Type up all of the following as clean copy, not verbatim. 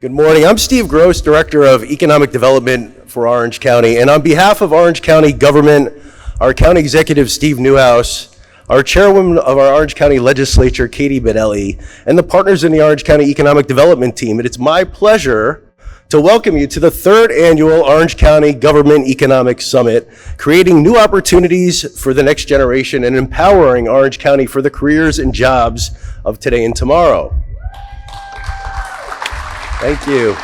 Good morning. I'm Steve Gross, Director of Economic Development for Orange County, and on behalf of Orange County government, our County Executive, Steve Newhouse, our Chairwoman of our Orange County Legislature, Katie Benelli, and the partners in the Orange County Economic Development team, it's my pleasure to welcome you to the third annual Orange County Government Economic Summit, creating new opportunities for the next generation and empowering Orange County for the careers and jobs of today and tomorrow. Thank you.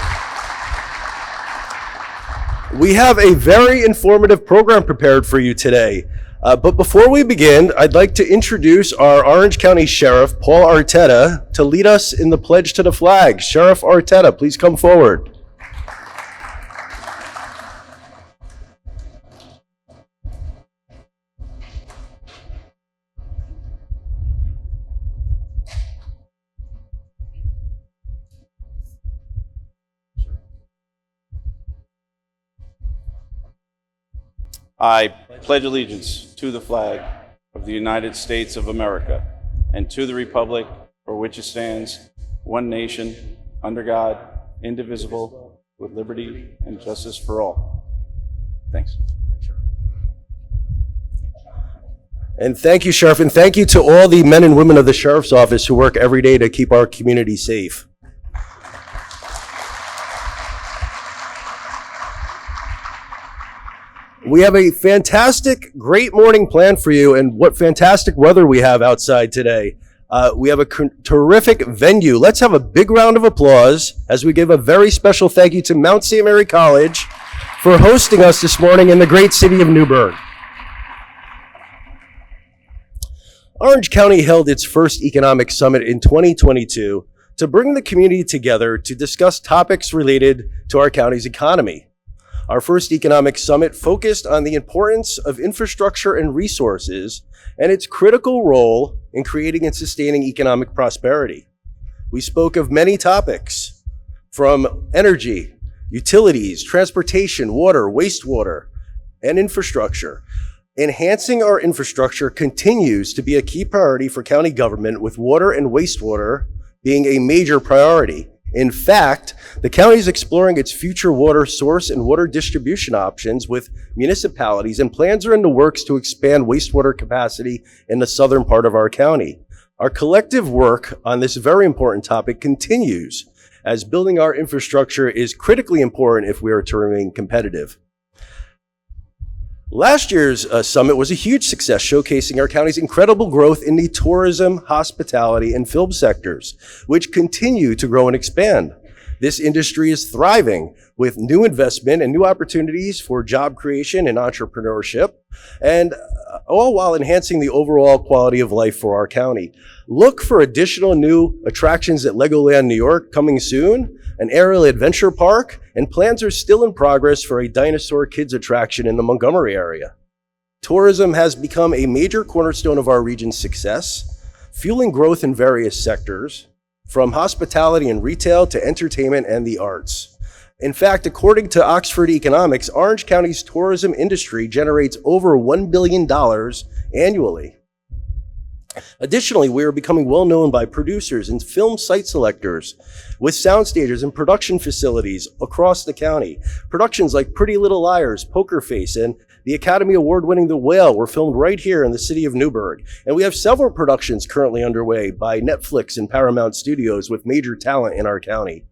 We have a very informative program prepared for you today. But before we begin, I'd like to introduce our Orange County Sheriff, Paul Arteta, to lead us in the pledge to the flag. Sheriff Arteta, please come forward. I pledge allegiance to the flag of the United States of America and to the republic for which it stands, one nation, under God, indivisible, with liberty and justice for all. Thanks. And thank you, Sheriff, and thank you to all the men and women of the Sheriff's Office who work every day to keep our community safe. We have a fantastic, great morning planned for you, and what fantastic weather we have outside today. We have a terrific venue. Let's have a big round of applause as we give a very special thank you to Mount St. Mary College for hosting us this morning in the great city of Newburgh. Orange County held its first economic summit in 2022 to bring the community together to discuss topics related to our county's economy. Our first economic summit focused on the importance of infrastructure and resources and its critical role in creating and sustaining economic prosperity. We spoke of many topics, from energy, utilities, transportation, water, wastewater, and infrastructure. Enhancing our infrastructure continues to be a key priority for county government, with water and wastewater being a major priority. In fact, the county is exploring its future water source and water distribution options with municipalities, and plans are in the works to expand wastewater capacity in the southern part of our county. Our collective work on this very important topic continues, as building our infrastructure is critically important if we are to remain competitive. Last year's summit was a huge success, showcasing our county's incredible growth in the tourism, hospitality, and film sectors, which continue to grow and expand. This industry is thriving with new investment and new opportunities for job creation and entrepreneurship, and all while enhancing the overall quality of life for our county. Look for additional new attractions at Legoland New York coming soon, an aerial adventure park, and plans are still in progress for a dinosaur kids attraction in the Montgomery area. Tourism has become a major cornerstone of our region's success, fueling growth in various sectors, from hospitality and retail to entertainment and the arts. In fact, according to Oxford Economics, Orange County's tourism industry generates over $1 billion annually. Additionally, we are becoming well known by producers and film site selectors with sound stages and production facilities across the county. Productions like Pretty Little Liars, Poker Face, and the Academy Award-winning The Whale were filmed right here in the city of Newburgh. And we have several productions currently underway by Netflix and Paramount Studios with major talent in our county.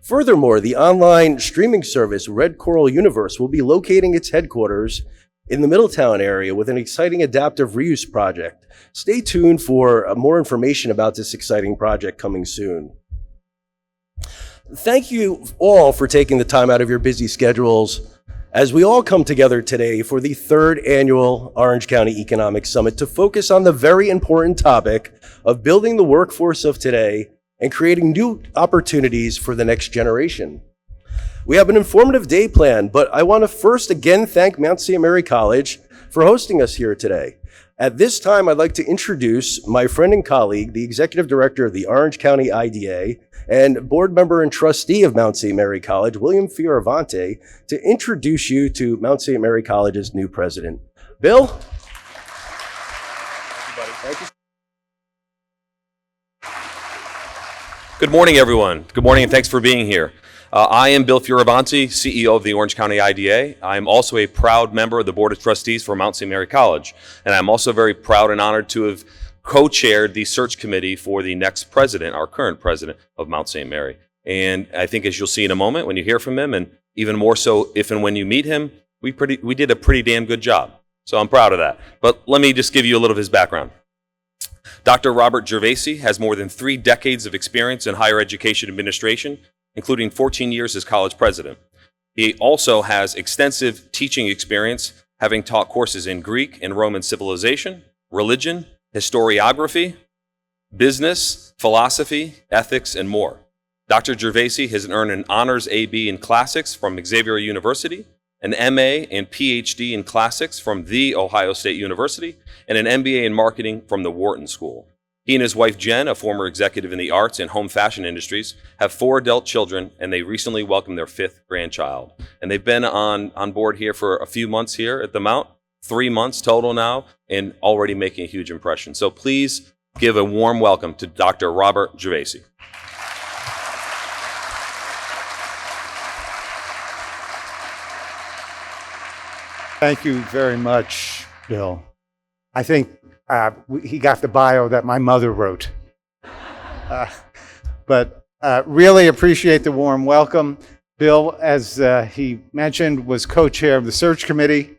Furthermore, the online streaming service Red Coral Universe will be locating its headquarters in the Middletown area with an exciting adaptive reuse project. Stay tuned for more information about this exciting project coming soon. Thank you all for taking the time out of your busy schedules as we all come together today for the third annual Orange County Economic Summit to focus on the very important topic of building the workforce of today and creating new opportunities for the next generation. We have an informative day planned, but I want to first again thank Mount St. Mary College for hosting us here today. At this time, I'd like to introduce my friend and colleague, the Executive Director of the Orange County IDA and Board Member and Trustee of Mount St. Mary College, William Fioravante, to introduce you to Mount St. Mary College's new president. Bill? Thank you. Good morning, everyone. Good morning, and thanks for being here. I am Bill Fioravanti, CEO of the Orange County IDA. I am also a proud member of the Board of Trustees for Mount St. Mary College. And I'm also very proud and honored to have co-chaired the search committee for the next president, our current president of Mount St. Mary. And I think, as you'll see in a moment when you hear from him, and even more so if and when you meet him, we did a pretty damn good job. So I'm proud of that. But let me just give you a little of his background. Dr. Robert Gervasi has more than 3 decades of experience in higher education administration, including 14 years as college president. He also has extensive teaching experience, having taught courses in Greek and Roman civilization, religion, historiography, business, philosophy, ethics, and more. Dr. Gervasi has earned an honors AB in classics from Xavier University, an MA and PhD in classics from The Ohio State University, and an MBA in marketing from the Wharton School. He and his wife Jen, a former executive in the arts and home fashion industries, have 4 adult children, and they recently welcomed their 5th grandchild. And they've been on board here for a few months here at the Mount, 3 months total now, and already making a huge impression. So please give a warm welcome to Dr. Robert Gervasi. Thank you very much, Bill. I think he got the bio that my mother wrote. But really appreciate the warm welcome. Bill, as he mentioned, was co-chair of the search committee,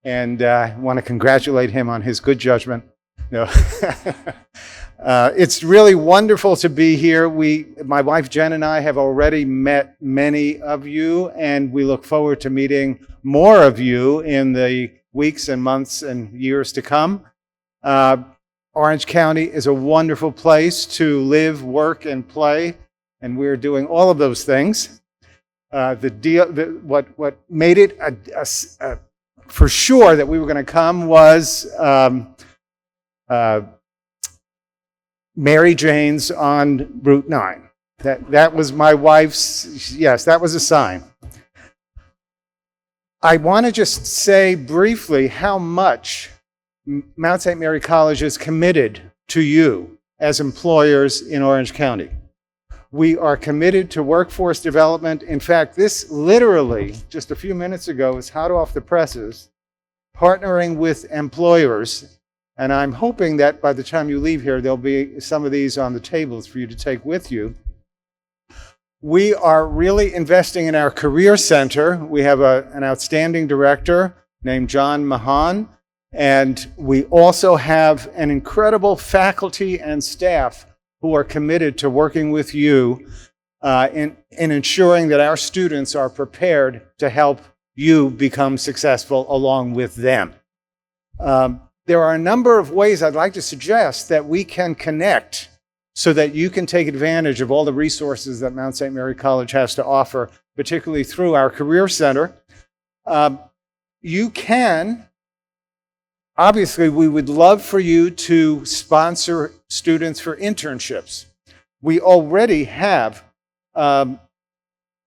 and I want to congratulate him on his good judgment. No. It's really wonderful to be here. My wife Jen and I have already met many of you, and we look forward to meeting more of you in the weeks and months and years to come. Orange County is a wonderful place to live, work, and play, and we're doing all of those things. What made it for sure that we were going to come was Mary Jane's on Route 9. That was my wife's, yes, that was a sign. I want to just say briefly how much Mount St. Mary College is committed to you as employers in Orange County. We are committed to workforce development. In fact, this literally, just a few minutes ago, is hot off the presses, partnering with employers. And I'm hoping that by the time you leave here, there'll be some of these on the tables for you to take with you. We are really investing in our career center. We have an outstanding director named John Mahan, and we also have an incredible faculty and staff who are committed to working with you in ensuring that our students are prepared to help you become successful along with them. There are a number of ways I'd like to suggest that we can connect so that you can take advantage of all the resources that Mount St. Mary College has to offer, particularly through our Career Center. You can, obviously, we would love for you to sponsor students for internships. We already have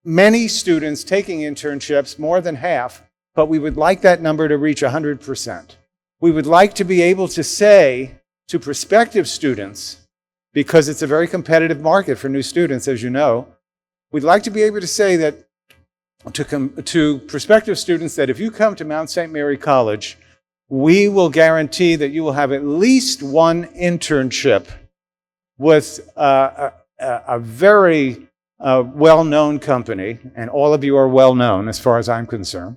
many students taking internships, more than half, but we would like that number to reach 100%. We would like to be able to say to prospective students, because it's a very competitive market for new students, as you know, we'd like to be able to say that to prospective students that if you come to Mount St. Mary College, we will guarantee that you will have at least one internship with a very well-known company, and all of you are well-known as far as I'm concerned.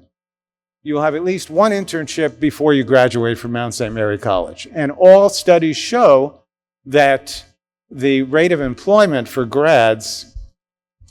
You will have at least one internship before you graduate from Mount St. Mary College. And all studies show that the rate of employment for grads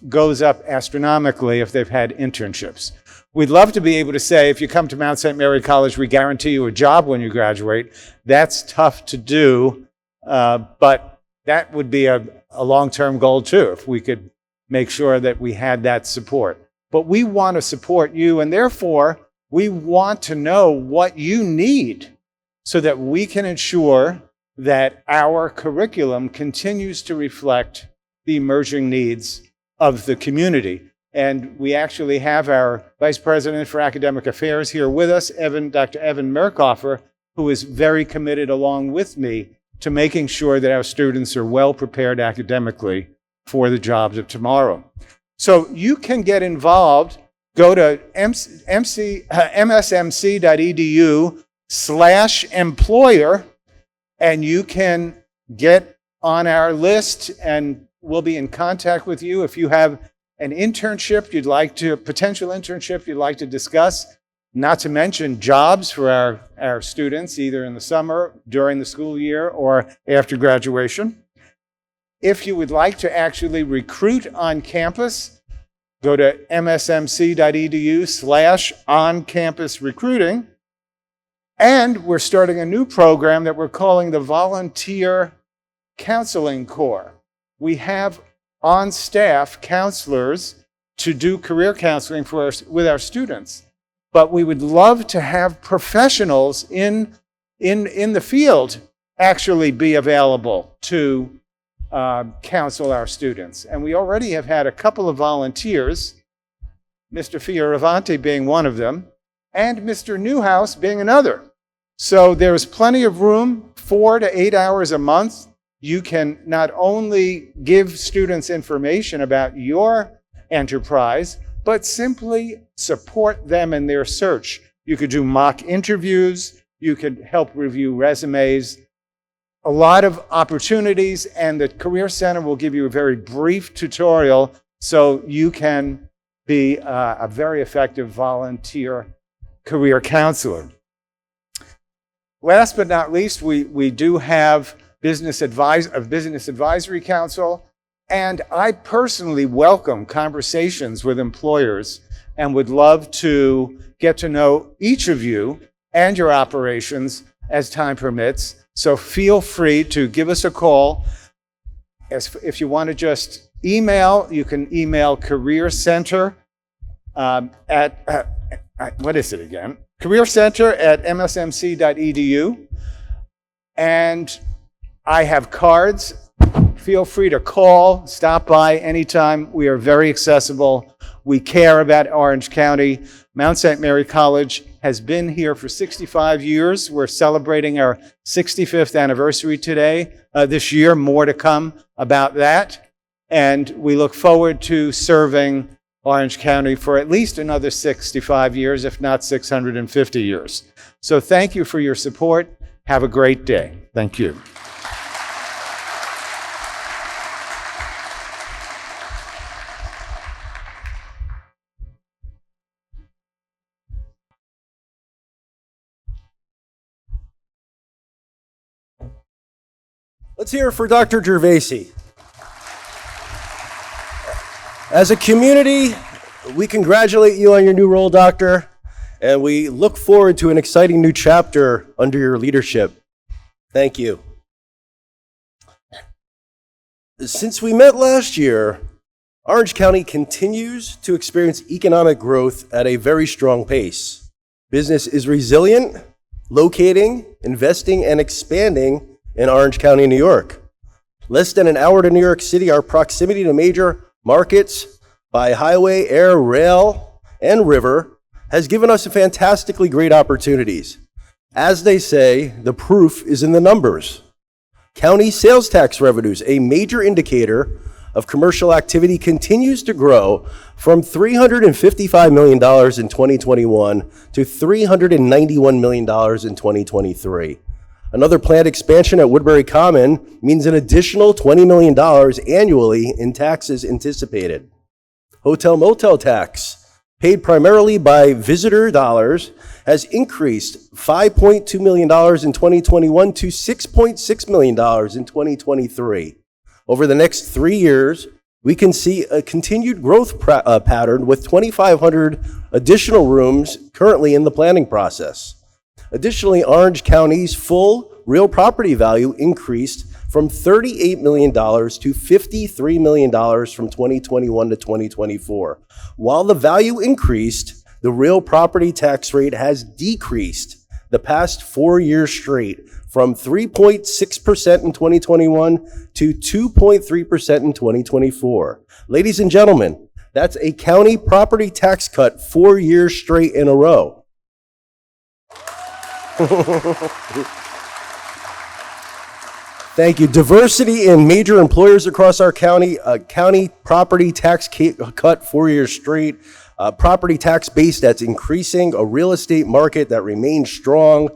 goes up astronomically if they've had internships. We'd love to be able to say, if you come to Mount St. Mary College, we guarantee you a job when you graduate. That's tough to do, but that would be a long-term goal too, if we could make sure that we had that support. But we want to support you, and therefore, we want to know what you need so that we can ensure that our curriculum continues to reflect the emerging needs of the community. And we actually have our Vice President for Academic Affairs here with us, Dr. Evan Merkhofer, who is very committed along with me to making sure that our students are well prepared academically for the jobs of tomorrow. So you can get involved. Go to msmc.edu/employer, and you can get on our list, and we'll be in contact with you if you have an internship potential internship you'd like to discuss, not to mention jobs for our students, either in the summer, during the school year, or after graduation. If you would like to actually recruit on campus, go to msmc.edu/on-campus recruiting. And we're starting a new program that we're calling the Volunteer Counseling Corps. We have on staff counselors to do career counseling with our students. But we would love to have professionals in the field actually be available to counsel our students. And we already have had a couple of volunteers, Mr. Fioravanti being one of them, and Mr. Newhouse being another. So there's plenty of room, 4 to 8 hours a month. You can not only give students information about your enterprise, but simply support them in their search. You could do mock interviews, you could help review resumes, a lot of opportunities, and the Career Center will give you a very brief tutorial so you can be a very effective volunteer career counselor. Last but not least, we do have a business advisory council, and I personally welcome conversations with employers and would love to get to know each of you and your operations as time permits. So feel free to give us a call. If you want to just email, you can email Career Center what is it again? careercenter@msmc.edu. And I have cards. Feel free to call, stop by anytime. We are very accessible. We care about Orange County. Mount St. Mary College has been here for 65 years. We're celebrating our 65th anniversary this year. More to come about that. And we look forward to serving Orange County for at least another 65 years, if not 650 years. So thank you for your support. Have a great day. Thank you. Let's hear it for Dr. Gervasi. As a community, we congratulate you on your new role, Doctor, and we look forward to an exciting new chapter under your leadership. Thank you. Since we met last year, Orange County continues to experience economic growth at a very strong pace. Business is resilient, locating, investing, and expanding in Orange County, New York. Less than an hour to New York City, our proximity to major markets by highway, air, rail, and river has given us fantastically great opportunities. As they say, the proof is in the numbers. County sales tax revenues, a major indicator of commercial activity, continues to grow from $355 million in 2021 to $391 million in 2023. Another planned expansion at Woodbury Common means an additional $20 million annually in taxes anticipated. Hotel motel tax, paid primarily by visitor dollars, has increased $5.2 million in 2021 to $6.6 million in 2023. Over the next 3 years, we can see a continued growth pattern with 2,500 additional rooms currently in the planning process. Additionally, Orange County's full real property value increased from $38 million to $53 million from 2021 to 2024. While the value increased, the real property tax rate has decreased the past 4 years straight, from 3.6% in 2021 to 2.3% in 2024. Ladies and gentlemen, that's a county property tax cut 4 years straight in a row. Thank you. Diversity in major employers across our county, county property tax cut 4 years straight, property tax base that's increasing, a real estate market that remains strong,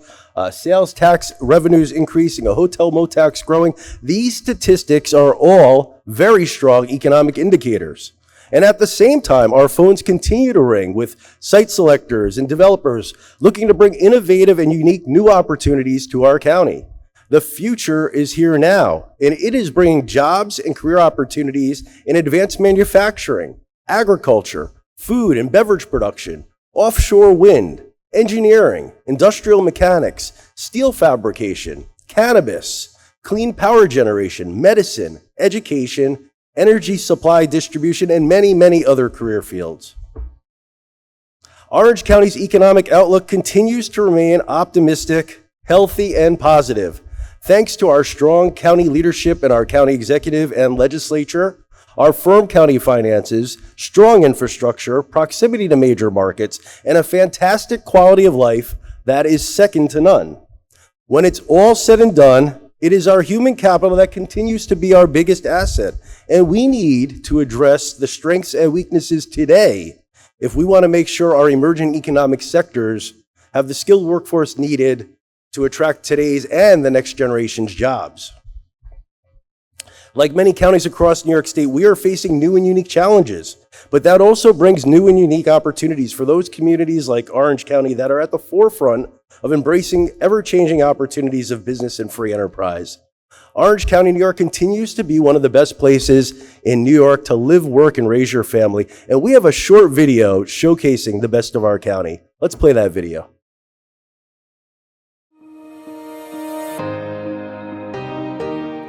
sales tax revenues increasing, a hotel motax growing. These statistics are all very strong economic indicators. And at the same time, our phones continue to ring with site selectors and developers looking to bring innovative and unique new opportunities to our county. The future is here now, and it is bringing jobs and career opportunities in advanced manufacturing, agriculture, food and beverage production, offshore wind, engineering, industrial mechanics, steel fabrication, cannabis, clean power generation, medicine, education, energy supply distribution, and many, many other career fields. Orange County's economic outlook continues to remain optimistic, healthy, and positive. Thanks to our strong county leadership and our county executive and legislature, our firm county finances, strong infrastructure, proximity to major markets, and a fantastic quality of life that is second to none. When it's all said and done, it is our human capital that continues to be our biggest asset, and we need to address the strengths and weaknesses today if we want to make sure our emerging economic sectors have the skilled workforce needed to attract today's and the next generation's jobs. Like many counties across New York State, we are facing new and unique challenges, but that also brings new and unique opportunities for those communities like Orange County that are at the forefront of embracing ever-changing opportunities of business and free enterprise. Orange County, New York continues to be one of the best places in New York to live, work, and raise your family, and we have a short video showcasing the best of our county. Let's play that video.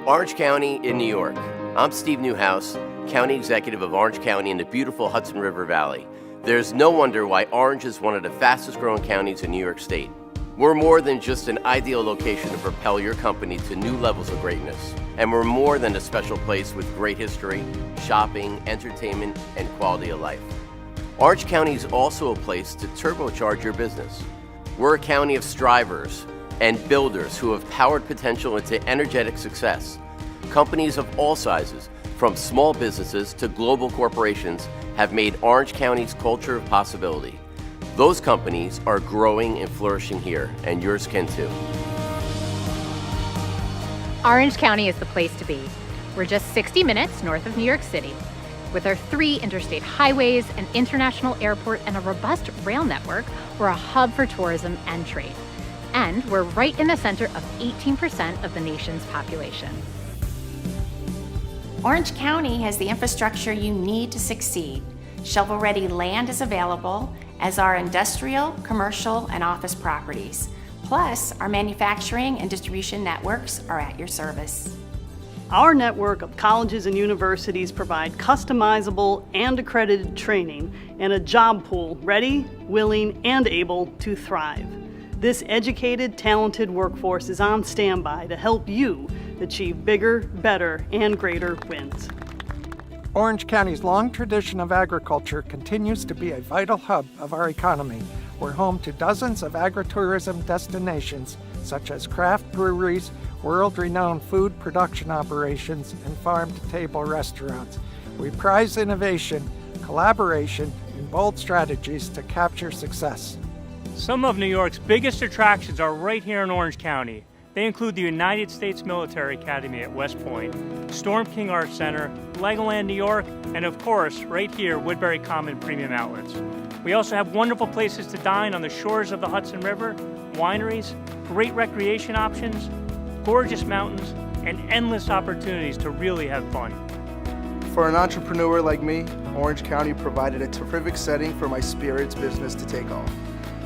Orange County in New York. I'm Steve Newhouse, County Executive of Orange County in the beautiful Hudson River Valley. There's no wonder why Orange is one of the fastest growing counties in New York State. We're more than just an ideal location to propel your company to new levels of greatness. And we're more than a special place with great history, shopping, entertainment, and quality of life. Orange County is also a place to turbocharge your business. We're a county of strivers and builders who have powered potential into energetic success. Companies of all sizes, from small businesses to global corporations, have made Orange County's culture of possibility. Those companies are growing and flourishing here, and yours can too. Orange County is the place to be. We're just 60 minutes north of New York City. With our 3 interstate highways, an international airport, and a robust rail network, we're a hub for tourism and trade. And we're right in the center of 18% of the nation's population. Orange County has the infrastructure you need to succeed. Shovel-ready land is available, as are industrial, commercial, and office properties. Plus, our manufacturing and distribution networks are at your service. Our network of colleges and universities provide customizable and accredited training and a job pool ready, willing, and able to thrive. This educated, talented workforce is on standby to help you achieve bigger, better, and greater wins. Orange County's long tradition of agriculture continues to be a vital hub of our economy. We're home to dozens of agritourism destinations, such as craft breweries, world-renowned food production operations, and farm-to-table restaurants. We prize innovation, collaboration, and bold strategies to capture success. Some of New York's biggest attractions are right here in Orange County. They include the United States Military Academy at West Point, Storm King Art Center, Legoland New York, and of course, right here, Woodbury Common Premium Outlets. We also have wonderful places to dine on the shores of the Hudson River, wineries, great recreation options, gorgeous mountains, and endless opportunities to really have fun. For an entrepreneur like me, Orange County provided a terrific setting for my spirits business to take off.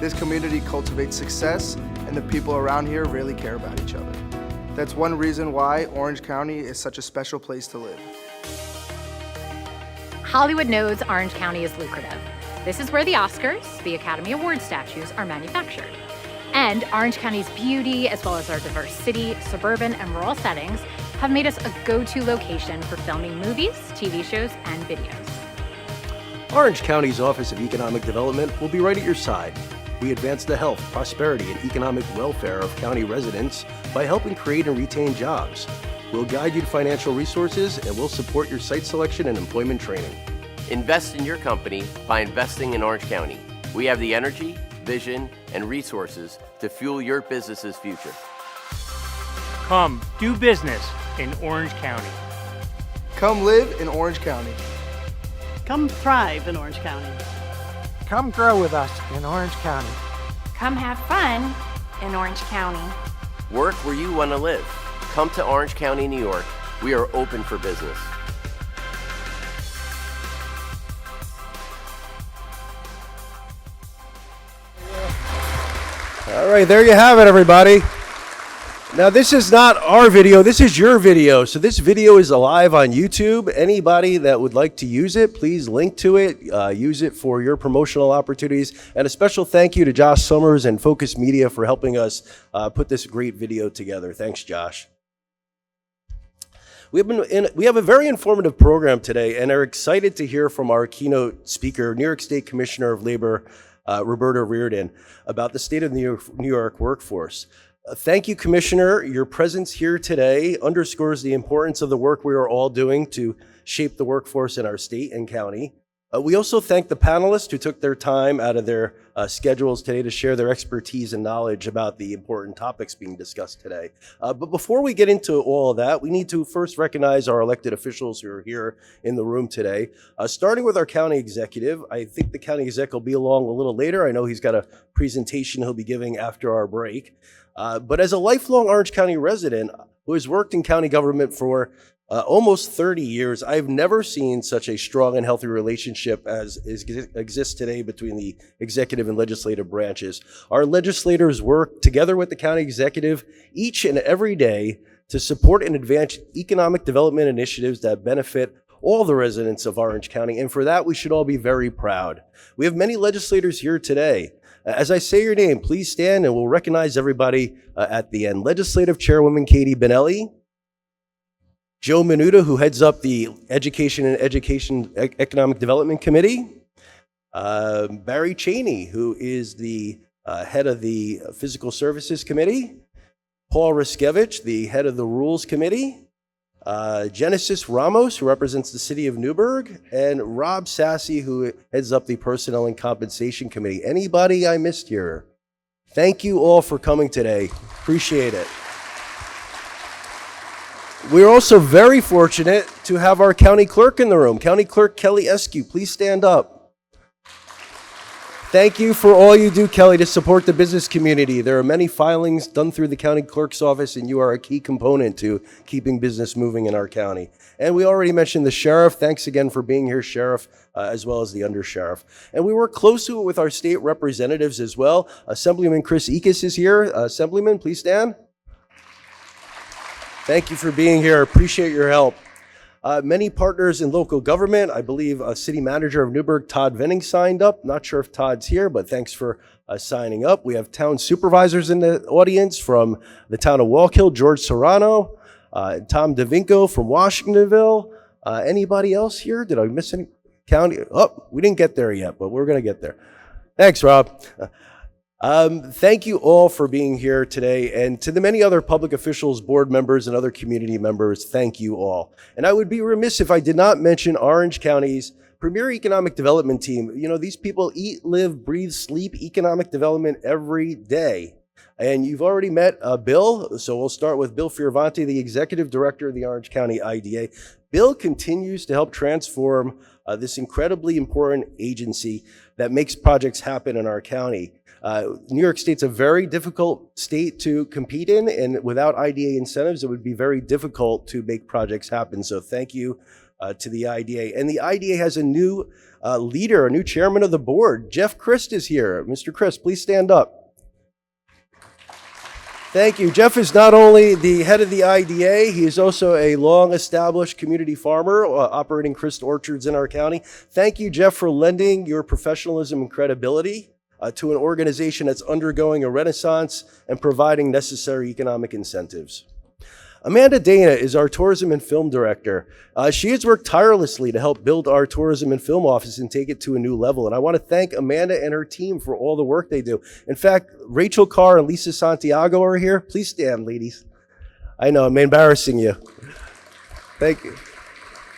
This community cultivates success, and the people around here really care about each other. That's one reason why Orange County is such a special place to live. Hollywood knows Orange County is lucrative. This is where the Oscars, the Academy Award statues, are manufactured. And Orange County's beauty, as well as our diverse city, suburban, and rural settings, have made us a go-to location for filming movies, TV shows, and videos. Orange County's Office of Economic Development will be right at your side. We advance the health, prosperity, and economic welfare of county residents by helping create and retain jobs. We'll guide you to financial resources and we'll support your site selection and employment training. Invest in your company by investing in Orange County. We have the energy, vision, and resources to fuel your business's future. Come do business in Orange County. Come live in Orange County. Come thrive in Orange County. Come grow with us in Orange County. Come have fun in Orange County. Work where you want to live. Come to Orange County, New York. We are open for business. All right, there you have it, everybody. Now, this is not our video, this is your video. So this video is live on YouTube. Anybody that would like to use it, please link to it, use it for your promotional opportunities. And a special thank you to Josh Summers and Focus Media for helping us put this great video together. Thanks, Josh. We have a very informative program today and are excited to hear from our keynote speaker, New York State Commissioner of Labor, Roberta Reardon, about the state of the New York workforce. Thank you, Commissioner. Your presence here today underscores the importance of the work we are all doing to shape the workforce in our state and county. We also thank the panelists who took their time out of their schedules today to share their expertise and knowledge about the important topics being discussed today. But before we get into all of that, we need to first recognize our elected officials who are here in the room today. Starting with our county executive, I think the county exec will be along a little later. I know he's got a presentation he'll be giving after our break. But as a lifelong Orange County resident who has worked in county government for almost 30 years, I've never seen such a strong and healthy relationship as exists today between the executive and legislative branches. Our legislators work together with the county executive each and every day to support and advance economic development initiatives that benefit all the residents of Orange County, and for that we should all be very proud. We have many legislators here today. As I say your name, please stand and we'll recognize everybody at the end. Legislative Chairwoman Katie Benelli, Joe Menuda, who heads up the Education and Economic Development Committee, Barry Cheney, who is the head of the Physical Services Committee, Paul Riskevich, the head of the Rules Committee, Genesis Ramos, who represents the city of Newburgh, and Rob Sassy, who heads up the Personnel and Compensation Committee. Anybody I missed here? Thank you all for coming today. Appreciate it. We're also very fortunate to have our county clerk in the room. County Clerk Kelly Eskew, please stand up. Thank you for all you do, Kelly, to support the business community. There are many filings done through the county clerk's office, and you are a key component to keeping business moving in our county. And we already mentioned the sheriff. Thanks again for being here, Sheriff, as well as the undersheriff. And we work closely with our state representatives as well. Assemblyman Chris Ekus is here. Assemblyman, please stand. Thank you for being here. Appreciate your help. Many partners in local government. I believe City Manager of Newburgh, Todd Venning, signed up. Not sure if Todd's here, but thanks for signing up. We have town supervisors in the audience from the town of Wallkill, George Serrano, Tom DeVinco from Washingtonville. Anybody else here? Did I miss any? County? Oh, we didn't get there yet, but we're going to get there. Thanks, Rob. Thank you all for being here today, and to the many other public officials, board members, and other community members, thank you all. And I would be remiss if I did not mention Orange County's premier economic development team. You know, these people eat, live, breathe, sleep economic development every day. And you've already met Bill, so we'll start with Bill Fioravanti, the executive director of the Orange County IDA. Bill continues to help transform this incredibly important agency that makes projects happen in our county. New York State's a very difficult state to compete in, and without IDA incentives, it would be very difficult to make projects happen. So thank you to the IDA. And the IDA has a new leader, a new chairman of the board. Jeff Christ is here. Mr. Christ, please stand up. Thank you. Jeff is not only the head of the IDA, he is also a long-established community farmer operating Christ orchards in our county. Thank you, Jeff, for lending your professionalism and credibility to an organization that's undergoing a renaissance and providing necessary economic incentives. Amanda Dana is our tourism and film director. She has worked tirelessly to help build our tourism and film office and take it to a new level. And I want to thank Amanda and her team for all the work they do. In fact, Rachel Carr and Lisa Santiago are here. Please stand, ladies. I know, I'm embarrassing you. Thank you.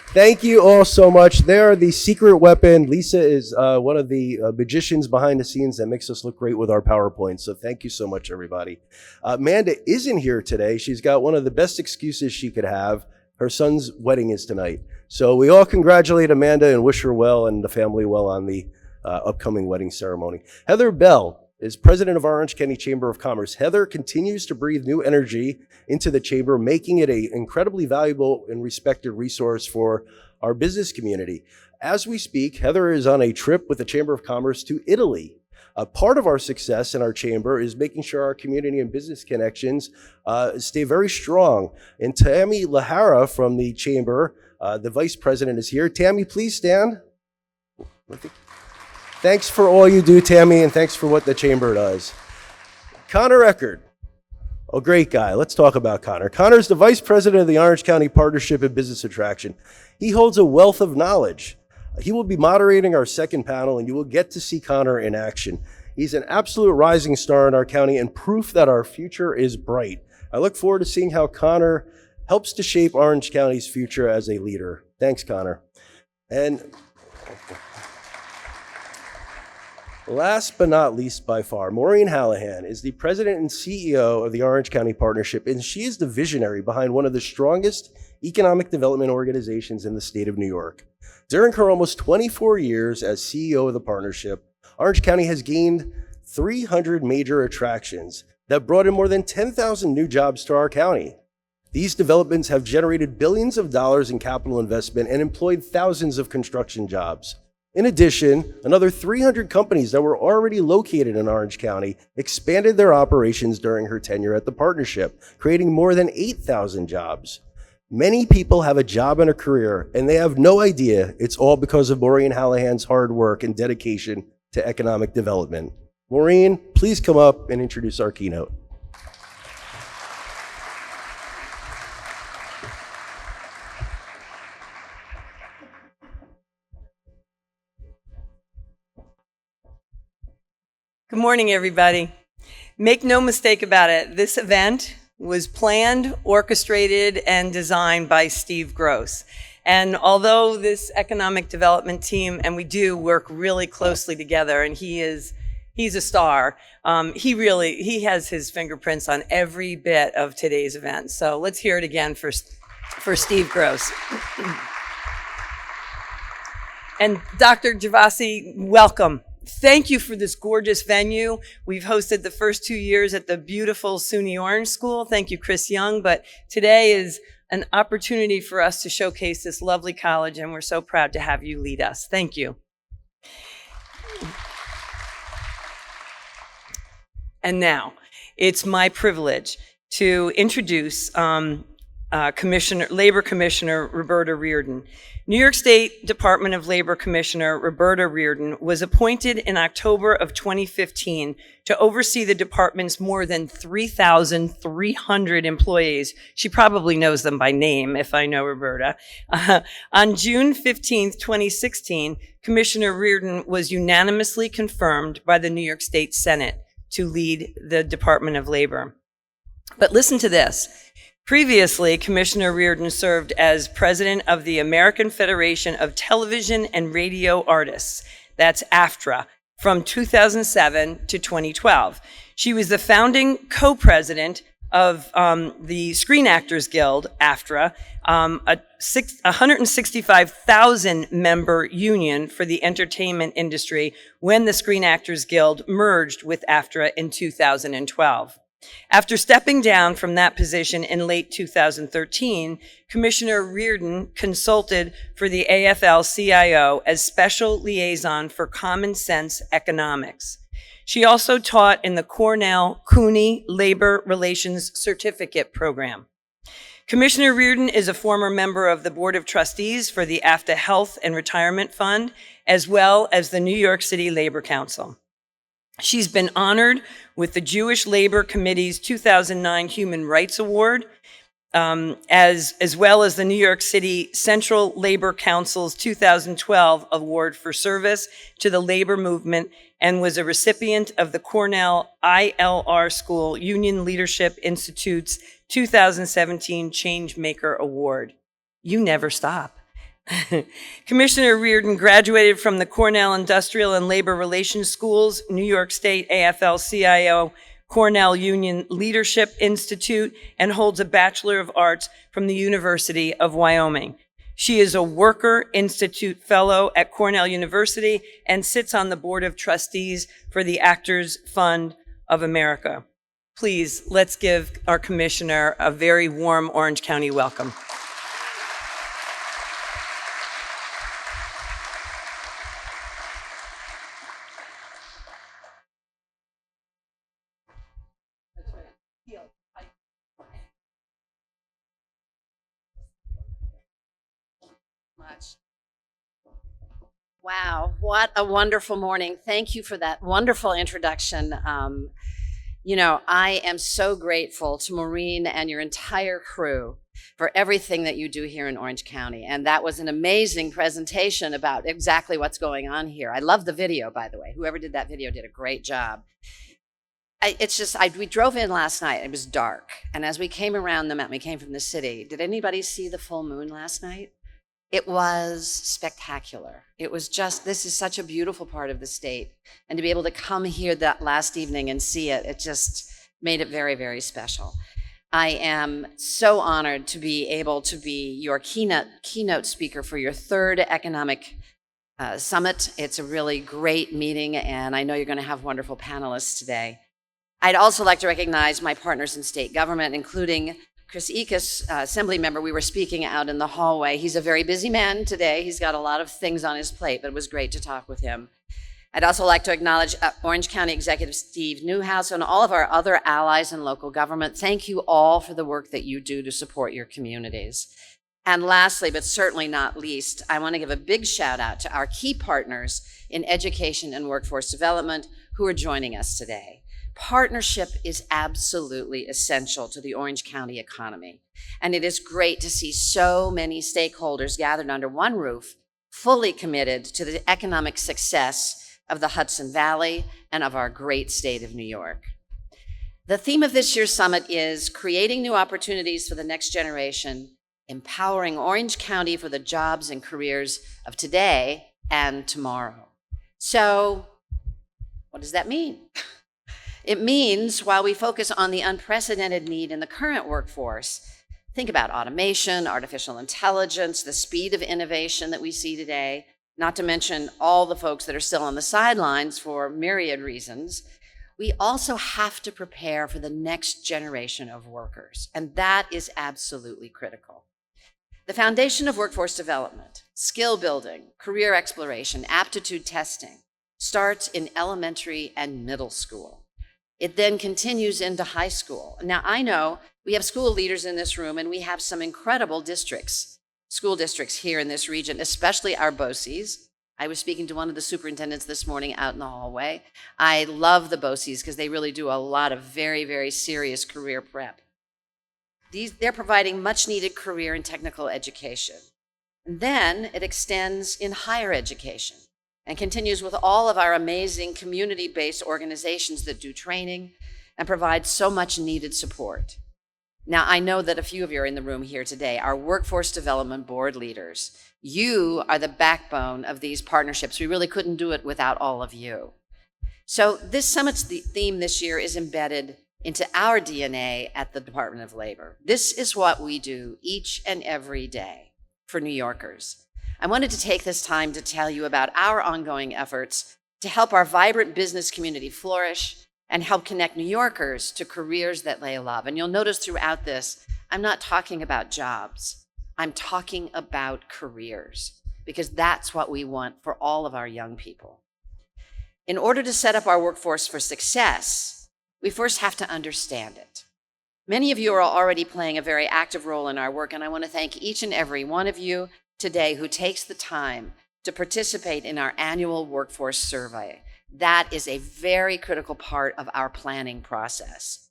Thank you all so much. They're the secret weapon. Lisa is one of the magicians behind the scenes that makes us look great with our PowerPoint. So thank you so much, everybody. Amanda isn't here today. She's got one of the best excuses she could have. Her son's wedding is tonight. So we all congratulate Amanda and wish her well and the family well on the upcoming wedding ceremony. Heather Bell is president of Orange County Chamber of Commerce. Heather continues to breathe new energy into the chamber, making it an incredibly valuable and respected resource for our business community. As we speak, Heather is on a trip with the Chamber of Commerce to Italy. A part of our success in our chamber is making sure our community and business connections stay very strong. And Tammy Lahara from the chamber, the vice president, is here. Tammy, please stand. Thanks for all you do, Tammy, and thanks for what the chamber does. Connor Eckert, a great guy. Let's talk about Connor. Connor is the vice president of the Orange County Partnership and Business Attraction. He holds a wealth of knowledge. He will be moderating our second panel, and you will get to see Connor in action. He's an absolute rising star in our county and proof that our future is bright. I look forward to seeing how Connor helps to shape Orange County's future as a leader. Thanks, Connor. And last but not least by far, Maureen Hallahan is the president and CEO of the Orange County Partnership, and she is the visionary behind one of the strongest economic development organizations in the state of New York. During her almost 24 years as CEO of the partnership, Orange County has gained 300 major attractions that brought in more than 10,000 new jobs to our county. These developments have generated billions of dollars in capital investment and employed thousands of construction jobs. In addition, another 300 companies that were already located in Orange County expanded their operations during her tenure at the partnership, creating more than 8,000 jobs. Many people have a job and a career, and they have no idea it's all because of Maureen Hallahan's hard work and dedication to economic development. Maureen, please come up and introduce our keynote. Good morning, everybody. Make no mistake about it, this event was planned, orchestrated, and designed by Steve Gross. And although this economic development team, and we do work really closely together, and he's a star, he has his fingerprints on every bit of today's event. So let's hear it again for Steve Gross. And Dr. Gervasi, welcome. Thank you for this gorgeous venue. We've hosted the first 2 years at the beautiful SUNY Orange School. Thank you, Chris Young. But today is an opportunity for us to showcase this lovely college, and we're so proud to have you lead us. Thank you. And now, it's my privilege to introduce Labor Commissioner Roberta Reardon. New York State Department of Labor Commissioner Roberta Reardon was appointed in October of 2015 to oversee the department's more than 3,300 employees. She probably knows them by name, if I know Roberta. On June 15th, 2016, Commissioner Reardon was unanimously confirmed by the New York State Senate to lead the Department of Labor. But listen to this. Previously, Commissioner Reardon served as president of the American Federation of Television and Radio Artists, that's AFTRA, from 2007 to 2012. She was the founding co-president of the Screen Actors Guild, AFTRA, a 165,000 member union for the entertainment industry when the Screen Actors Guild merged with AFTRA in 2012. After stepping down from that position in late 2013, Commissioner Reardon consulted for the AFL-CIO as Special Liaison for Common Sense Economics. She also taught in the Cornell Cooney Labor Relations Certificate Program. Commissioner Reardon is a former member of the Board of Trustees for the AFTA Health and Retirement Fund, as well as the New York City Labor Council. She's been honored with the Jewish Labor Committee's 2009 Human Rights Award, as well as the New York City Central Labor Council's 2012 Award for Service to the Labor Movement, and was a recipient of the Cornell ILR School Union Leadership Institute's 2017 Changemaker Award. You never stop. Commissioner Reardon graduated from the Cornell Industrial and Labor Relations Schools, New York State AFL-CIO, Cornell Union Leadership Institute, and holds a Bachelor of Arts from the University of Wyoming. She is a Worker Institute Fellow at Cornell University and sits on the Board of Trustees for the Actors Fund of America. Please, let's give our commissioner a very warm Orange County welcome. Wow, what a wonderful morning. Thank you for that wonderful introduction. I am so grateful to Maureen and your entire crew for everything that you do here in Orange County. And that was an amazing presentation about exactly what's going on here. I love the video, by the way. Whoever did that video did a great job. We drove in last night. It was dark. And as we came around the mountain, we came from the city. Did anybody see the full moon last night? It was spectacular. It was this is such a beautiful part of the state. And to be able to come here that last evening and see it, it just made it very, very special. I am so honored to be able to be your keynote speaker for your third economic summit. It's a really great meeting, and I know you're going to have wonderful panelists today. I'd also like to recognize my partners in state government, including Chris Ickes, Assembly member. We were speaking out in the hallway. He's a very busy man today. He's got a lot of things on his plate, but it was great to talk with him. I'd also like to acknowledge Orange County Executive Steve Newhouse and all of our other allies in local government. Thank you all for the work that you do to support your communities. And lastly, but certainly not least, I want to give a big shout out to our key partners in education and workforce development who are joining us today. Partnership is absolutely essential to the Orange County economy. And it is great to see so many stakeholders gathered under one roof, fully committed to the economic success of the Hudson Valley and of our great state of New York. The theme of this year's summit is creating new opportunities for the next generation, empowering Orange County for the jobs and careers of today and tomorrow. So, what does that mean? It means while we focus on the unprecedented need in the current workforce, think about automation, artificial intelligence, the speed of innovation that we see today, not to mention all the folks that are still on the sidelines for myriad reasons, we also have to prepare for the next generation of workers, and that is absolutely critical. The foundation of workforce development, skill building, career exploration, aptitude testing starts in elementary and middle school. It then continues into high school. Now, I know we have school leaders in this room, and we have some incredible districts, school districts here in this region, especially our BOCES. I was speaking to one of the superintendents this morning out in the hallway. I love the BOCES because they really do a lot of very, very serious career prep. They're providing much needed career and technical education. And then it extends in higher education and continues with all of our amazing community-based organizations that do training and provide so much needed support. Now, I know that a few of you are in the room here today, our Workforce Development Board leaders. You are the backbone of these partnerships. We really couldn't do it without all of you. So this summit's theme this year is embedded into our DNA at the Department of Labor. This is what we do each and every day for New Yorkers. I wanted to take this time to tell you about our ongoing efforts to help our vibrant business community flourish and help connect New Yorkers to careers that they love. And you'll notice throughout this, I'm not talking about jobs. I'm talking about careers, because that's what we want for all of our young people. In order to set up our workforce for success, we first have to understand it. Many of you are already playing a very active role in our work, and I want to thank each and every one of you today who takes the time to participate in our annual workforce survey. That is a very critical part of our planning process.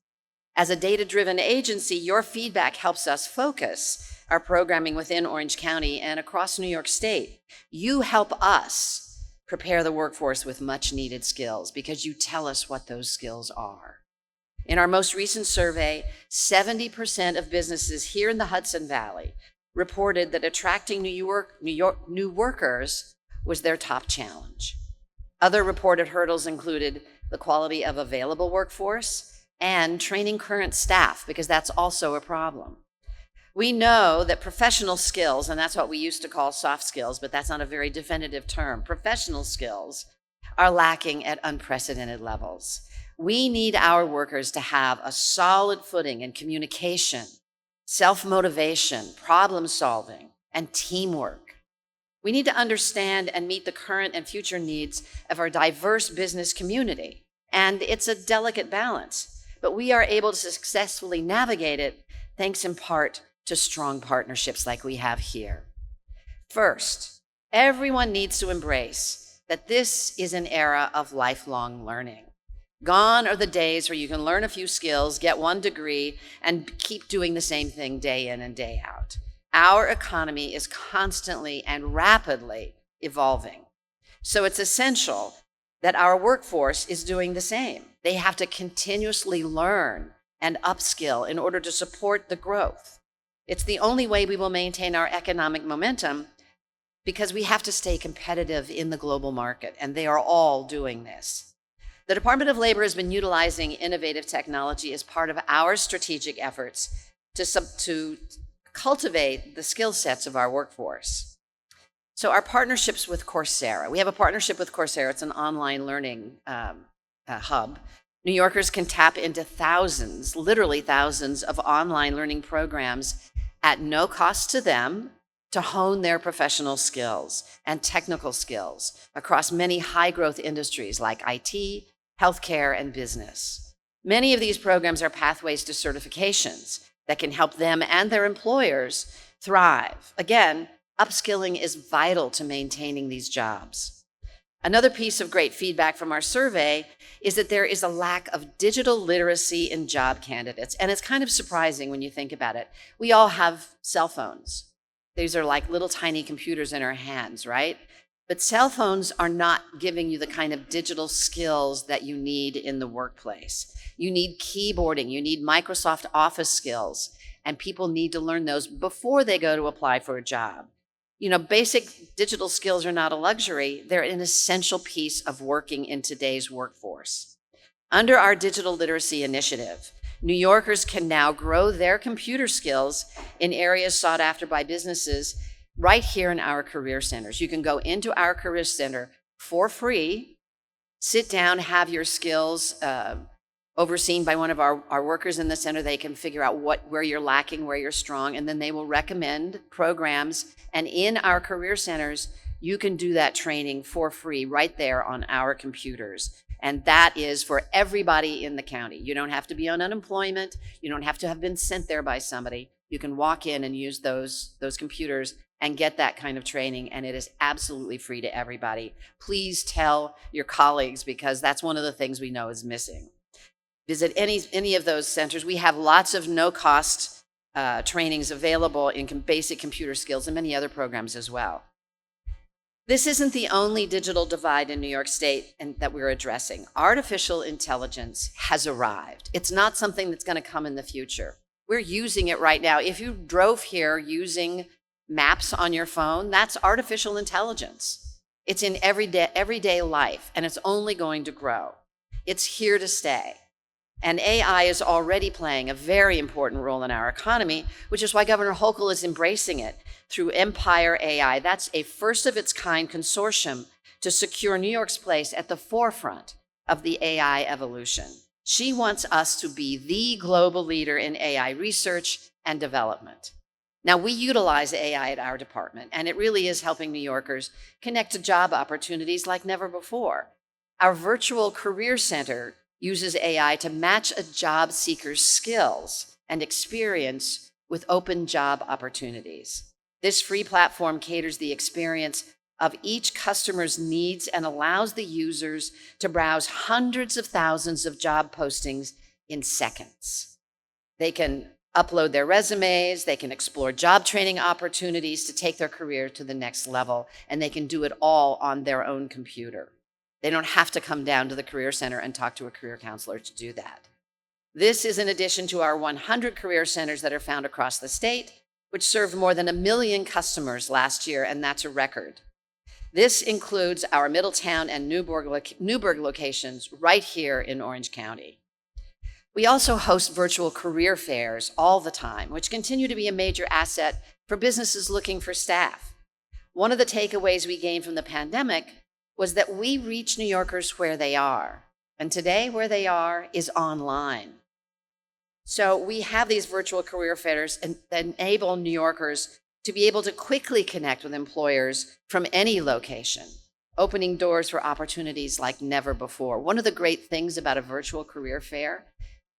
As a data-driven agency, your feedback helps us focus our programming within Orange County and across New York State. You help us prepare the workforce with much needed skills because you tell us what those skills are. In our most recent survey, 70% of businesses here in the Hudson Valley reported that attracting new workers was their top challenge. Other reported hurdles included the quality of available workforce and training current staff, because that's also a problem. We know that professional skills, and that's what we used to call soft skills, but that's not a very definitive term, professional skills are lacking at unprecedented levels. We need our workers to have a solid footing in communication, self-motivation, problem solving, and teamwork. We need to understand and meet the current and future needs of our diverse business community. And it's a delicate balance, but we are able to successfully navigate it thanks in part to strong partnerships like we have here. First, everyone needs to embrace that this is an era of lifelong learning. Gone are the days where you can learn a few skills, get one degree, and keep doing the same thing day in and day out. Our economy is constantly and rapidly evolving. So it's essential that our workforce is doing the same. They have to continuously learn and upskill in order to support the growth. It's the only way we will maintain our economic momentum, because we have to stay competitive in the global market, and they are all doing this. The Department of Labor has been utilizing innovative technology as part of our strategic efforts to cultivate the skill sets of our workforce. So our partnerships with Coursera. We have a partnership with Coursera. It's an online learning hub. New Yorkers can tap into thousands, literally thousands of online learning programs at no cost to them to hone their professional skills and technical skills across many high-growth industries like IT, healthcare, and business. Many of these programs are pathways to certifications that can help them and their employers thrive. Again, upskilling is vital to maintaining these jobs. Another piece of great feedback from our survey is that there is a lack of digital literacy in job candidates. And it's kind of surprising when you think about it. We all have cell phones. These are like little tiny computers in our hands, right? But cell phones are not giving you the kind of digital skills that you need in the workplace. You need keyboarding, you need Microsoft Office skills, and people need to learn those before they go to apply for a job. You know, basic digital skills are not a luxury. They're an essential piece of working in today's workforce. Under our digital literacy initiative, New Yorkers can now grow their computer skills in areas sought after by businesses right here in our career centers. You can go into our career center for free, sit down, have your skills overseen by one of our workers in the center. They can figure out where you're lacking, where you're strong, and then they will recommend programs. And in our career centers, you can do that training for free right there on our computers. And that is for everybody in the county. You don't have to be on unemployment. You don't have to have been sent there by somebody. You can walk in and use those computers and get that kind of training, and it is absolutely free to everybody. Please tell your colleagues, because that's one of the things we know is missing. Visit any of those centers. We have lots of no-cost trainings available in basic computer skills and many other programs as well. This isn't the only digital divide in New York State that we're addressing. Artificial intelligence has arrived. It's not something that's going to come in the future. We're using it right now. If you drove here using maps on your phone, that's artificial intelligence. It's in everyday life, and it's only going to grow. It's here to stay. And AI is already playing a very important role in our economy, which is why Governor Hochul is embracing it through Empire AI. That's a first-of-its-kind consortium to secure New York's place at the forefront of the AI evolution. She wants us to be the global leader in AI research and development. Now, we utilize AI at our department, and it really is helping New Yorkers connect to job opportunities like never before. Our virtual career center uses AI to match a job seeker's skills and experience with open job opportunities. This free platform caters the experience of each customer's needs and allows the users to browse hundreds of thousands of job postings in seconds. They can upload their resumes, they can explore job training opportunities to take their career to the next level, and they can do it all on their own computer. They don't have to come down to the Career Center and talk to a career counselor to do that. This is in addition to our 100 career centers that are found across the state, which served more than 1 million customers last year, and that's a record. This includes our Middletown and Newburgh locations right here in Orange County. We also host virtual career fairs all the time, which continue to be a major asset for businesses looking for staff. One of the takeaways we gained from the pandemic was that we reach New Yorkers where they are. And today, where they are is online. So we have these virtual career fairs that enable New Yorkers to be able to quickly connect with employers from any location, opening doors for opportunities like never before. One of the great things about a virtual career fair,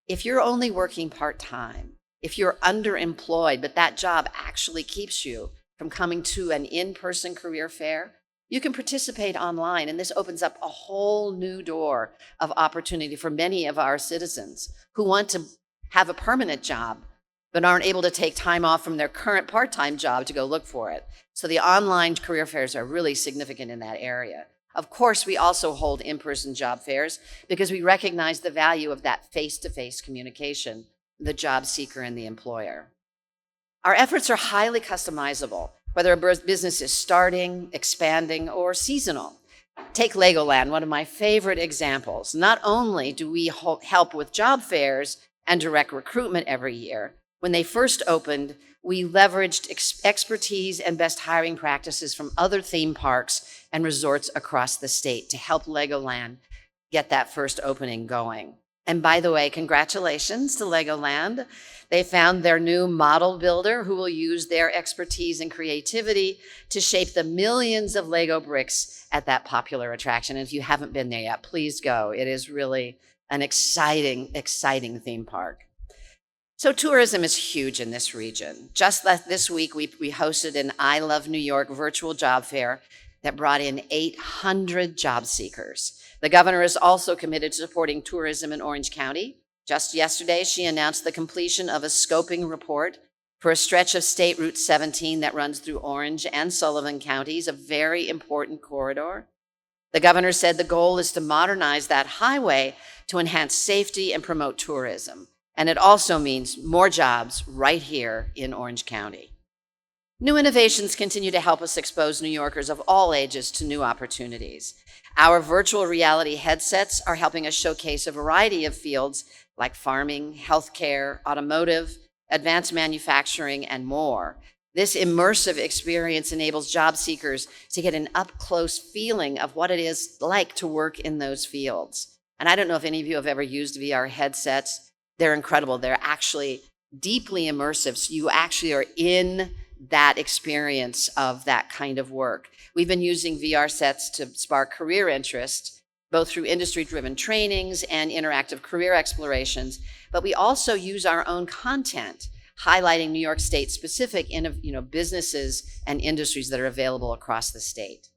if you're only working part-time, if you're underemployed, but that job actually keeps you from coming to an in-person career fair, you can participate online, and this opens up a whole new door of opportunity for many of our citizens who want to have a permanent job but aren't able to take time off from their current part-time job to go look for it. So the online career fairs are really significant in that area. Of course, we also hold in-person job fairs because we recognize the value of that face-to-face communication, the job seeker and the employer. Our efforts are highly customizable, whether a business is starting, expanding, or seasonal. Take Legoland, one of my favorite examples. Not only do we help with job fairs and direct recruitment every year, when they first opened, we leveraged expertise and best hiring practices from other theme parks and resorts across the state to help Legoland get that first opening going. And by the way, congratulations to Legoland. They found their new model builder who will use their expertise and creativity to shape the millions of Lego bricks at that popular attraction. And if you haven't been there yet, please go. It is really an exciting, exciting theme park. So tourism is huge in this region. Just this week, we hosted an I Love New York virtual job fair that brought in 800 job seekers. The governor is also committed to supporting tourism in Orange County. Just yesterday, she announced the completion of a scoping report for a stretch of State Route 17 that runs through Orange and Sullivan counties, a very important corridor. The governor said the goal is to modernize that highway to enhance safety and promote tourism. And it also means more jobs right here in Orange County. New innovations continue to help us expose New Yorkers of all ages to new opportunities. Our virtual reality headsets are helping us showcase a variety of fields like farming, healthcare, automotive, advanced manufacturing, and more. This immersive experience enables job seekers to get an up-close feeling of what it is like to work in those fields. And I don't know if any of you have ever used VR headsets. They're incredible. They're actually deeply immersive. So you actually are in that experience of that kind of work. We've been using VR sets to spark career interest, both through industry-driven trainings and interactive career explorations, but we also use our own content, highlighting New York State-specific businesses and industries that are available across the state.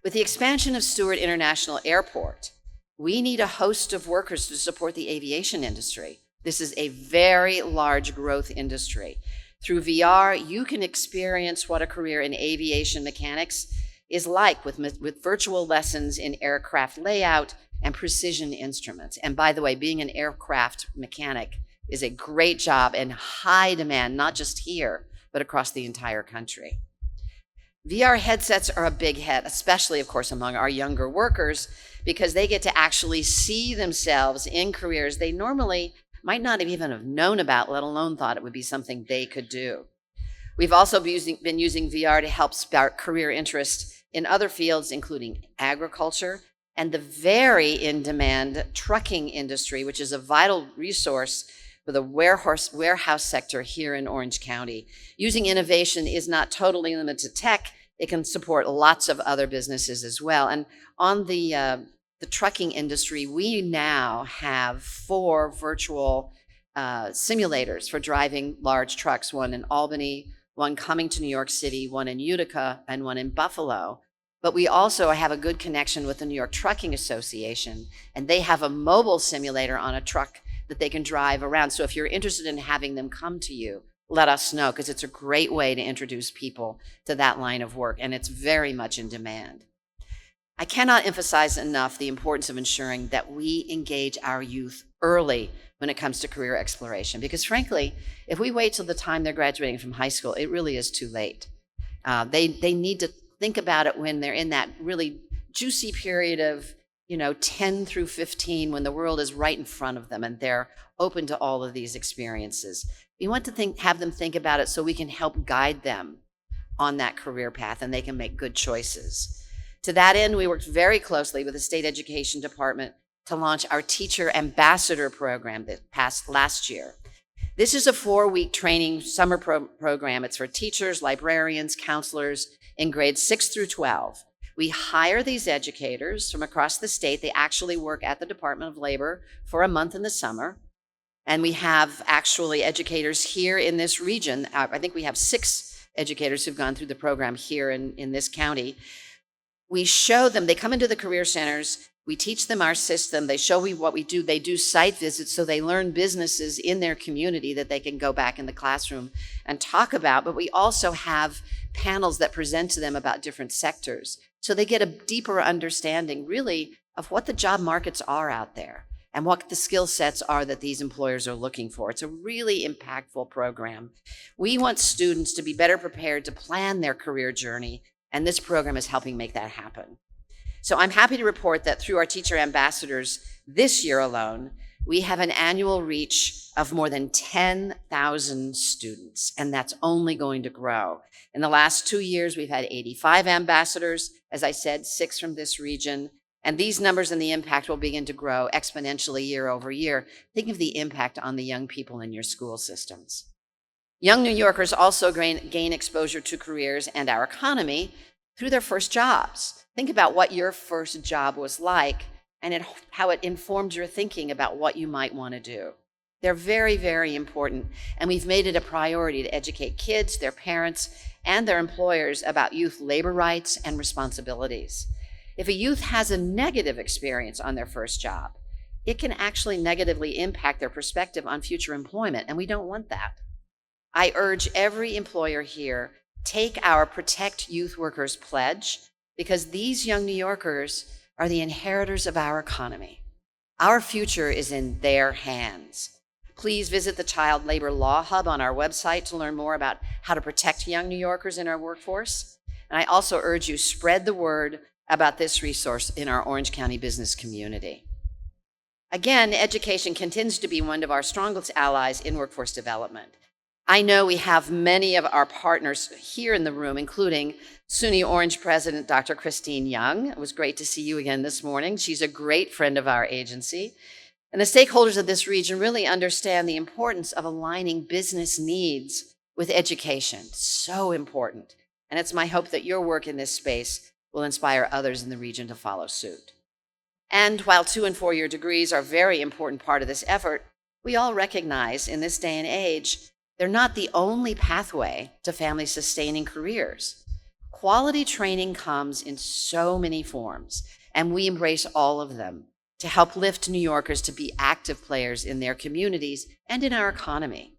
With the expansion of Stewart International Airport, we need a host of workers to support the aviation industry. This is a very large growth industry. Through VR, you can experience what a career in aviation mechanics is like with virtual lessons in aircraft layout and precision instruments. And by the way, being an aircraft mechanic is a great job and high demand, not just here, but across the entire country. VR headsets are a big hit, especially, of course, among our younger workers, because they get to actually see themselves in careers they normally might not have even have known about, let alone thought it would be something they could do. We've also been using VR to help spark career interest in other fields, including agriculture and the very in-demand trucking industry, which is a vital resource for the warehouse sector here in Orange County. Using innovation is not totally limited to tech. It can support lots of other businesses as well. And on the trucking industry, we now have 4 virtual simulators for driving large trucks, one in Albany, one coming to New York City, one in Utica, and one in Buffalo. But we also have a good connection with the New York Trucking Association, and they have a mobile simulator on a truck that they can drive around. So if you're interested in having them come to you, let us know, because it's a great way to introduce people to that line of work, and it's very much in demand. I cannot emphasize enough the importance of ensuring that we engage our youth early when it comes to career exploration. Because frankly, if we wait till the time they're graduating from high school, it really is too late. They need to think about it when they're in that really juicy period of 10 through 15, when the world is right in front of them and they're open to all of these experiences. We want to have them think about it so we can help guide them on that career path and they can make good choices. To that end, we worked very closely with the State Education Department to launch our Teacher Ambassador program that passed last year. This is a 4-week training summer program. It's for teachers, librarians, counselors in grades 6 through 12. We hire these educators from across the state. They actually work at the Department of Labor for a month in the summer. And we have actually educators here in this region. I think we have 6 educators who've gone through the program here in this county. We show them, they come into the career centers, we teach them our system, they show me what we do, they do site visits so they learn businesses in their community that they can go back in the classroom and talk about, but we also have panels that present to them about different sectors. So they get a deeper understanding really of what the job markets are out there and what the skill sets are that these employers are looking for. It's a really impactful program. We want students to be better prepared to plan their career journey, and this program is helping make that happen. So I'm happy to report that through our teacher ambassadors this year alone, we have an annual reach of more than 10,000 students, and that's only going to grow. In the last 2 years, we've had 85 ambassadors, as I said, 6 from this region, and these numbers and the impact will begin to grow exponentially year over year. Think of the impact on the young people in your school systems. Young New Yorkers also gain exposure to careers and our economy through their first jobs. Think about what your first job was like and how it informed your thinking about what you might want to do. They're very, very important, and we've made it a priority to educate kids, their parents, and their employers about youth labor rights and responsibilities. If a youth has a negative experience on their first job, it can actually negatively impact their perspective on future employment, and we don't want that. I urge every employer here, take our Protect Youth Workers pledge, because these young New Yorkers are the inheritors of our economy. Our future is in their hands. Please visit the Child Labor Law Hub on our website to learn more about how to protect young New Yorkers in our workforce. And I also urge you, spread the word about this resource in our Orange County business community. Again, education continues to be one of our strongest allies in workforce development. I know we have many of our partners here in the room, including SUNY Orange President Dr. Christine Young. It was great to see you again this morning. She's a great friend of our agency. And the stakeholders of this region really understand the importance of aligning business needs with education. So important. And it's my hope that your work in this space will inspire others in the region to follow suit. And while 2- and 4-year degrees are a very important part of this effort, we all recognize in this day and age, they're not the only pathway to family-sustaining careers. Quality training comes in so many forms, and we embrace all of them to help lift New Yorkers to be active players in their communities and in our economy.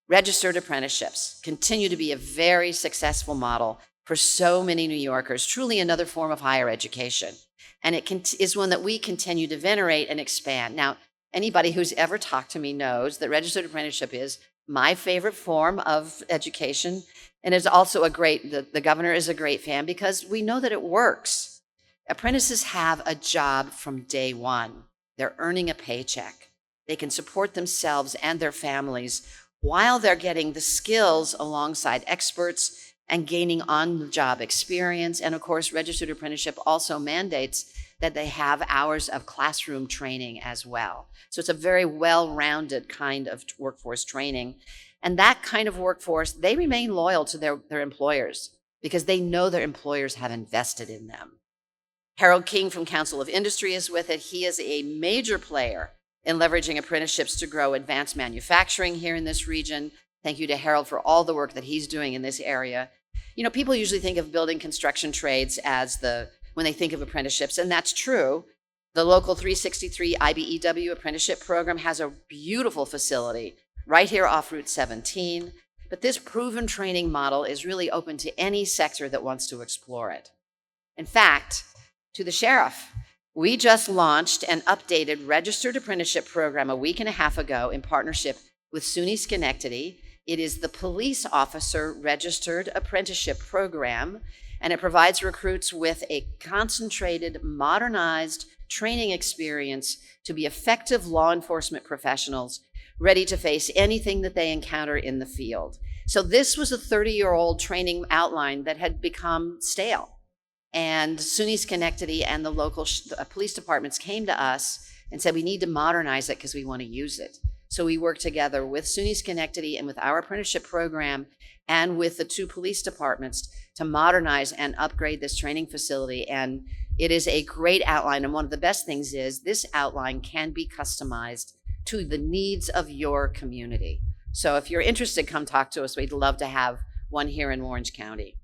Registered apprenticeships continue to be a very successful model for so many New Yorkers, truly another form of higher education. And it is one that we continue to venerate and expand. Now, anybody who's ever talked to me knows that registered apprenticeship is my favorite form of education. And it's also the governor is a great fan because we know that it works. Apprentices have a job from day one. They're earning a paycheck. They can support themselves and their families while they're getting the skills alongside experts and gaining on-the-job experience. And of course, registered apprenticeship also mandates that they have hours of classroom training as well. So it's a very well-rounded kind of workforce training. And that kind of workforce, they remain loyal to their employers because they know their employers have invested in them. Harold King from Council of Industry is with it. He is a major player in leveraging apprenticeships to grow advanced manufacturing here in this region. Thank you to Harold for all the work that he's doing in this area. You know, people usually think of building construction trades as when they think of apprenticeships, and that's true. The local 363 IBEW apprenticeship program has a beautiful facility right here off Route 17, but this proven training model is really open to any sector that wants to explore it. In fact, to the sheriff, We just launched an updated registered apprenticeship program a week and a half ago in partnership with SUNY Schenectady. It is the Police Officer Registered Apprenticeship Program, and it provides recruits with a concentrated, modernized training experience to be effective law enforcement professionals ready to face anything that they encounter in the field. So this was a 30-year-old training outline that had become stale. And SUNY Schenectady and the local police departments came to us and said, we need to modernize it because we want to use it. So we worked together with SUNY Schenectady and with our apprenticeship program and with the 2 police departments to modernize and upgrade this training facility. And it is a great outline. And one of the best things is this outline can be customized to the needs of your community. So if you're interested, come talk to us. We'd love to have one here in Orange County.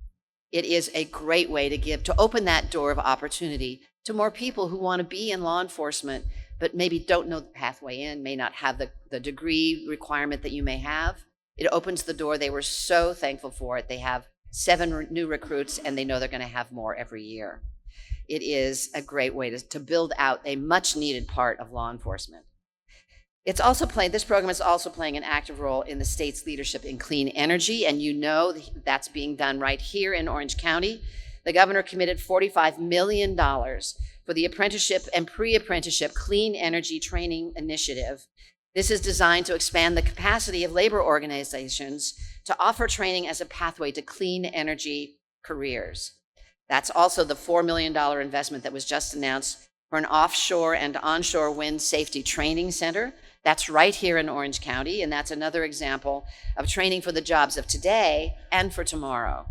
It is a great way to open that door of opportunity to more people who want to be in law enforcement, but maybe don't know the pathway in, may not have the degree requirement that you may have. It opens the door. They were so thankful for it. They have 7 new recruits, and they know they're going to have more every year. It is a great way to build out a much needed part of law enforcement. This program is also playing an active role in the state's leadership in clean energy, and you know that's being done right here in Orange County. The governor committed $45 million for the apprenticeship and pre-apprenticeship clean energy training initiative. This is designed to expand the capacity of labor organizations to offer training as a pathway to clean energy careers. That's also the $4 million investment that was just announced for an offshore and onshore wind safety training center. That's right here in Orange County, and that's another example of training for the jobs of today and for tomorrow.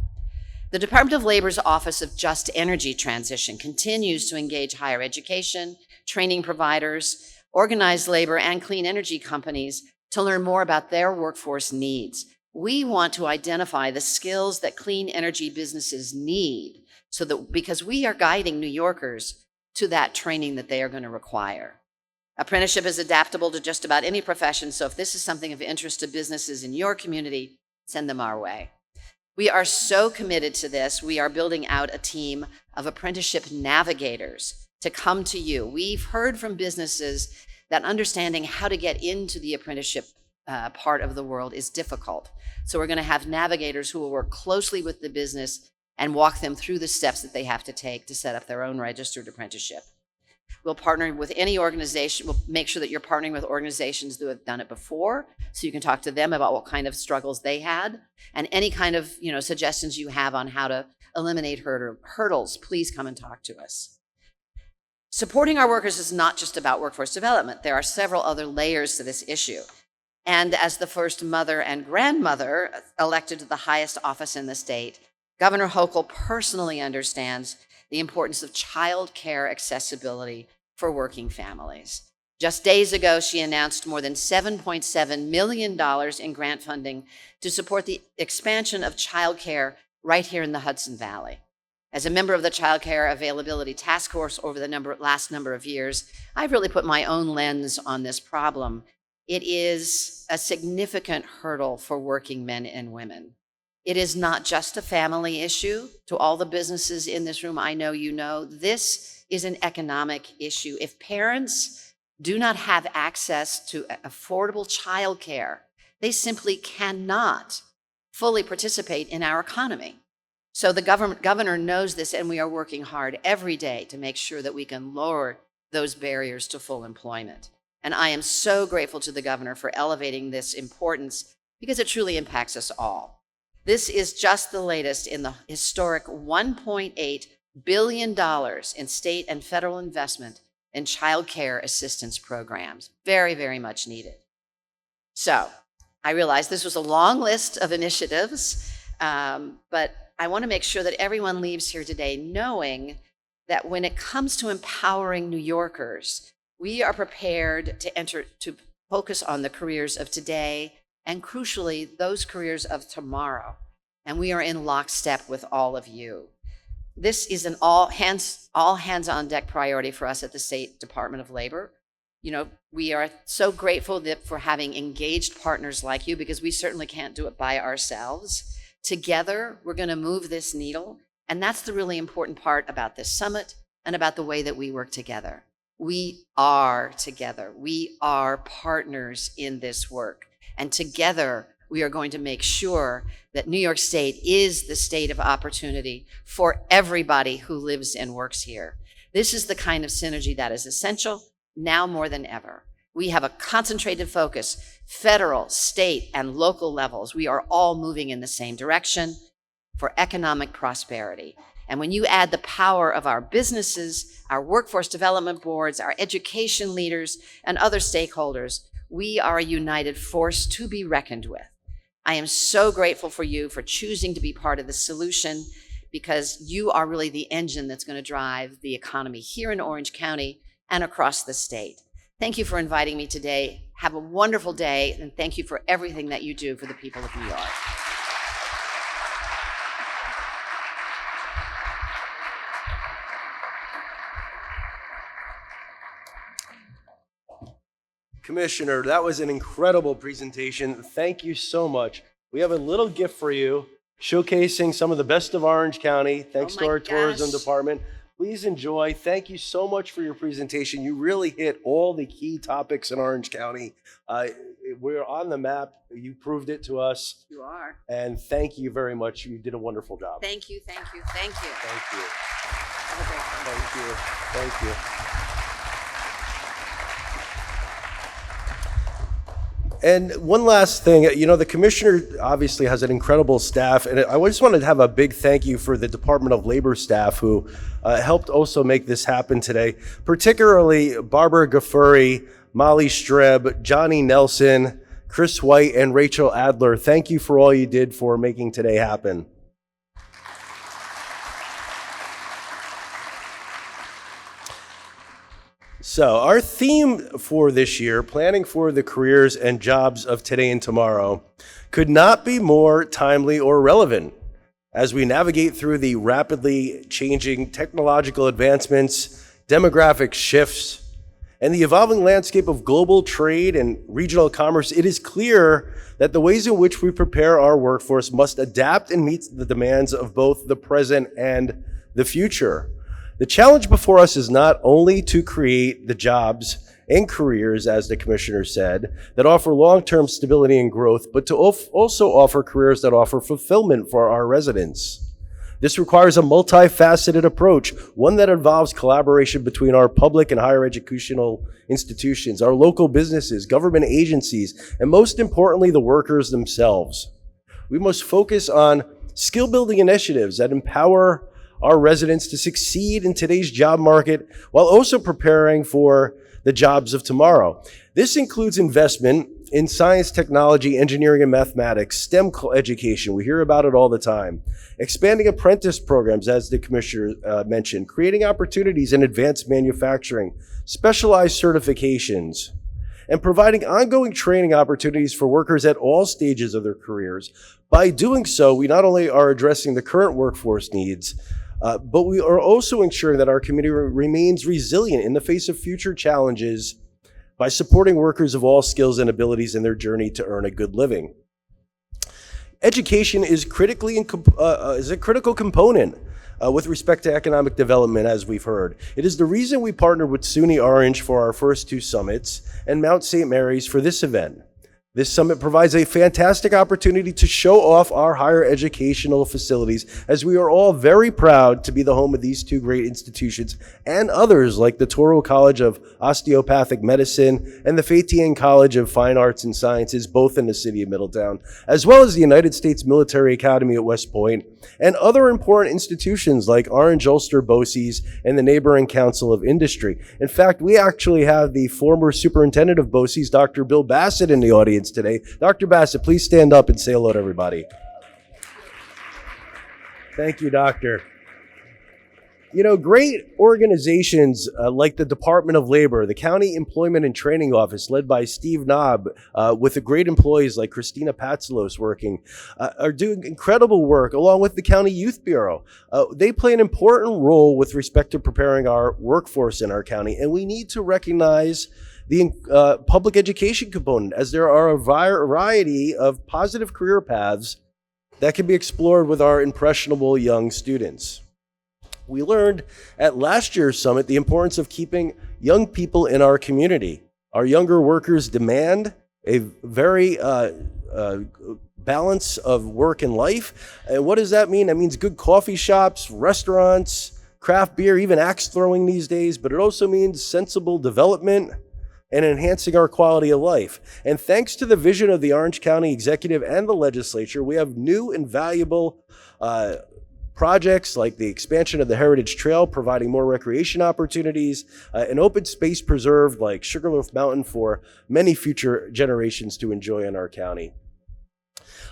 The Department of Labor's Office of Just Energy Transition continues to engage higher education, training providers, organized labor, and clean energy companies to learn more about their workforce needs. We want to identify the skills that clean energy businesses need because we are guiding New Yorkers to that training that they are going to require. Apprenticeship is adaptable to just about any profession, so if this is something of interest to businesses in your community, send them our way. We are so committed to this, we are building out a team of apprenticeship navigators to come to you. We've heard from businesses that understanding how to get into the apprenticeship part of the world is difficult. So we're going to have navigators who will work closely with the business and walk them through the steps that they have to take to set up their own registered apprenticeship. We'll partner with any organization. We'll make sure that you're partnering with organizations that have done it before, so you can talk to them about what kind of struggles they had, and any kind of suggestions you have on how to eliminate hurdles. Please come and talk to us. Supporting our workers is not just about workforce development. There are several other layers to this issue. And as the first mother and grandmother elected to the highest office in the state, Governor Hochul personally understands the importance of child care accessibility for working families. Just days ago, she announced more than $7.7 million in grant funding to support the expansion of child care right here in the Hudson Valley. As a member of the Child Care Availability Task Force over the last number of years, I've really put my own lens on this problem. It is a significant hurdle for working men and women. It is not just a family issue. To all the businesses in this room, I know you know, this is an economic issue. If parents do not have access to affordable childcare, they simply cannot fully participate in our economy. So the governor knows this, and we are working hard every day to make sure that we can lower those barriers to full employment. And I am so grateful to the governor for elevating this importance because it truly impacts us all. This is just the latest in the historic $1.8 billion in state and federal investment in child care assistance programs. Very, very much needed. So I realize this was a long list of initiatives, but I want to make sure that everyone leaves here today knowing that when it comes to empowering New Yorkers, we are prepared to focus on the careers of today and crucially, those careers of tomorrow. And we are in lockstep with all of you. This is an all hands on deck priority for us at the State Department of Labor. We are so grateful for having engaged partners like you because we certainly can't do it by ourselves. Together, we're going to move this needle. And that's the really important part about this summit and about the way that we work together. We are together. We are partners in this work. And together, we are going to make sure that New York State is the state of opportunity for everybody who lives and works here. This is the kind of synergy that is essential now more than ever. We have a concentrated focus, federal, state, and local levels. We are all moving in the same direction for economic prosperity. And when you add the power of our businesses, our workforce development boards, our education leaders, and other stakeholders, we are a united force to be reckoned with. I am so grateful for you for choosing to be part of the solution, because you are really the engine that's going to drive the economy here in Orange County and across the state. Thank you for inviting me today. Have a wonderful day, and thank you for everything that you do for the people of New York. Commissioner, that was an incredible presentation. Thank you so much. We have a little gift for you, showcasing some of the best of Orange County, thanks to our tourism department. Please enjoy. Thank you so much for your presentation. You really hit all the key topics in Orange County. We're on the map. You proved it to us. You are. And thank you very much. You did a wonderful job. Thank you, thank you, thank you. Thank you. Have a great day. Thank you. Thank you. And one last thing, you know, the commissioner obviously has an incredible staff, and I just wanted to have a big thank you for the Department of Labor staff who helped also make this happen today, particularly Barbara Gaffuri, Molly Streb, Johnny Nelson, Chris White, and Rachel Adler. Thank you for all you did for making today happen. So our theme for this year, planning for the careers and jobs of today and tomorrow, could not be more timely or relevant as we navigate through the rapidly changing technological advancements, demographic shifts, and the evolving landscape of global trade and regional commerce. It is clear that the ways in which we prepare our workforce must adapt and meet the demands of both the present and the future. The challenge before us is not only to create the jobs and careers, as the commissioner said, that offer long-term stability and growth, but to also offer careers that offer fulfillment for our residents. This requires a multifaceted approach, one that involves collaboration between our public and higher educational institutions, our local businesses, government agencies, and most importantly, the workers themselves. We must focus on skill-building initiatives that empower our residents to succeed in today's job market while also preparing for the jobs of tomorrow. This includes investment in science, technology, engineering, and mathematics, STEM education. We hear about it all the time. Expanding apprentice programs, as the commissioner mentioned, creating opportunities in advanced manufacturing, specialized certifications, and providing ongoing training opportunities for workers at all stages of their careers. By doing so, we not only are addressing the current workforce needs, but we are also ensuring that our community remains resilient in the face of future challenges by supporting workers of all skills and abilities in their journey to earn a good living. Education is a critical component with respect to economic development, as we've heard. It is the reason we partnered with SUNY Orange for our first two summits and Mount St. Mary's for this event. This summit provides a fantastic opportunity to show off our higher educational facilities, as we are all very proud to be the home of these two great institutions and others like the Touro College of Osteopathic Medicine and the Fayetien College of Fine Arts and Sciences, both in the city of Middletown, as well as the United States Military Academy at West Point, and other important institutions like Orange Ulster BOCES and the neighboring Council of Industry. In fact, we actually have the former superintendent of BOCES, Dr. Bill Bassett, in the audience today. Dr. Bassett, please stand up and say hello to everybody. Thank you, Doctor. You know, great organizations like the Department of Labor, the County Employment and Training Office, led by Steve Knobb, with the great employees like Christina Patsalos working, are doing incredible work, along with the County Youth Bureau. They play an important role with respect to preparing our workforce in our county, and we need to recognize the public education component, as there are a variety of positive career paths that can be explored with our impressionable young students. We learned at last year's summit the importance of keeping young people in our community. Our younger workers demand a very balance of work and life. And what does that mean? That means good coffee shops, restaurants, craft beer, even axe throwing these days, but it also means sensible development and enhancing our quality of life. And thanks to the vision of the Orange County Executive and the legislature, we have new and valuable projects like the expansion of the Heritage Trail, providing more recreation opportunities, an open space preserve like Sugarloaf Mountain for many future generations to enjoy in our county.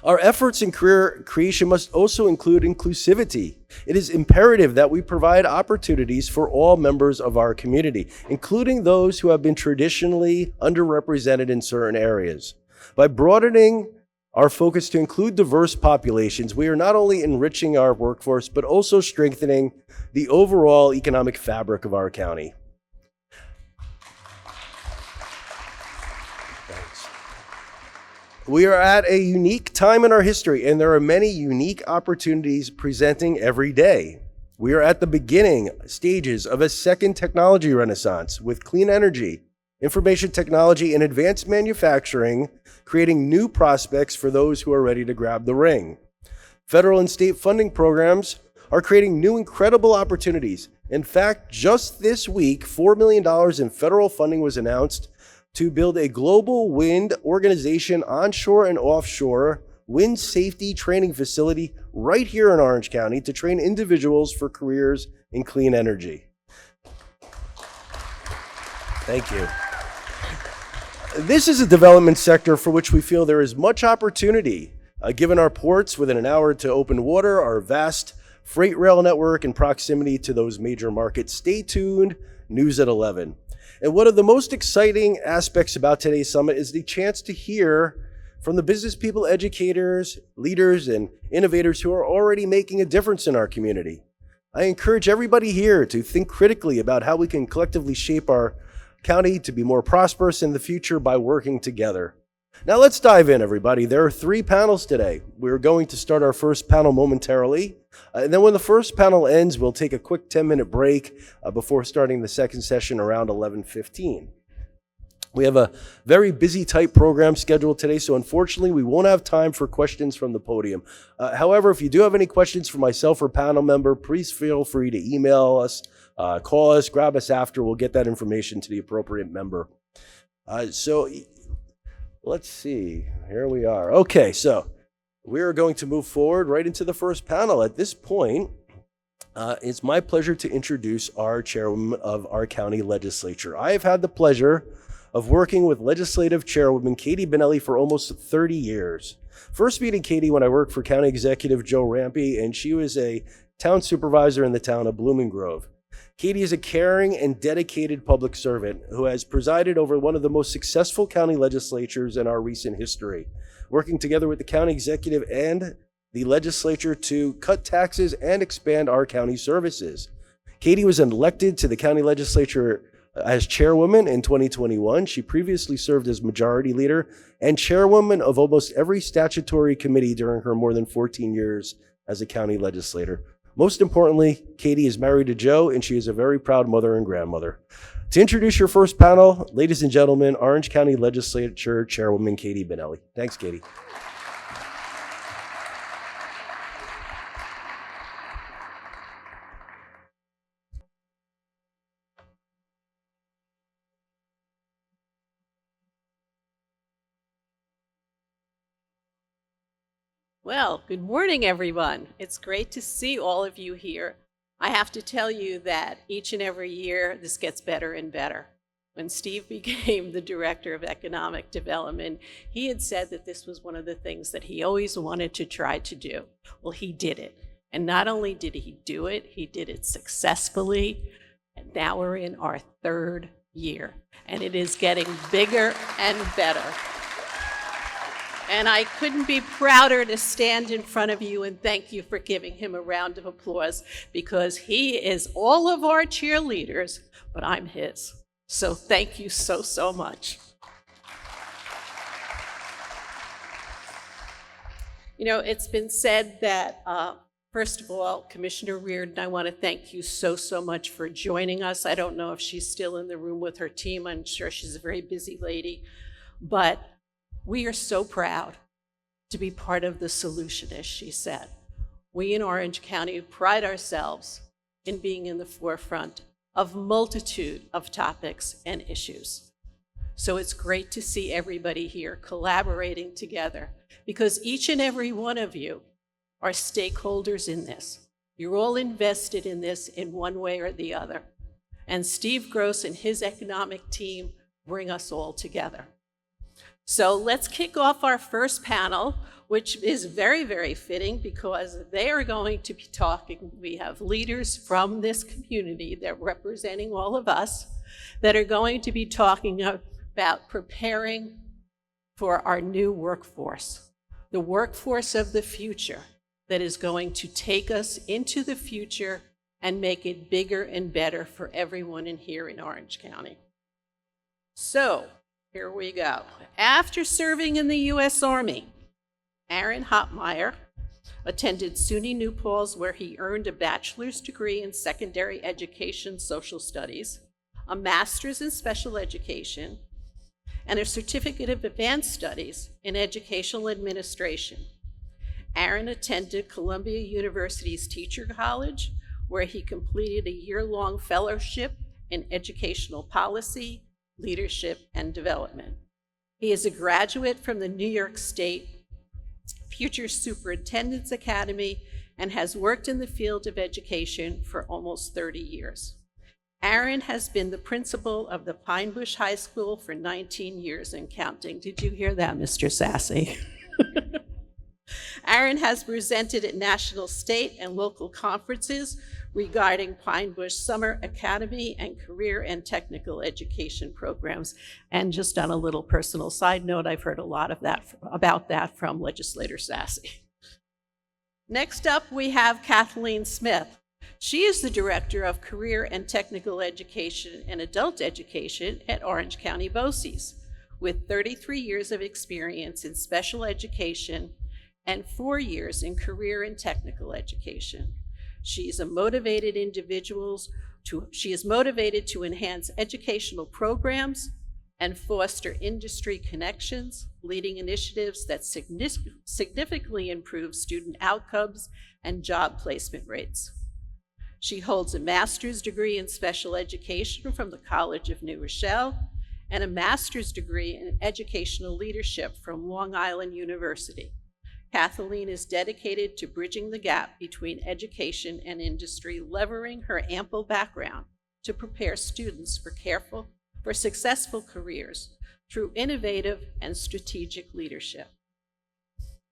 Our efforts in career creation must also include inclusivity. It is imperative that we provide opportunities for all members of our community, including those who have been traditionally underrepresented in certain areas. By broadening our focus to include diverse populations, we are not only enriching our workforce, but also strengthening the overall economic fabric of our county. We are at a unique time in our history, and there are many unique opportunities presenting every day. We are at the beginning stages of a second technology renaissance with clean energy, information technology, and advanced manufacturing, creating new prospects for those who are ready to grab the ring. Federal and state funding programs are creating new incredible opportunities. In fact, just this week, $4 million in federal funding was announced to build a global wind organization onshore and offshore wind safety training facility right here in Orange County to train individuals for careers in clean energy. Thank you. This is a development sector for which we feel there is much opportunity, given our ports within an hour to open water, our vast freight rail network, and proximity to those major markets. Stay tuned, News at 11. And one of the most exciting aspects about today's summit is the chance to hear from the business people, educators, leaders, and innovators who are already making a difference in our community. I encourage everybody here to think critically about how we can collectively shape our county to be more prosperous in the future by working together. Now let's dive in, everybody. There are 3 panels today. We're going to start our first panel momentarily. And then when the first panel ends, we'll take a quick 10-minute break before starting the second session around 11:15. We have a very busy, tight program scheduled today, so unfortunately, we won't have time for questions from the podium. However, if you do have any questions for myself or panel member, please feel free to email us, call us, grab us after. We'll get that information to the appropriate member. So let's see. Here we are. Okay, so we're going to move forward right into the first panel. At this point, it's my pleasure to introduce our chairwoman of our county legislature. I have had the pleasure of working with Legislative Chairwoman Katie Benelli for almost 30 years. First meeting Katie when I worked for County Executive Joe Rampy, and she was a town supervisor in the town of Blooming Grove. Katie is a caring and dedicated public servant who has presided over one of the most successful county legislatures in our recent history, working together with the county executive and the legislature to cut taxes and expand our county services. Katie was elected to the county legislature as chairwoman in 2021. She previously served as majority leader and chairwoman of almost every statutory committee during her more than 14 years as a county legislator. Most importantly, Katie is married to Joe, and she is a very proud mother and grandmother. To introduce your first panel, ladies and gentlemen, Orange County Legislature Chairwoman Katie Benelli. Thanks, Katie. Well, good morning, everyone. It's great to see all of you here. I have to tell you that each and every year, this gets better and better. When Steve became the Director of Economic Development, he had said that this was one of the things that he always wanted to try to do. Well, he did it. And not only did he do it, he did it successfully. And now we're in our 3rd year. And it is getting bigger and better. And I couldn't be prouder to stand in front of you and thank you for giving him a round of applause, because he is all of our cheerleaders, but I'm his. So thank you so, so much. You know, it's been said that First of all, Commissioner Reardon, I want to thank you so much for joining us. I don't know if she's still in the room with her team. I'm sure she's a very busy lady. But we are so proud to be part of the solution, as she said. We in Orange County pride ourselves in being in the forefront of multitude of topics and issues. So it's great to see everybody here collaborating together, because each and every one of you are stakeholders in this. You're all invested in this in one way or the other. And Steve Gross and his economic team bring us all together. So let's kick off our first panel, which is very fitting because they are going to be talking. We have leaders from this community that are representing all of us that are going to be talking about preparing for our new workforce, the workforce of the future that is going to take us into the future and make it bigger and better for everyone in here in Orange County. So, here we go. After serving in the U.S. Army, Aaron Hopmeyer attended SUNY New Paltz, where he earned a bachelor's degree in secondary education social studies, a master's in special education, and a certificate of advanced studies in educational administration. Aaron attended Columbia University's Teacher College, where he completed a year-long fellowship in educational policy, leadership, and development. He is a graduate from the New York State Future Superintendent's Academy and has worked in the field of education for almost 30 years. Aaron has been the principal of the Pine Bush High School for 19 years and counting. Did you hear that, Mr. Sassy? Aaron has presented at national, state, and local conferences regarding Pine Bush Summer Academy and career and technical education programs. And just on a little personal side note, I've heard a lot of that about that from Legislator Sassy. Next up, we have Kathleen Smith. She is the Director of Career and Technical Education and Adult Education at Orange County BOCES, with 33 years of experience in special education and 4 years in career and technical education. She is motivated to enhance educational programs and foster industry connections, leading initiatives that significantly improve student outcomes and job placement rates. She holds a master's degree in special education from the College of New Rochelle and a master's degree in educational leadership from Long Island University. Kathleen is dedicated to bridging the gap between education and industry, leveraging her ample background to prepare students for successful careers through innovative and strategic leadership.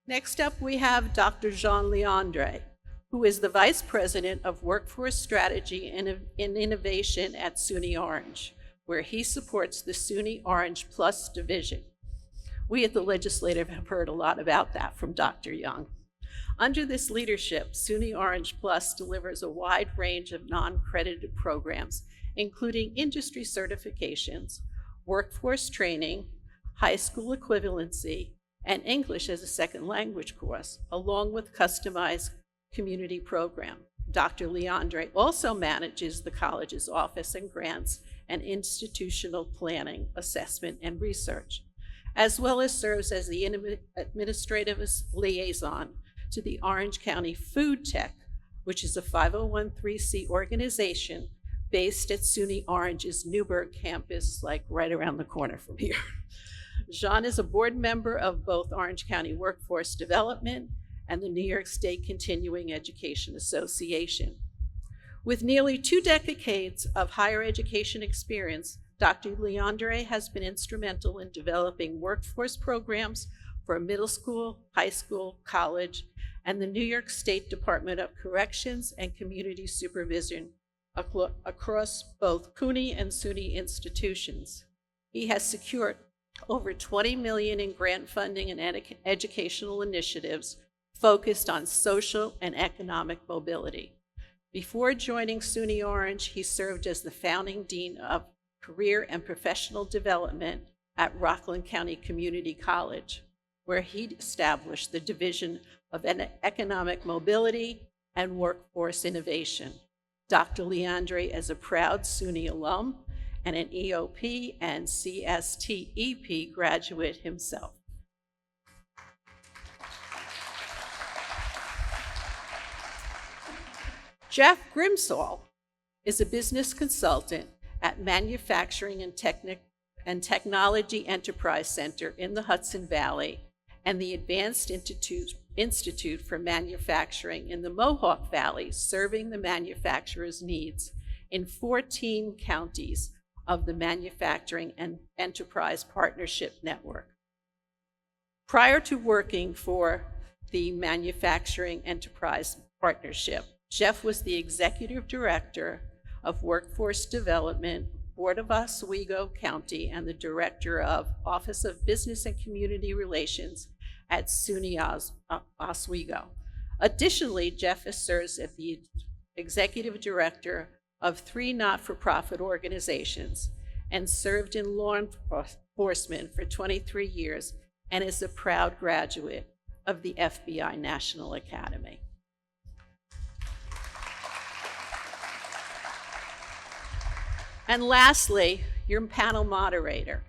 Next up, we have Dr. Jean Leandre, who is the Vice President of Workforce Strategy and Innovation at SUNY Orange, where he supports the SUNY Orange Plus division. We at the Legislative have heard a lot about that from Dr. Young. Under this leadership, SUNY Orange Plus delivers a wide range of non-credited programs, including industry certifications, workforce training, high school equivalency, and English as a second language course, along with customized community program. Dr. Leandre also manages the college's office and grants and institutional planning, assessment, and research, as well as serves as the administrative liaison to the Orange County Food Tech, which is a 501(c)(3) organization based at SUNY Orange's Newburgh campus, like right around the corner from here. Jean is a board member of both Orange County Workforce Development and the New York State Continuing Education Association. With nearly 2 decades of higher education experience, Dr. Leandre has been instrumental in developing workforce programs for middle school, high school, college, and the New York State Department of Corrections and Community Supervision across both CUNY and SUNY institutions. He has secured over $20 million in grant funding and educational initiatives focused on social and economic mobility. Before joining SUNY Orange, he served as the founding dean of Career and Professional Development at Rockland County Community College, where he established the Division of Economic Mobility and workforce innovation. Dr. Leandre is a proud SUNY alum and an EOP and CSTEP graduate himself. Jeff Grimsall is a business consultant at Manufacturing and Technology Enterprise Center in the Hudson Valley and the Advanced Institute for Manufacturing in the Mohawk Valley, serving the manufacturers' needs in 14 counties of the Manufacturing and Enterprise Partnership Network. Prior to working for the Manufacturing Enterprise Partnership, Jeff was the Executive Director of Workforce Development, Board of Oswego County, and the Director of Office of Business and Community Relations at SUNY Oswego. Additionally, Jeff serves as the Executive Director of 3 not-for-profit organizations and served in law enforcement for 23 years and is a proud graduate of the FBI National Academy. And lastly, your panel moderator,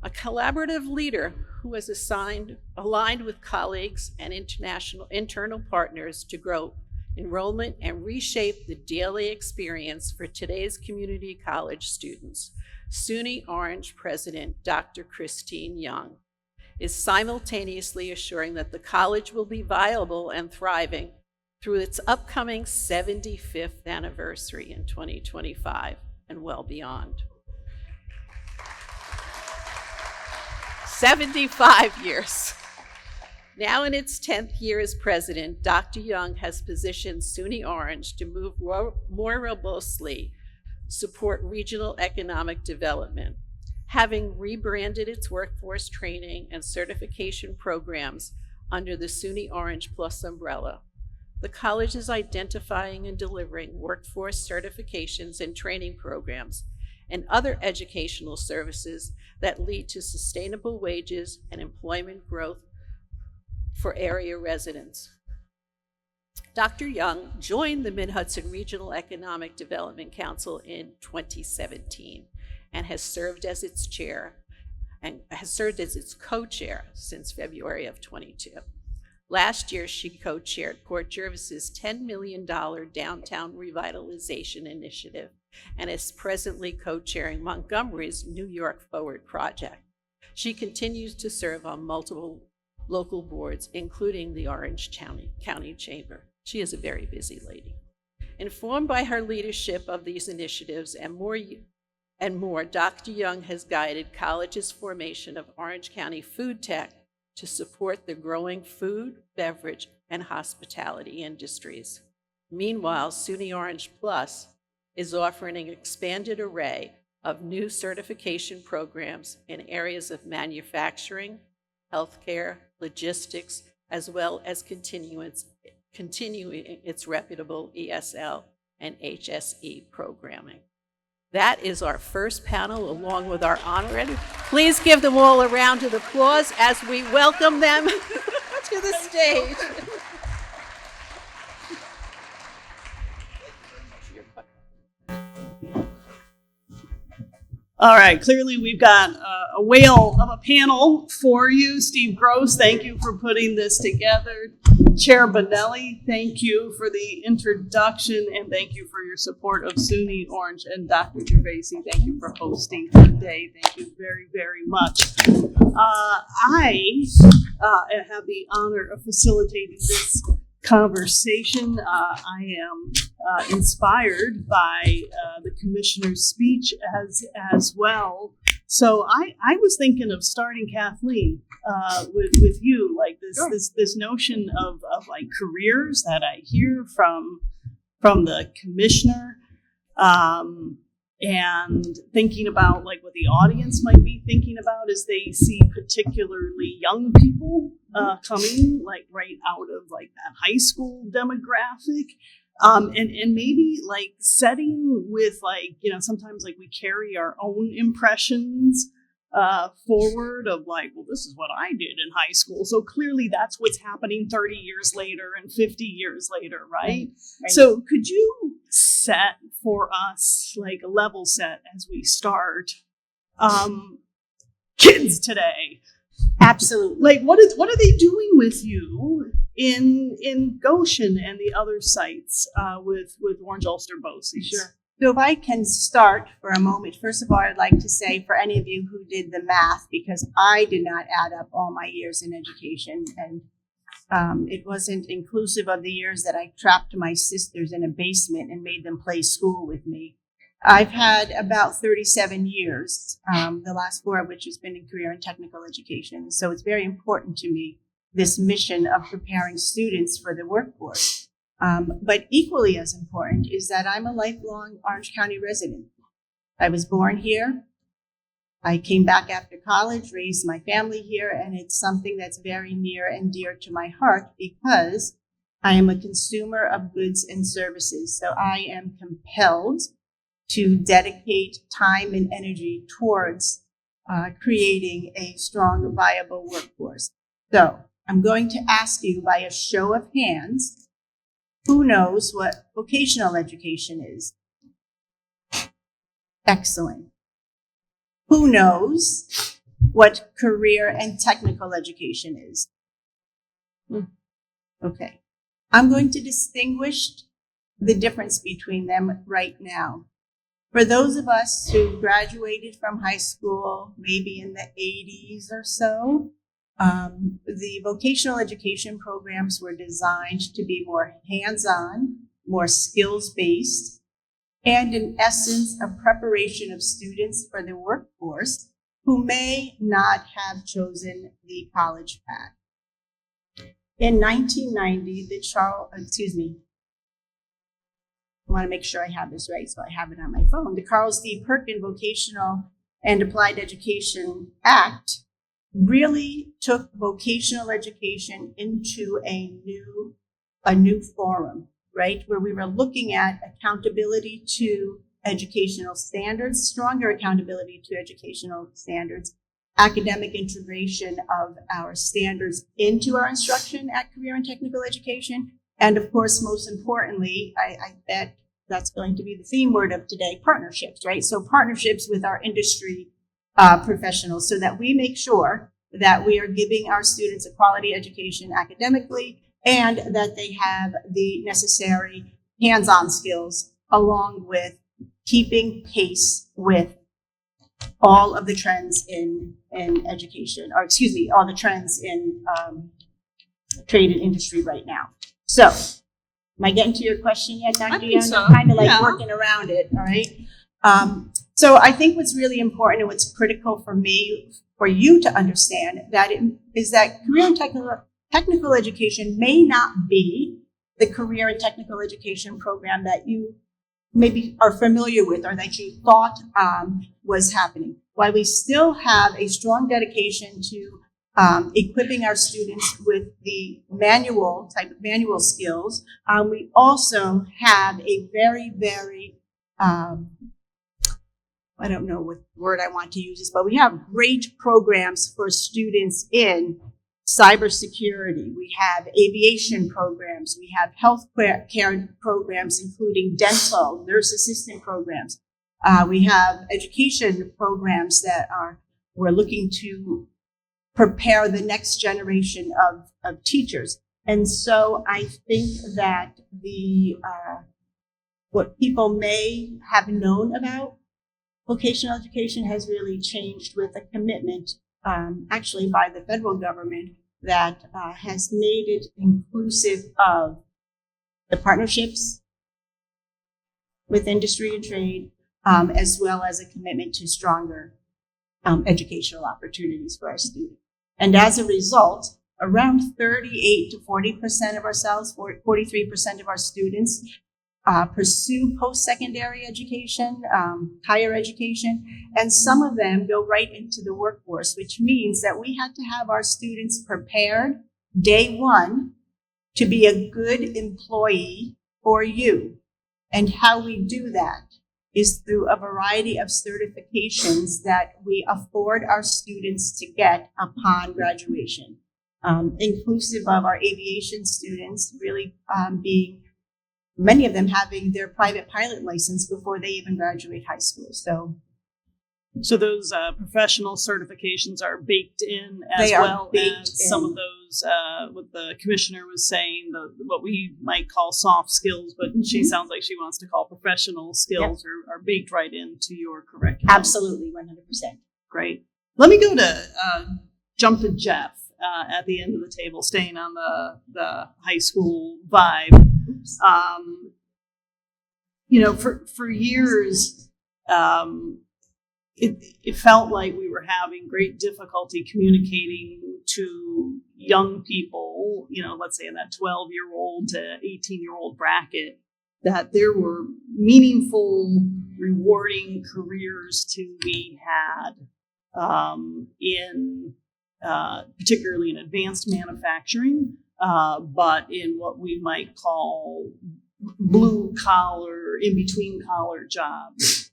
a collaborative leader who is aligned with colleagues and internal partners to grow enrollment and reshape the daily experience for today's community college students. SUNY Orange President Dr. Christine Young is simultaneously assuring that the college will be viable and thriving through its upcoming 75th anniversary in 2025 and well beyond. 75 years. Now in its 10th year as president, Dr. Young has positioned SUNY Orange to move more robustly support regional economic development. Having rebranded its workforce training and certification programs under the SUNY Orange Plus umbrella, the college is identifying and delivering workforce certifications and training programs and other educational services that lead to sustainable wages and employment growth for area residents. Dr. Young joined the Mid-Hudson Regional Economic Development Council in 2017 and has served as its chair and has served as its co-chair since February of 22. Last year, she co-chaired Port Jervis's $10 million downtown revitalization initiative and is presently co-chairing Montgomery's New York Forward project. She continues to serve on multiple local boards, including the Orange County Chamber. She is a very busy lady. Informed by her leadership of these initiatives and more, Dr. Young has guided college's formation of Orange County Food Tech to support the growing food, beverage, and hospitality industries. Meanwhile, SUNY Orange Plus is offering an expanded array of new certification programs in areas of manufacturing, healthcare, logistics, as well as continuing its reputable ESL and HSE programming. That is our first panel, along with our honorary. Please give them all a round of applause as we welcome them to the stage. All right, clearly we've got a whale of a panel for you. Steve Gross, thank you for putting this together. Chair Bonelli, thank you for the introduction, and thank you for your support of SUNY Orange. And Dr. Gervaisi, thank you for hosting today. Thank you very, very much. I have the honor of facilitating this conversation. I am inspired by the commissioner's speech as well. So I was thinking of starting, Kathleen, with you, like this notion of like careers that I hear from the commissioner, and thinking about like what the audience might be thinking about as they see particularly young people coming like right out of like that high school demographic. And maybe like setting with like, you know, sometimes like we carry our own impressions forward of like, well, this is what I did in high school. So clearly that's what's happening 30 years later and 50 years later, right? Right. So could you set for us like a level set as we start kids today? Absolutely. Like what are they doing with you in Goshen and the other sites with Orange Ulster BOCES? Sure. So if I can start for a moment, first of all, I'd like to say for any of you who did the math, because I did not add up all my years in education, and it wasn't inclusive of the years that I trapped my sisters in a basement and made them play school with me. I've had about 37 years, the last 4 of which has been in career and technical education. So it's very important to me, this mission of preparing students for the workforce. But equally as important is that I'm a lifelong Orange County resident. I was born here. I came back after college, raised my family here, and it's something that's very near and dear to my heart because I am a consumer of goods and services. So I am compelled to dedicate time and energy towards creating a strong, viable workforce. So I'm going to ask you by a show of hands, who knows what vocational education is? Excellent. Who knows what career and technical education is? Okay. I'm going to distinguish the difference between them right now. For those of us who graduated from high school, maybe in the 80s or so, the vocational education programs were designed to be more hands-on, more skills-based, and in essence, a preparation of students for the workforce who may not have chosen the college path. In 1990, I want to make sure I have this right, so I have it on my phone. The Carl D. Perkin Vocational and Applied Education Act really took vocational education into a new forum, right? Where we were looking at accountability to educational standards, stronger accountability to educational standards, academic integration of our standards into our instruction at career and technical education. And of course, most importantly, I bet that's going to be the theme word of today, partnerships, right? So partnerships with our industry professionals so that we make sure that we are giving our students a quality education academically and that they have the necessary hands-on skills along with keeping pace with all of the trends in education, or excuse me, all the trends in trade and industry right now. So, am I getting to your question yet, Dr. Young? So. I'm kind of like working around it, all right? So I think what's really important and what's critical for me, for you to understand, is that career and technical education may not be the career and technical education program that you maybe are familiar with or that you thought was happening. While we still have a strong dedication to equipping our students with the manual skills, we also have a very, very, I don't know what word I want to use, but we have great programs for students in cybersecurity. We have aviation programs. We have health care programs, including dental, nurse assistant programs. We have education programs that we're looking to prepare the next generation of teachers. And so I think that what people may have known about vocational education has really changed with a commitment actually by the federal government that has made it inclusive of the partnerships with industry and trade, as well as a commitment to stronger educational opportunities for our students. And as a result, around 38 to 40% of ourselves, 43% of our students pursue post-secondary education, higher education, and some of them go right into the workforce, which means that we had to have our students prepared day one to be a good employee for you. And how we do that is through a variety of certifications that we afford our students to get upon graduation, inclusive of our aviation students really being, many of them having their private pilot license before they even graduate high school. So those professional certifications are baked in as They are well baked as some in. of those, what the commissioner was saying, what we might call soft skills, but she sounds like she wants to call professional skills are baked right into your curriculum. Absolutely, 100%. Great. Let me go to jump to Jeff at the end of the table, staying on the high school vibe. For years, it felt like we were having great difficulty communicating to young people, let's say in that 12-year-old to 18-year-old bracket, that there were meaningful, rewarding careers to be had particularly in advanced manufacturing, but in what we might call blue collar, in between collar jobs.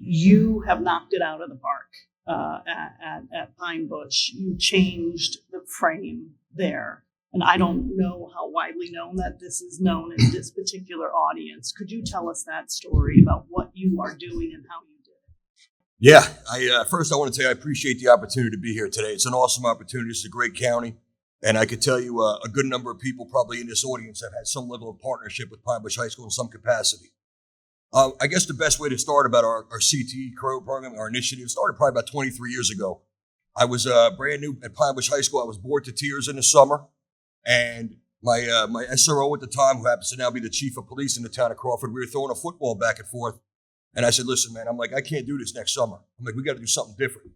You have knocked it out of the park at Pine Bush. You changed the frame there. And I don't know how widely known that this is known in this particular audience. Could you tell us that story about what you are doing and how you did it? Yeah, first I want to tell you I appreciate the opportunity to be here today. It's an awesome opportunity. It's a great county. And I could tell you a good number of people probably in this audience have had some level of partnership with Pine Bush High School in some capacity. I guess the best way to start about our CTE career program, our initiative, started probably about 23 years ago. I was brand new at Pine Bush High School. I was bored to tears in the summer. And my SRO at the time, who happens to now be the chief of police in the town of Crawford, we were throwing a football back and forth. And I said, listen, man, I can't do this next summer. We got to do something different.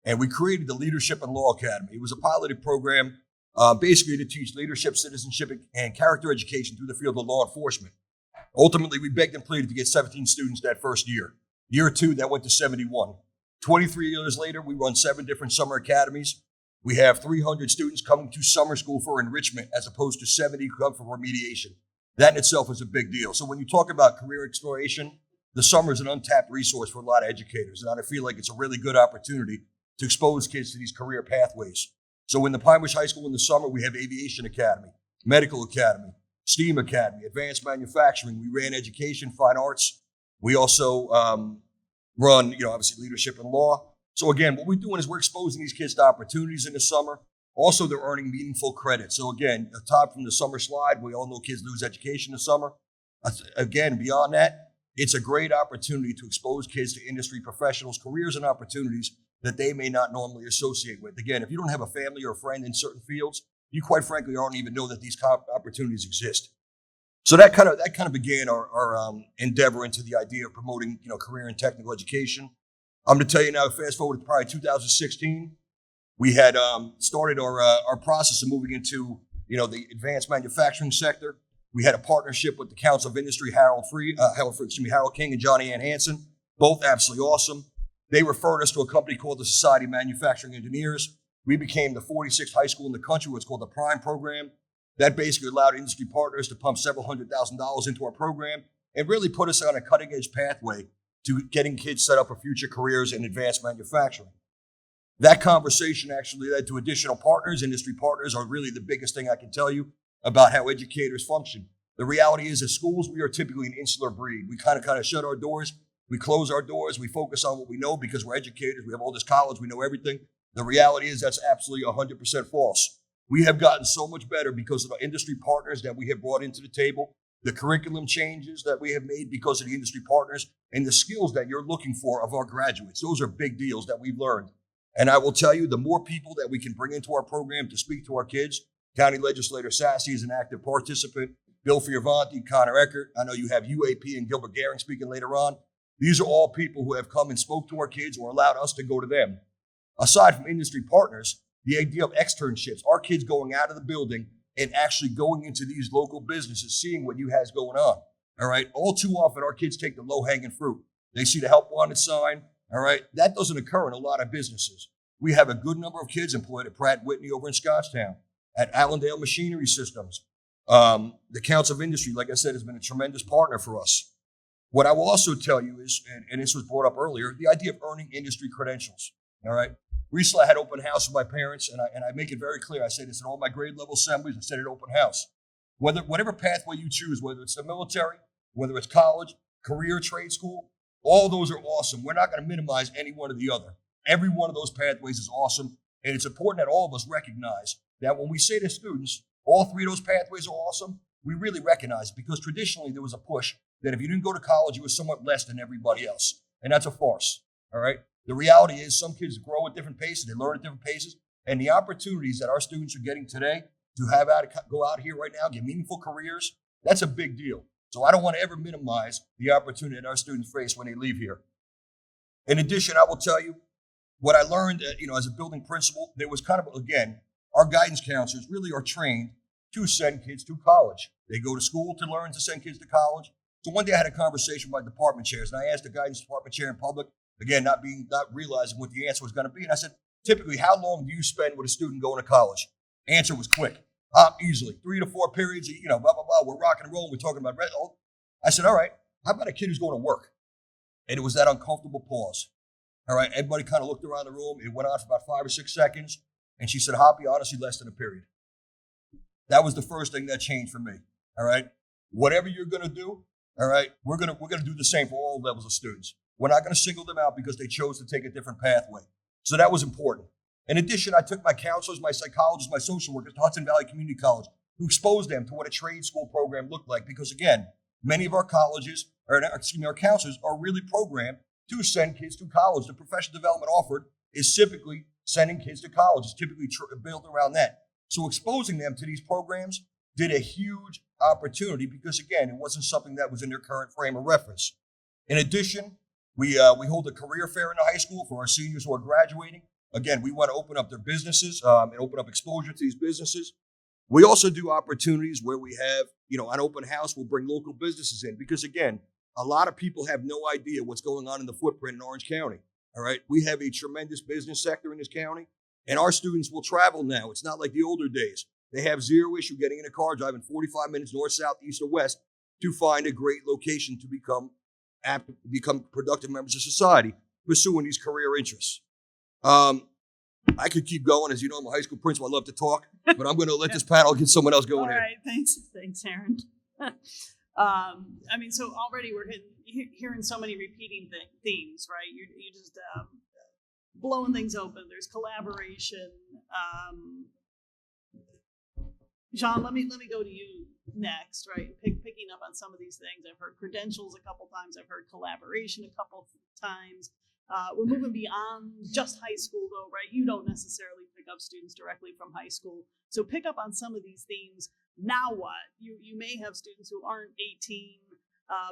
And we created the Leadership and Law Academy. It was a piloted program basically to teach leadership, citizenship, and character education through the field of law enforcement. Ultimately, we begged and pleaded to get 17 students that first year. Year two, that went to 71. 23 years later, we run 7 different summer academies. We have 300 students coming to summer school for enrichment as opposed to 70 who come for remediation. That in itself is a big deal. So when you talk about career exploration, the summer is an untapped resource for a lot of educators. And I feel like it's a really good opportunity to expose kids to these career pathways. So in the Pine Bush High School in the summer, we have Aviation Academy, Medical Academy, STEAM Academy, Advanced Manufacturing. We ran Education, Fine Arts. We also run, obviously Leadership and Law. So again, what we're doing is we're exposing these kids to opportunities in the summer. Also, they're earning meaningful credit. So again, atop from the summer slide, we all know kids lose education in the summer. Again, beyond that, it's a great opportunity to expose kids to industry professionals, careers and opportunities that they may not normally associate with. Again, if you don't have a family or a friend in certain fields, you quite frankly don't even know that these opportunities exist. So that kind of began our endeavor into the idea of promoting, career and technical education. I'm going to tell you now, fast forward to probably 2016, we had started our process of moving into, the advanced manufacturing sector. We had a partnership with the Council of Industry, Harold King and Johnny Ann Hansen, both absolutely awesome. They referred us to a company called the Society of Manufacturing Engineers. We became the 46th high school in the country, what's called the Prime program. That basically allowed industry partners to pump several $100,000 into our program and really put us on a cutting edge pathway to getting kids set up for future careers in advanced manufacturing. That conversation actually led to additional partners. Industry partners are really the biggest thing I can tell you about how educators function. The reality is, as schools, we are typically an insular breed. We kind of shut our doors. We close our doors. We focus on what we know because we're educators. We have all this college. We know everything. The reality is that's absolutely 100% false. We have gotten so much better because of the industry partners that we have brought into the table, the curriculum changes that we have made because of the industry partners, and the skills that you're looking for of our graduates. Those are big deals that we've learned. And I will tell you, the more people that we can bring into our program to speak to our kids, County Legislator Sassy is an active participant, Bill Fioravanti, Connor Eckert, I know you have UAP and Gilbert Garing speaking later on. These are all people who have come and spoke to our kids or allowed us to go to them. Aside from industry partners, the idea of externships, our kids going out of the building and actually going into these local businesses, seeing what you has going on. All right. All too often, our kids take the low-hanging fruit. They see the help wanted sign. All right. That doesn't occur in a lot of businesses. We have a good number of kids employed at Pratt Whitney over in Scottstown, at Allendale Machinery Systems. The Council of Industry, like I said, has been a tremendous partner for us. What I will also tell you is, and this was brought up earlier, the idea of earning industry credentials. All right. Recently, I had open house with my parents, and I make it very clear. I say this in all my grade level assemblies. I said it at open house. Whatever pathway you choose, whether it's the military, whether it's college, career, trade school, all those are awesome. We're not going to minimize any one or the other. Every one of those pathways is awesome, and it's important that all of us recognize that when we say to students, all three of those pathways are awesome, we really recognize it, because traditionally there was a push that if you didn't go to college, you were somewhat less than everybody else, and that's a farce. All right. The reality is some kids grow at different paces, they learn at different paces, and the opportunities that our students are getting today to go out here right now, get meaningful careers, that's a big deal. So I don't want to ever minimize the opportunity that our students face when they leave here. In addition, I will tell you what I learned, as a building principal, there was kind of, again, our guidance counselors really are trained to send kids to college. They go to school to learn to send kids to college. So one day I had a conversation with my department chairs, and I asked the guidance department chair in public, again, not realizing what the answer was going to be. And I said, typically, how long do you spend with a student going to college? Answer was quick. Easily 3 to 4 periods, blah, blah, blah. We're rocking and rolling. We're talking about I said, all right, how about a kid who's going to work? And it was that uncomfortable pause. All right, everybody kind of looked around the room. It went on for about 5 or 6 seconds. And she said, Hoppy, honestly, less than a period. That was the first thing that changed for me. All right, whatever you're going to do, all right, we're going to do the same for all levels of students. We're not going to single them out because they chose to take a different pathway. So that was important. In addition, I took my counselors, my psychologists, my social workers to Hudson Valley Community College to expose them to what a trade school program looked like. Because again, many of our colleges, our counselors are really programmed to send kids to college. The professional development offered is typically sending kids to college. It's typically built around that. So exposing them to these programs did a huge opportunity because, again, it wasn't something that was in their current frame of reference. In addition, we hold a career fair in the high school for our seniors who are graduating. Again, we want to open up their businesses and open up exposure to these businesses. We also do opportunities where we have, an open house, we'll bring local businesses in because, again, a lot of people have no idea what's going on in the footprint in Orange County. All right. We have a tremendous business sector in this county, and our students will travel now. It's not like the older days. They have zero issue getting in a car, driving 45 minutes north, south, east, or west to find a great location to become productive members of society, pursuing these career interests. I could keep going. As you know, I'm a high school principal. I love to talk, but I'm going to let this panel get someone else going here. All right, thanks, Aaron. So already we're hearing so many repeating themes, right? You just blowing things open. There's collaboration. John, let me go to you next, right? Picking up on some of these things. I've heard credentials a couple times. I've heard collaboration a couple times. We're moving beyond just high school, though, right? You don't necessarily pick up students directly from high school. So pick up on some of these themes. Now what? You may have students who aren't 18,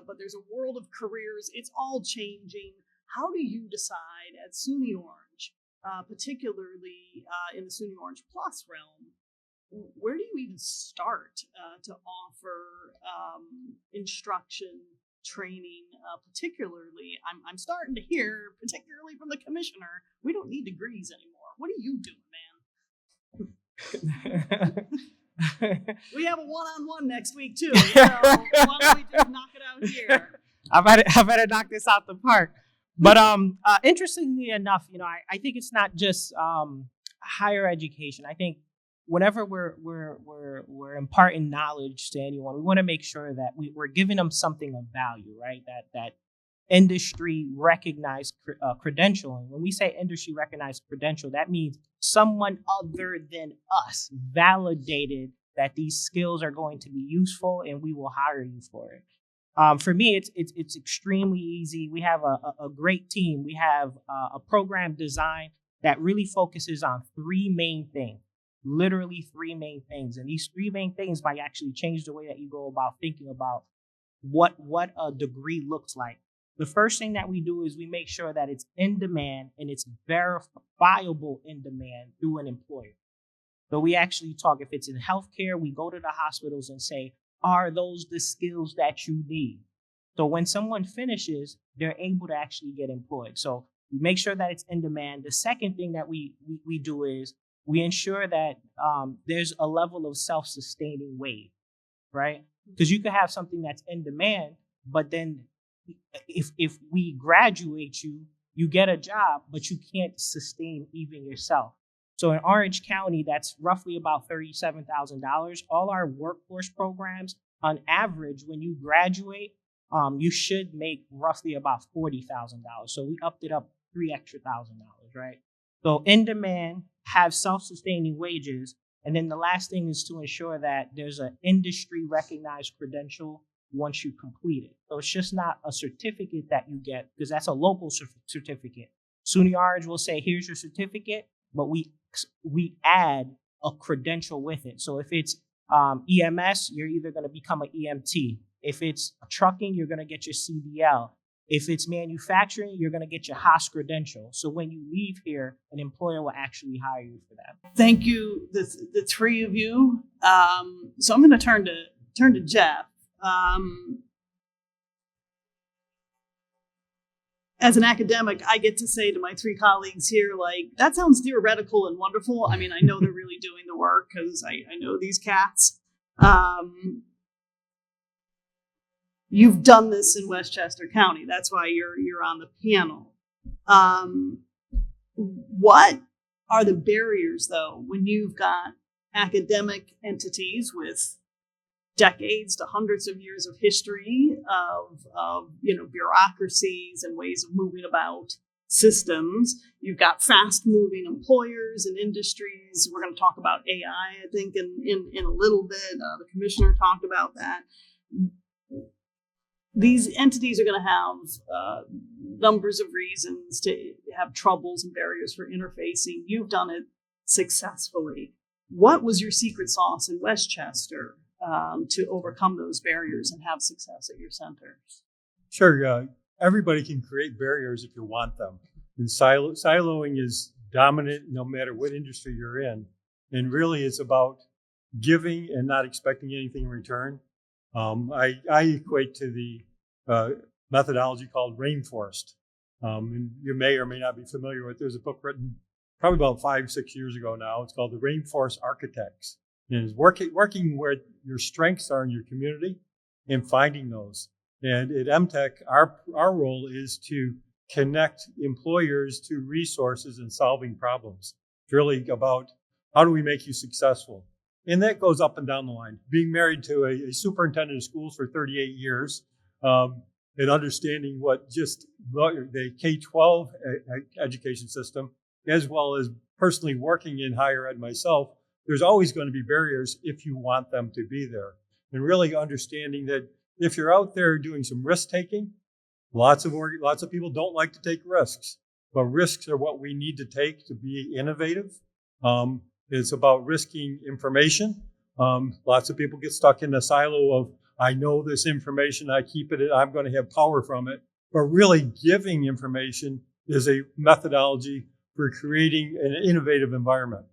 but there's a world of careers. It's all changing. How do you decide at SUNY Orange, particularly in the SUNY Orange Plus realm, where do you even start to offer instruction, training, particularly? I'm starting to hear, particularly from the commissioner, we don't need degrees anymore. What are you doing, man? We have a one-on-one next week too, so why don't we just knock it out here? I better knock this out the park. But interestingly enough, I think it's not just higher education. I think whenever we're imparting knowledge to anyone, we want to make sure that we're giving them something of value, right? That industry recognized credentialing. When we say industry recognized credential, that means someone other than us validated that these skills are going to be useful and we will hire you for it. For me, it's extremely easy. We have a great team. We have a program design that really focuses on 3 main things. Literally 3 main things. And these 3 main things might actually change the way that you go about thinking about what a degree looks like. The first thing that we do is we make sure that it's in demand and it's verifiable in demand through an employer. So we actually talk, if it's in healthcare, we go to the hospitals and say, are those the skills that you need? So when someone finishes, they're able to actually get employed. So we make sure that it's in demand. The second thing that we do is we ensure that there's a level of self-sustaining wage, right? Because you could have something that's in demand, but then if we graduate you, you get a job, but you can't sustain even yourself. So in Orange County, that's roughly about $37,000. All our workforce programs, on average, when you graduate, you should make roughly about $40,000. So we upped it up $3 extra thousand, right? So in demand, have self-sustaining wages. And then the last thing is to ensure that there's an industry recognized credential once you complete it. So it's just not a certificate that you get, because that's a local certificate. SUNY Orange will say, here's your certificate, but we add a credential with it. So if it's EMS, you're either going to become an EMT. If it's trucking, you're going to get your CDL. If it's manufacturing, you're going to get your Haas credential. So when you leave here, an employer will actually hire you for that. Thank you, the three of you. So I'm going to turn to Jeff. As an academic, I get to say to my three colleagues here, like, that sounds theoretical and wonderful. I mean, I know they're really doing the work because I know these cats. You've done this in Westchester County. That's why you're on the panel. What are the barriers, though, when you've got academic entities with decades to hundreds of years of history of bureaucracies and ways of moving about systems? You've got fast-moving employers and industries. We're going to talk about AI, I think, in a little bit. The commissioner talked about that. These entities are going to have numbers of reasons to have troubles and barriers for interfacing. You've done it successfully. What was your secret sauce in Westchester to overcome those barriers and have success at your centers? Sure. Everybody can create barriers if you want them. And siloing is dominant no matter what industry you're in. And really it's about giving and not expecting anything in return. I equate to the methodology called rainforest. And you may or may not be familiar with. There's a book written probably about 5-6 years ago now. It's called The Rainforest Architects. And it's working where your strengths are in your community and finding those. And at MTech, our role is to connect employers to resources and solving problems. It's really about how do we make you successful? And that goes up and down the line. Being married to a superintendent of schools for 38 years, and understanding what just the K-12 education system, as well as personally working in higher ed myself, there's always going to be barriers if you want them to be there. And really understanding that if you're out there doing some risk taking, lots of people don't like to take risks, but risks are what we need to take to be innovative. It's about risking information. Lots of people get stuck in the silo of, I know this information, I keep it, I'm going to have power from it. But really giving information is a methodology for creating an innovative environment.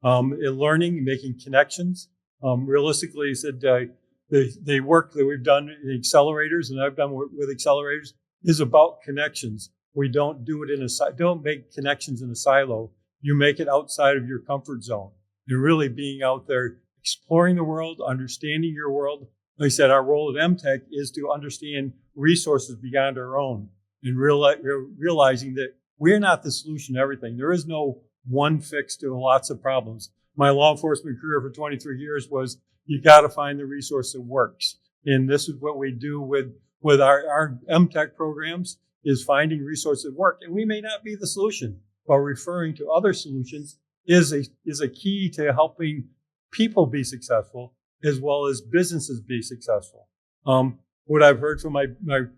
In learning, making connections. Realistically, he said the work that we've done in accelerators, and I've done with accelerators, is about connections. We don't do it don't make connections in a silo. You make it outside of your comfort zone. You're really being out there, exploring the world, understanding your world. Like I said, our role at MTech is to understand resources beyond our own and realizing that we're not the solution to everything. There is no one fix to lots of problems. My law enforcement career for 23 years was, you got to find the resource that works. And this is what we do with our MTech programs, is finding resources that work. And we may not be the solution, but referring to other solutions is a key to helping people be successful as well as businesses be successful. What I've heard from my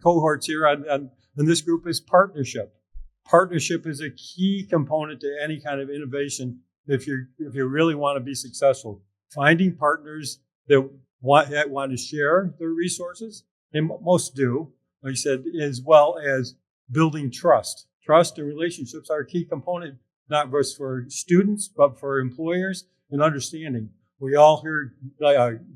cohorts here on this group is partnership. Partnership is a key component to any kind of innovation if you really want to be successful. Finding partners that want to share their resources, and most do, like I said, as well as building trust. Trust and relationships are a key component, not just for students, but for employers and understanding. We all hear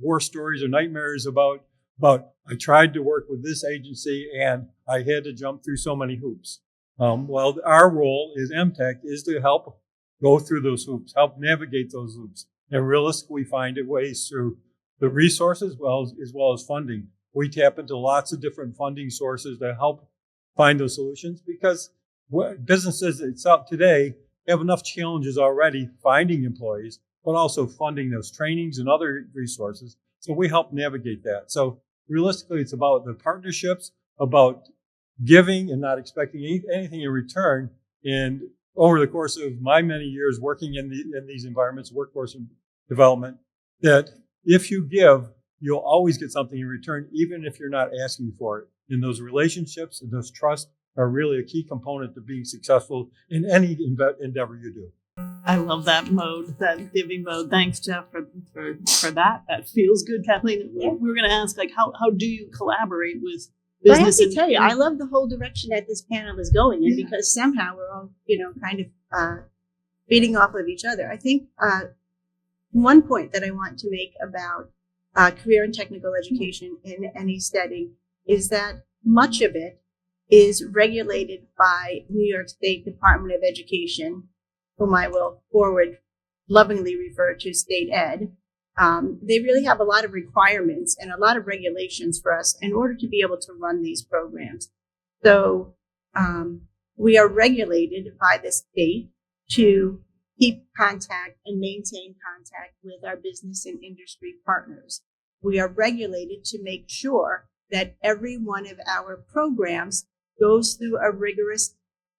war stories or nightmares about I tried to work with this agency and I had to jump through so many hoops. Well, our role as MTech is to help go through those hoops, help navigate those hoops, and realistically find ways through the resources as well as funding. we tap into lots of different funding sources to help find those solutions, because businesses itself today have enough challenges already finding employees, but also funding those trainings and other resources. So we help navigate that. So realistically, it's about the partnerships, about giving and not expecting anything in return. And over the course of my many years working in these environments, workforce development, that if you give, you'll always get something in return, even if you're not asking for it. And those relationships and those trust are really a key component to being successful in any endeavor you do. I love that mode, that giving mode. Thanks, Jeff, for that. That feels good, Kathleen. We were going to ask, like, how do you collaborate with But I have business? to tell you, I love the whole direction that this panel is going in, because somehow we're all, kind of feeding off of each other. I think one point that I want to make about career and technical education in any setting is that much of it is regulated by New York State Department of Education, whom I will forward lovingly refer to State Ed. They really have a lot of requirements and a lot of regulations for us in order to be able to run these programs. So we are regulated by the state to keep contact and maintain contact with our business and industry partners. We are regulated to make sure that every one of our programs goes through a rigorous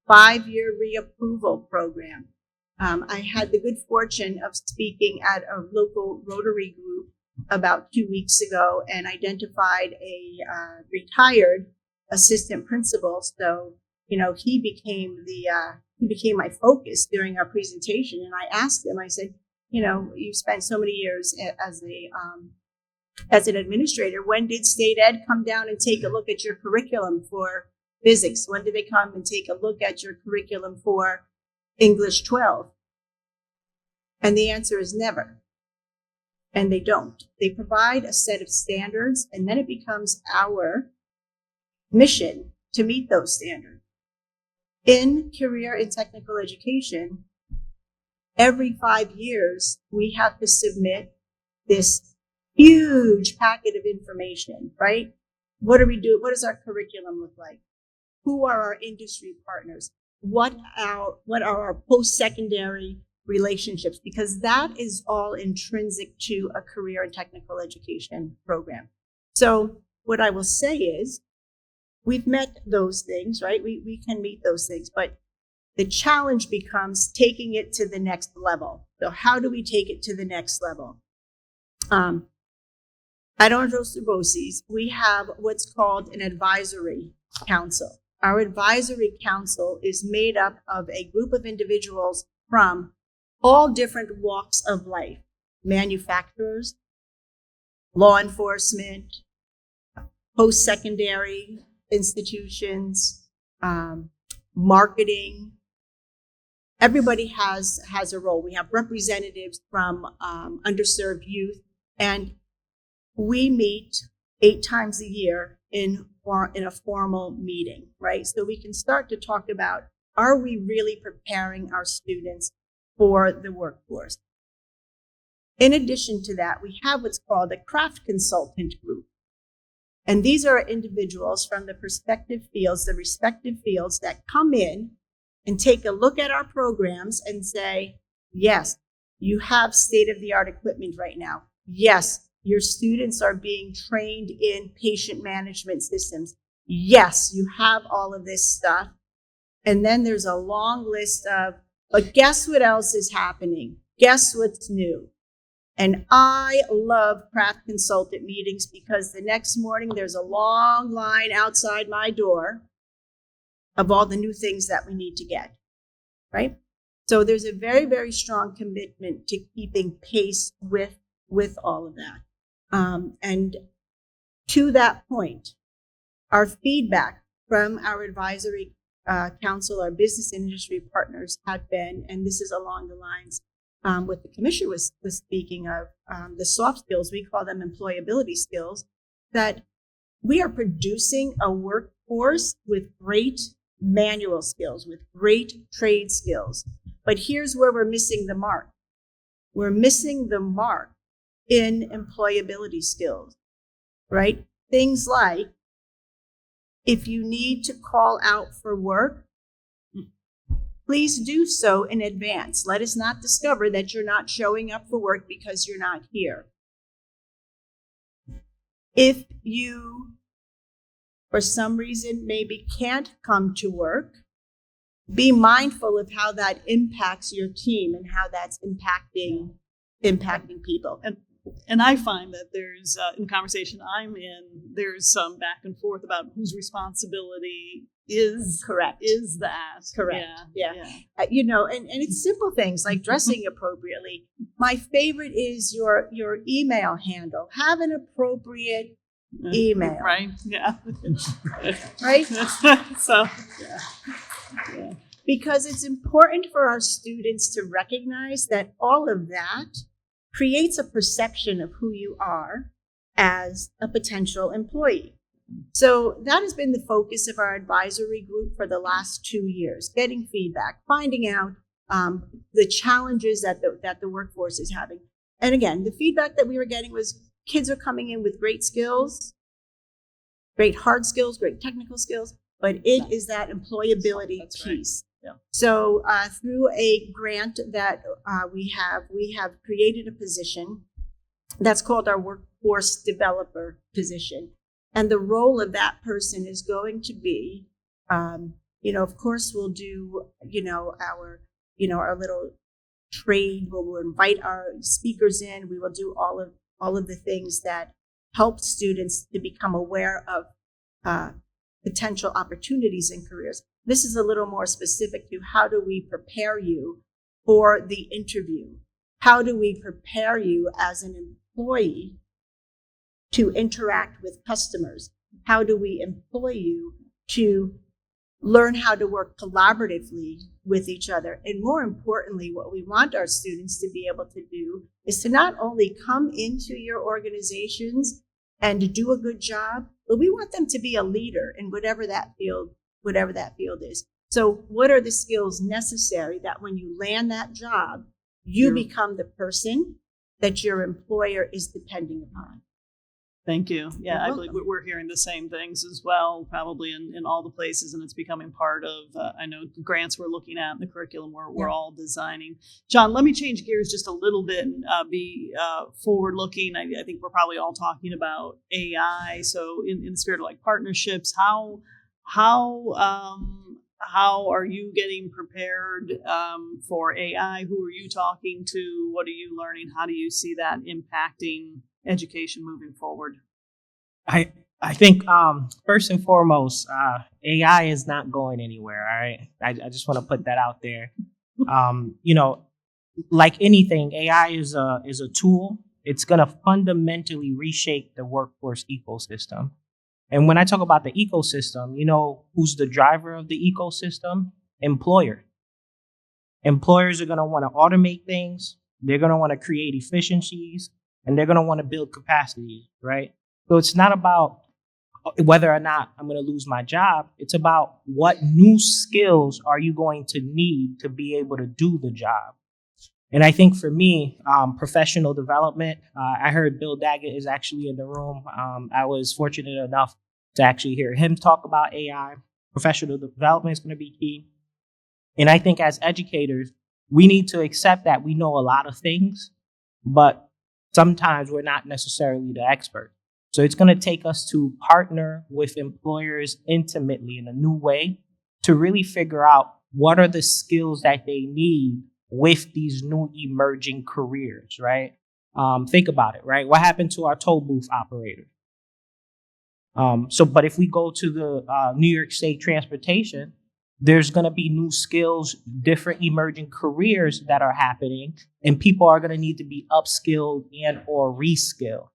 5-year reapproval program. I had the good fortune of speaking at a local Rotary group about 2 weeks ago and identified a retired assistant principal. So, he became my focus during our presentation. And I asked him, I said, you've spent so many years as an administrator. When did State Ed come down and take a look at your curriculum for physics? When did they come and take a look at your curriculum for English 12? And the answer is never. And they don't. They provide a set of standards, and then it becomes our mission to meet those standards. In career and technical education, every 5 years, we have to submit this huge packet of information, right? What do we do? What does our curriculum look like? Who are our industry partners? What are our post-secondary relationships? Because that is all intrinsic to a career and technical education program. So what I will say is, we've met those things, right? We can meet those things, but the challenge becomes taking it to the next level. So how do we take it to the next level? At Orange Bossi's, we have what's called an advisory council. Our advisory council is made up of a group of individuals from all different walks of life: manufacturers, law enforcement, post-secondary institutions, marketing. Everybody has a role. We have representatives from underserved youth, and we meet 8 times a year in a formal meeting, right? So we can start to talk about, are we really preparing our students for the workforce? In addition to that, we have what's called a craft consultant group. And these are individuals from the respective fields that come in and take a look at our programs and say, yes, you have state-of-the-art equipment right now. Yes, your students are being trained in patient management systems. Yes, you have all of this stuff. And then there's a long list of, but guess what else is happening? Guess what's new? And I love craft consultant meetings, because the next morning there's a long line outside my door of all the new things that we need to get, right? So there's a very, very strong commitment to keeping pace with all of that. And to that point, our feedback from our advisory council, our business industry partners, have been, and this is along the lines what the commissioner was speaking of, the soft skills, we call them employability skills, that we are producing a workforce with great manual skills, with great trade skills. But here's where we're missing the mark. We're missing the mark in employability skills, right? things like, if you need to call out for work, please do so in advance. Let us not discover that you're not showing up for work because you're not here. If you, for some reason, maybe can't come to work, be mindful of how that impacts your team and how that's impacting people. And I find that there's, in the conversation I'm in, there's some back and forth about whose responsibility is that. Correct. Yeah. You know, and it's simple things like dressing appropriately. My favorite is your email handle. Have an appropriate email. Right. Yeah. Right. So. Yeah. Because it's important for our students to recognize that all of that creates a perception of who you are as a potential employee. So that has been the focus of our advisory group for the last 2 years, getting feedback, finding out the challenges that the workforce is having. And again, the feedback that we were getting was kids are coming in with great skills, great hard skills, great technical skills, but it is that employability piece. Yeah. So through a grant that we have created a position that's called our workforce developer position. And the role of that person is going to be, of course, we'll do, our little trade where we'll invite our speakers in. We will do all of the things that help students to become aware of potential opportunities in careers. This is a little more specific to how do we prepare you for the interview? How do we prepare you as an employee to interact with customers? How do we employ you to learn how to work collaboratively with each other? And more importantly, what we want our students to be able to do is to not only come into your organizations and to do a good job, but we want them to be a leader in whatever that field is. So what are the skills necessary that when you land that job, you become the person that your employer is depending upon? Thank you. Yeah, You're I welcome. believe we're hearing the same things as well, probably in all the places, and it's becoming part of, I know, the grants we're looking at and the curriculum we're all designing. John, let me change gears just a little bit and be forward-looking. I think we're probably all talking about AI. So in the spirit of like partnerships, how are you getting prepared for AI? Who are you talking to? What are you learning? How do you see that impacting education moving forward? I think first and foremost, AI is not going anywhere. All right, I just want to put that out there. Like anything, AI is a tool. It's going to fundamentally reshape the workforce ecosystem. And when I talk about the ecosystem, who's the driver of the ecosystem? Employer. Employers are going to want to automate things. They're going to want to create efficiencies, and they're going to want to build capacity, right? So it's not about whether or not I'm going to lose my job. It's about what new skills are you going to need to be able to do the job. And I think for me, professional development, I heard Bill Daggett is actually in the room. I was fortunate enough to actually hear him talk about AI. Professional development is going to be key. And I think as educators, we need to accept that we know a lot of things, but sometimes we're not necessarily the expert. So it's going to take us to partner with employers intimately in a new way to really figure out what are the skills that they need with these new emerging careers, right? Think about it, right? What happened to our toll booth operators? But if we go to the New York State transportation, there's going to be new skills, different emerging careers that are happening, and people are going to need to be upskilled and or reskilled.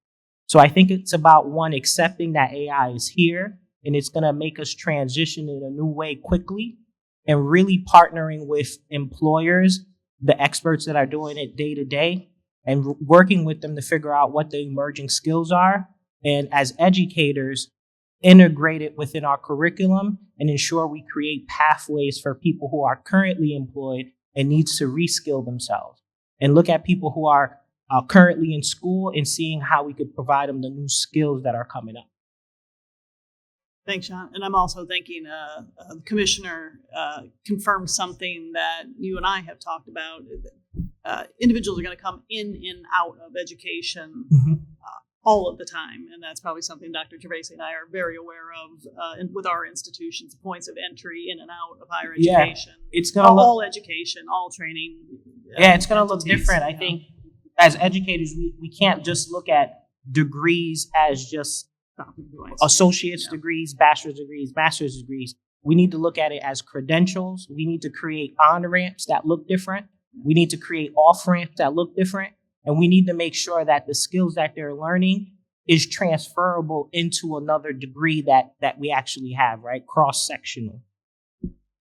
So I think it's about one, accepting that AI is here and it's going to make us transition in a new way quickly, and really partnering with employers, the experts that are doing it day to day, and working with them to figure out what the emerging skills are. And as educators, integrate it within our curriculum and ensure we create pathways for people who are currently employed and needs to reskill themselves. And look at people who are currently in school and seeing how we could provide them the new skills that are coming up. Thanks, Sean. And I'm also thinking the commissioner confirmed something that you and I have talked about. Individuals are going to come in and out of education all of the time. And that's probably something Dr. Gervasi and I are very aware of with our institutions, points of entry in and out of higher education. It's going to all education, all training. It's going to look different. I think as educators, we can't just look at degrees as just associate's degrees, bachelor's degrees, master's degrees. We need to look at it as credentials. We need to create on-ramps that look different. We need to create off-ramps that look different. And we need to make sure that the skills that they're learning is transferable into another degree that we actually have, right? Cross-sectional.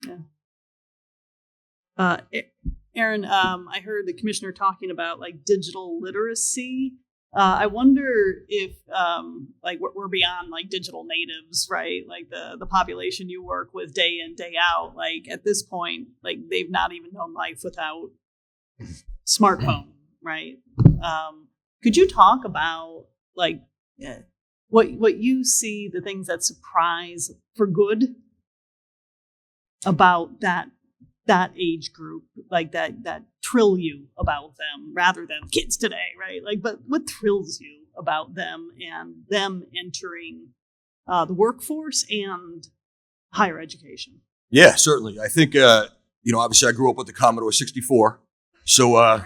Yeah. Aaron, I heard the commissioner talking about like digital literacy. I wonder if like we're beyond like digital natives, right? Like the population you work with day in, day out, like at this point, like they've not even known life without smartphone, right? Could you talk about like what you see, the things that surprise for good about that age group, like that thrill you about them rather than kids today, right? Like, but what thrills you about them and them entering the workforce and higher education? Yeah, certainly. I think, obviously I grew up with the Commodore 64. So, I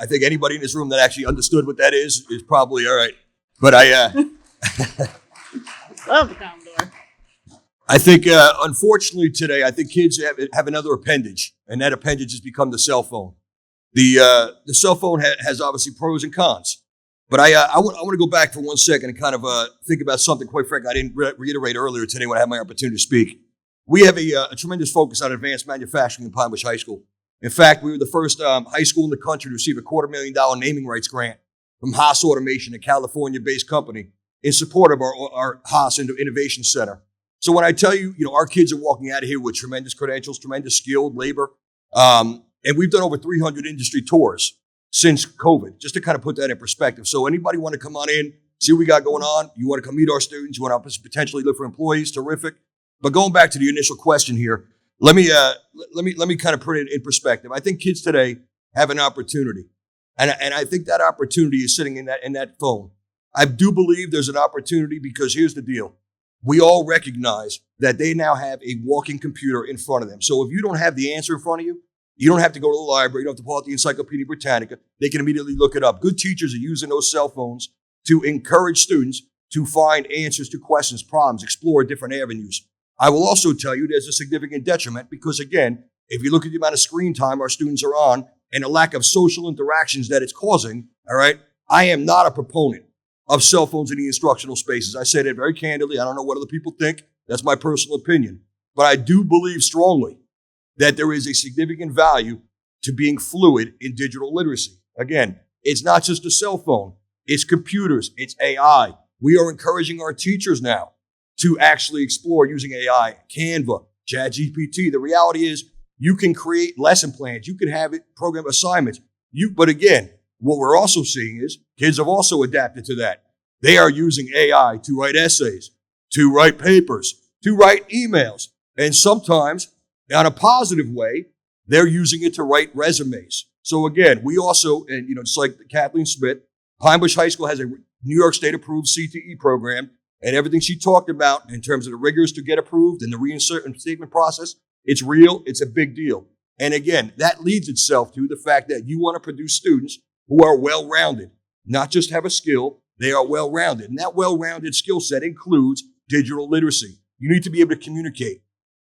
think anybody in this room that actually understood what that is probably all right. But love the Commodore. I think, unfortunately today, I think kids have another appendage, and that appendage has become the cell phone. The cell phone has obviously pros and cons. But I want to go back for 1 second and kind of think about something, quite frankly, I didn't reiterate earlier today when I had my opportunity to speak. We have a tremendous focus on advanced manufacturing in Pine Bush High School. In fact, we were the first high school in the country to receive a $250,000 naming rights grant from Haas Automation, a California-based company, in support of our Haas Innovation Center. So when I tell you, our kids are walking out of here with tremendous credentials, tremendous skilled labor, and we've done over 300 industry tours since COVID, just to kind of put that in perspective. So anybody want to come on in, see what we got going on? You want to come meet our students? You want to potentially look for employees? Terrific. But going back to the initial question here, let me kind of put it in perspective. I think kids today have an opportunity, and I think that opportunity is sitting in that phone. I do believe there's an opportunity because here's the deal. We all recognize that they now have a walking computer in front of them. So if you don't have the answer in front of you, you don't have to go to the library. You don't have to pull out the Encyclopedia Britannica. They can immediately look it up. Good teachers are using those cell phones to encourage students to find answers to questions, problems, explore different avenues. I will also tell you there's a significant detriment because, again, if you look at the amount of screen time our students are on and the lack of social interactions that it's causing, all right, I am not a proponent of cell phones in the instructional spaces. I say that very candidly. I don't know what other people think. That's my personal opinion. But I do believe strongly that there is a significant value to being fluid in digital literacy. Again, it's not just a cell phone. It's computers. It's AI. We are encouraging our teachers now to actually explore using AI, Canva, ChatGPT. The reality is you can create lesson plans. You can have it program assignments. But again, what we're also seeing is kids have also adapted to that. They are using AI to write essays, to write papers, to write emails. And sometimes, on a positive way, they're using it to write resumes. So again, we also, and just like Kathleen Smith, Pine Bush High School has a New York State approved CTE program, and everything she talked about in terms of the rigors to get approved and the reinstatement process, it's real, it's a big deal. And again, that leads itself to the fact that you want to produce students who are well-rounded, not just have a skill, they are well-rounded. And that well-rounded skill set includes digital literacy. You need to be able to communicate.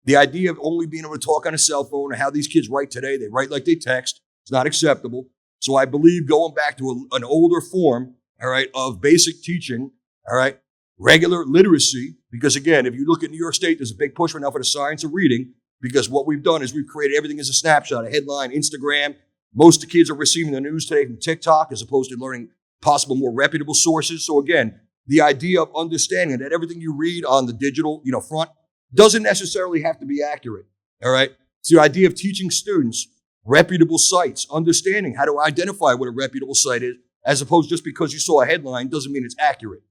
The idea of only being able to talk on a cell phone or how these kids write today, they write like they text, it's not acceptable. So I believe going back to an older form, all right, of basic teaching, all right, regular literacy, because again, if you look at New York State, there's a big push right now for the science of reading, because what we've done is we've created everything as a snapshot, a headline, Instagram. Most of the kids are receiving the news today from TikTok as opposed to learning possible more reputable sources. So again, the idea of understanding that everything you read on the digital, front doesn't necessarily have to be accurate. All right. So the idea of teaching students reputable sites, understanding how to identify what a reputable site is, as opposed just because you saw a headline doesn't mean it's accurate.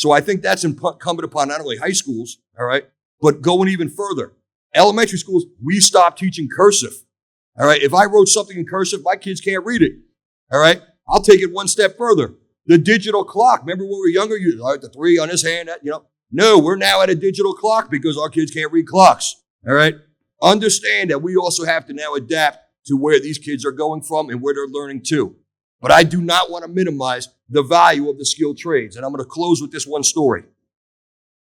So I think that's incumbent upon not only high schools, all right, but going even further. Elementary schools, we stopped teaching cursive. All right. If I wrote something in cursive, my kids can't read it. All right. I'll take it one step further. The digital clock. Remember when we were younger, you the 3 on this hand, No, we're now at a digital clock because our kids can't read clocks. All right. Understand that we also have to now adapt to where these kids are going from and where they're learning to. But I do not want to minimize the value of the skilled trades. And I'm going to close with this one story.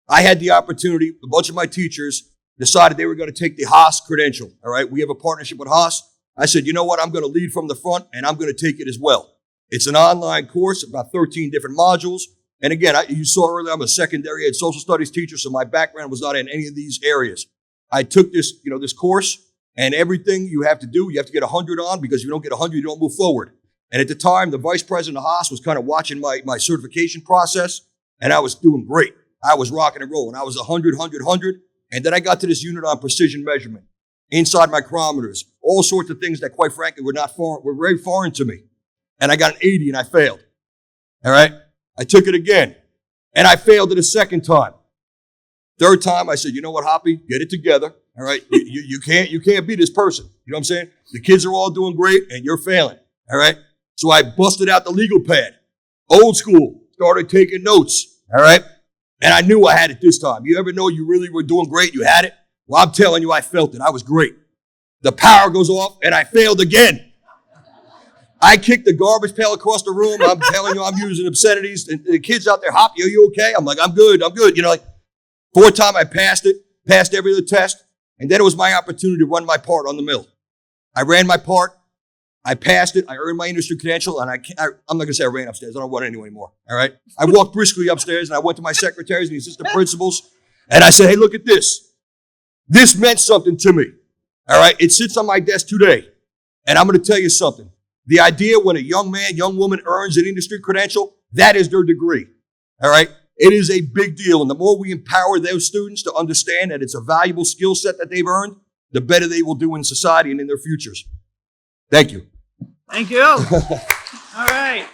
I had the opportunity, a bunch of my teachers decided they were going to take the Haas credential. All right. We have a partnership with Haas. I said, you know what? I'm going to lead from the front and I'm going to take it as well. It's an online course, about 13 different modules. And again, you saw earlier, I'm a secondary ed social studies teacher, so my background was not in any of these areas. I took this, this course, and everything you have to do, you have to get 100 on, because if you don't get 100, you don't move forward. And at the time, the vice president of Haas was kind of watching my certification process, and I was doing great. I was rocking and rolling. I was 100, 100, 100. And then I got to this unit on precision measurement, inside micrometers, all sorts of things that, quite frankly, were very foreign to me. And I got an 80 and I failed. All right. I took it again and I failed it a second time. Third time, I said, you know what, Hoppy, get it together. All right. You can't be this person. You know what I'm saying? The kids are all doing great and you're failing. All right. So I busted out the legal pad, old school, started taking notes. All right. And I knew I had it this time. You ever know you really were doing great? You had it? Well, I'm telling you, I felt it. I was great. The power goes off and I failed again. I kicked the garbage pail across the room. I'm telling you, I'm using obscenities. And the kids out there, Hoppy, are you okay? I'm like, I'm good. Fourth time I passed it, passed every other test. And then it was my opportunity to run my part on the mill. I ran my part. I passed it. I earned my industry credential. And I'm not going to say I ran upstairs. I don't run anymore. All right. I walked briskly upstairs and I went to my secretaries and the assistant principals. And I said, hey, look at this. This meant something to me. All right. It sits on my desk today. And I'm going to tell you something. The idea when a young man, young woman earns an industry credential, that is their degree. All right. It is a big deal. And the more we empower those students to understand that it's a valuable skill set that they've earned, the better they will do in society and in their futures. Thank you. Thank you. All right.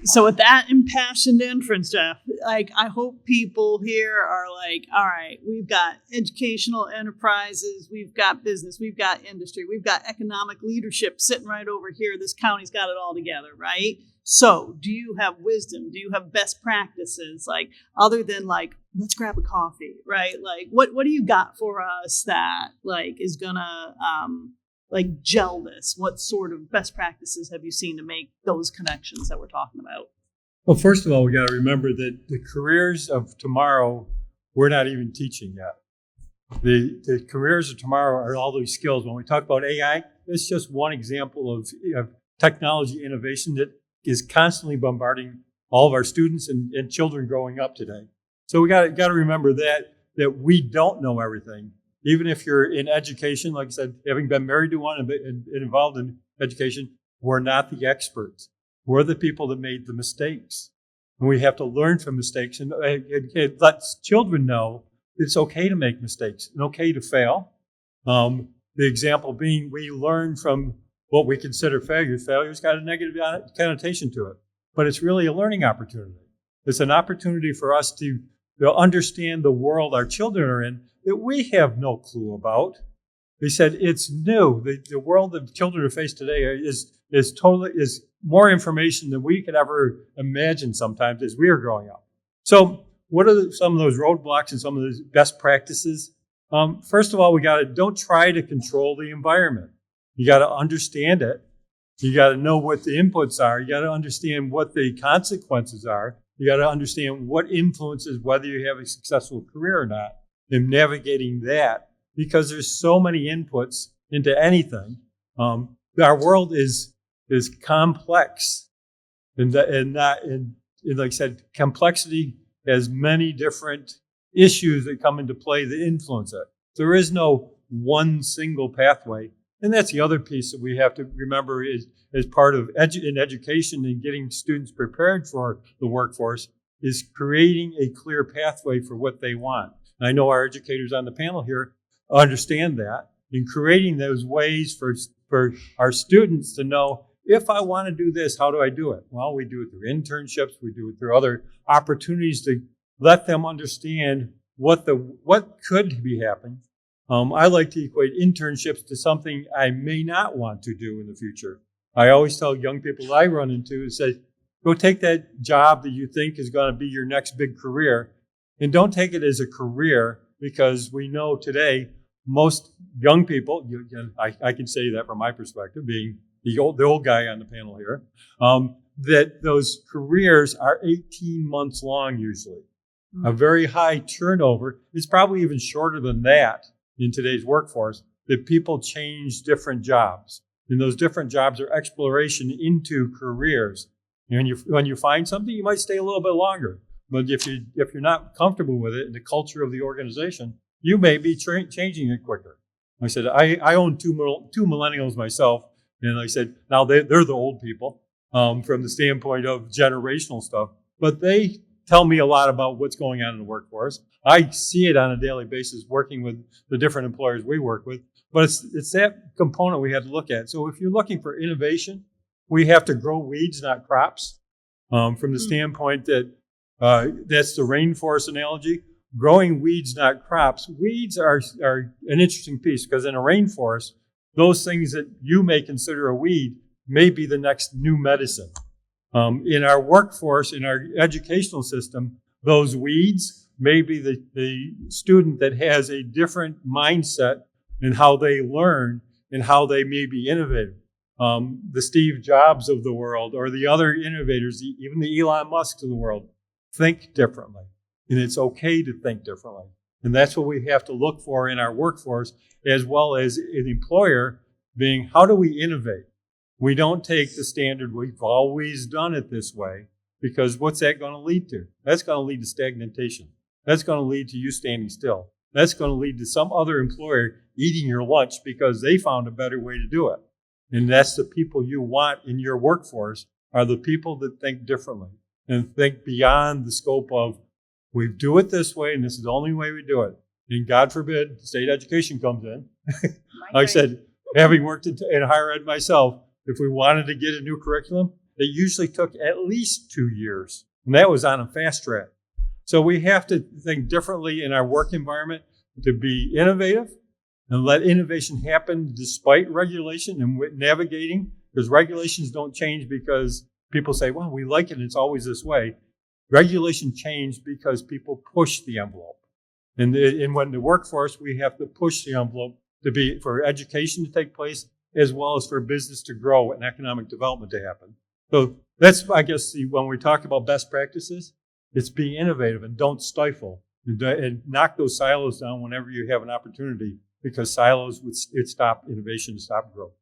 So with that impassioned entrance, Jeff, I hope people here are like, all right, we've got educational enterprises, we've got business, we've got industry, we've got economic leadership sitting right over here. This county's got it all together, right? So do you have wisdom? Do you have best practices? Other than let's grab a coffee, right? What do you got for us that is gonna gel this? What sort of best practices have you seen to make those connections that we're talking about? Well, first of all, we got to remember that the careers of tomorrow, we're not even teaching yet. The careers of tomorrow are all these skills. When we talk about AI, it's just one example of technology innovation that is constantly bombarding all of our students and children growing up today. So we got to remember that we don't know everything. Even if you're in education, like I said, having been married to one and involved in education, we're not the experts. We're the people that made the mistakes. And we have to learn from mistakes and let children know it's okay to make mistakes and okay to fail. The example being we learn from what we consider failure. Failure's got a negative connotation to it, but it's really a learning opportunity. It's an opportunity for us to understand the world our children are in that we have no clue about. They said it's new. The world that children are faced today is more information than we could ever imagine sometimes as we were growing up. So what are some of those roadblocks and some of those best practices? First of all, don't try to control the environment. You got to understand it. You got to know what the inputs are. You got to understand what the consequences are. You got to understand what influences whether you have a successful career or not, and navigating that, because there's so many inputs into anything. Our world is complex, and like I said, complexity has many different issues that come into play that influence it. There is no one single pathway, and that's the other piece that we have to remember is as part of education and getting students prepared for the workforce is creating a clear pathway for what they want. And I know our educators on the panel here understand that, in creating those ways for our students to know if I want to do this, how do I do it? Well, we do it through internships. We do it through other opportunities to let them understand what could be happening. I like to equate internships to something I may not want to do in the future. I always tell young people I run into, say, go take that job that you think is going to be your next big career, and don't take it as a career, because we know today most young people, I can say that from my perspective, being the old guy on the panel here, that those careers are 18 months long usually. A very high turnover. It's probably even shorter than that in today's workforce, that people change different jobs. And those different jobs are exploration into careers. And when you find something, you might stay a little bit longer. But if you're not comfortable with it and the culture of the organization, you may be changing it quicker. I said, I own two millennials myself. And I said, now they're the old people from the standpoint of generational stuff. But they tell me a lot about what's going on in the workforce. I see it on a daily basis working with the different employers we work with. But it's that component we have to look at. So if you're looking for innovation, we have to grow weeds, not crops. From the standpoint that that's the rainforest analogy. Growing weeds, not crops. Weeds are an interesting piece, because in a rainforest, those things that you may consider a weed may be the next new medicine. In our workforce, in our educational system, those weeds may be the student that has a different mindset in how they learn and how they may be innovative. The Steve Jobs of the world, or the other innovators, even the Elon Musks of the world, think differently. And it's okay to think differently. And that's what we have to look for in our workforce, as well as an employer, being, how do we innovate? We don't take the standard, we've always done it this way, because what's that going to lead to? That's going to lead to stagnation. That's going to lead to you standing still. That's going to lead to some other employer eating your lunch because they found a better way to do it. And that's the people you want in your workforce, are the people that think differently and think beyond the scope of, we do it this way and this is the only way we do it. And God forbid state education comes in. Like I said, having worked in higher ed myself, if we wanted to get a new curriculum, it usually took at least 2 years. And that was on a fast track. So we have to think differently in our work environment to be innovative and let innovation happen despite regulation and navigating, because regulations don't change because people say, well, we like it and it's always this way. Regulation changed because people push the envelope. And when the workforce, we have to push the envelope for education to take place, as well as for business to grow and economic development to happen. So that's, I guess, when we talk about best practices, it's being innovative and don't stifle and knock those silos down whenever you have an opportunity, because silos would stop innovation, stop growth.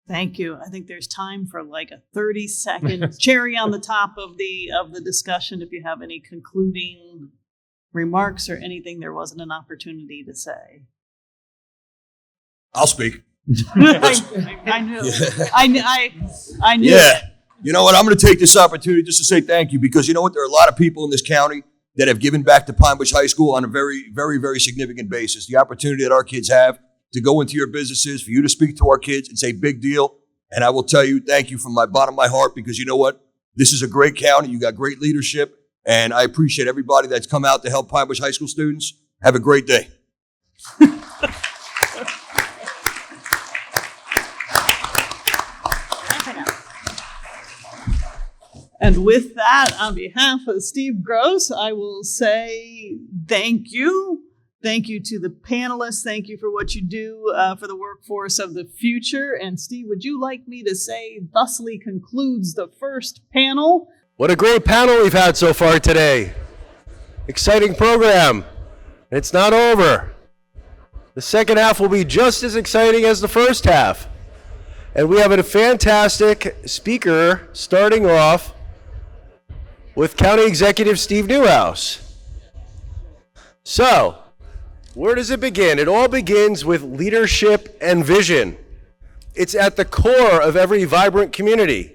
Thank you. I think there's time for like a 30-second cherry on the top of the discussion. If you have any concluding remarks or anything there wasn't an opportunity to say. I'll speak. I knew. I knew. Yeah. You know what? I'm going to take this opportunity just to say thank you, because you know what? There are a lot of people in this county that have given back to Pine Bush High School on a very, very, very significant basis. The opportunity that our kids have to go into your businesses, for you to speak to our kids, it's a big deal. And I will tell you, thank you from my bottom of my heart, because you know what? This is a great county. You got great leadership. And I appreciate everybody that's come out to help Pine Bush High School students. Have a great day. And with that, on behalf of Steve Gross, I will say thank you. Thank you to the panelists. Thank you for what you do for the workforce of the future. And Steve, would you like me to say, thusly concludes the first panel? What a great panel we've had so far today. Exciting program. And it's not over. The second half will be just as exciting as the first half. And we have a fantastic speaker starting off with County Executive Steve Newhouse. So, where does it begin? It all begins with leadership and vision. It's at the core of every vibrant community.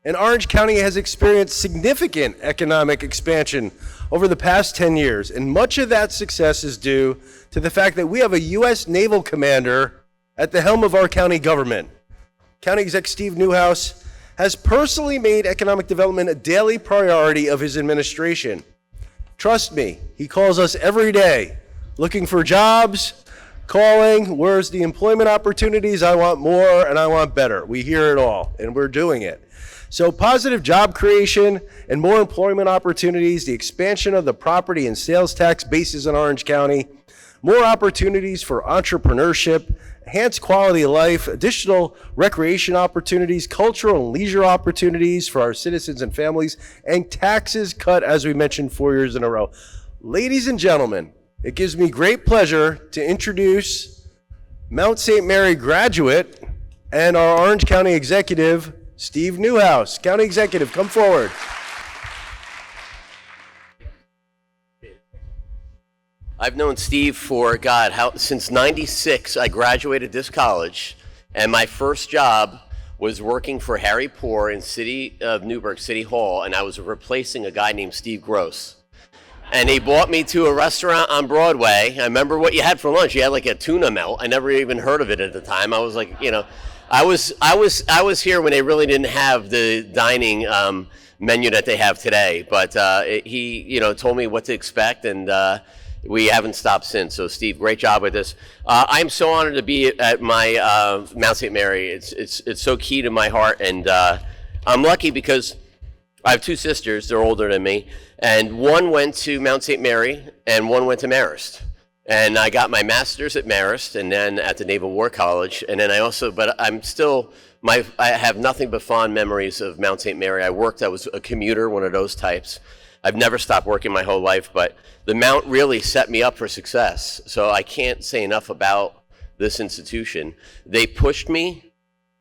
And Orange County has experienced significant economic expansion over the past 10 years. And much of that success is due to the fact that we have a U.S. naval commander at the helm of our county government. County Exec Steve Newhouse has personally made economic development a daily priority of his administration. Trust me, he calls us every day looking for jobs, calling, where's the employment opportunities? I want more and I want better. We hear it all, and we're doing it. So positive job creation and more employment opportunities, the expansion of the property and sales tax bases in Orange County, more opportunities for entrepreneurship, enhanced quality of life, additional recreation opportunities, cultural and leisure opportunities for our citizens and families, and taxes cut, as we mentioned, 4 years in a row. Ladies and gentlemen, it gives me great pleasure to introduce Mount St. Mary graduate and our Orange County executive, Steve Newhouse. County executive, come forward. I've known Steve for, since '96. I graduated this college, and my first job was working for Harry Poor in City of Newburgh City Hall, and I was replacing a guy named Steve Gross. And he brought me to a restaurant on Broadway. I remember what you had for lunch. You had like a tuna melt. I never even heard of it at the time. I was like, I was here when they really didn't have the dining menu that they have today. But he, told me what to expect, and we haven't stopped since. So Steve, great job with this. I'm so honored to be at my Mount St. Mary. It's so key to my heart, and I'm lucky because I have two sisters. They're older than me, and one went to Mount St. Mary and one went to Marist. And I got my master's at Marist and then at the Naval War College. And then I have nothing but fond memories of Mount St. Mary. I was a commuter, one of those types. I've never stopped working my whole life, but the Mount really set me up for success. So I can't say enough about this institution. They pushed me.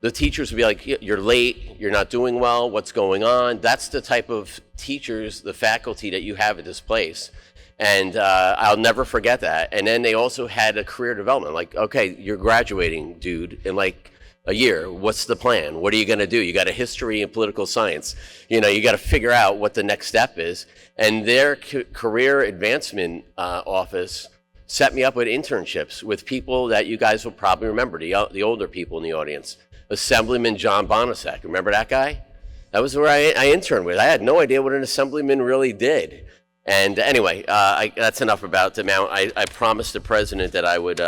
The teachers would be like, you're late, you're not doing well, what's going on? That's the type of teachers, the faculty that you have at this place. And I'll never forget that. And then they also had a career development, like, okay, you're graduating, dude, in like a year. What's the plan? What are you gonna do? You got a history and political science. You got to figure out what the next step is. And their career advancement office set me up with internships with people that you guys will probably remember, the older people in the audience. Assemblyman John Bonasek, remember that guy? That was where I interned with. I had no idea what an assemblyman really did. And anyway, that's enough about the Mount. I promised the president that I would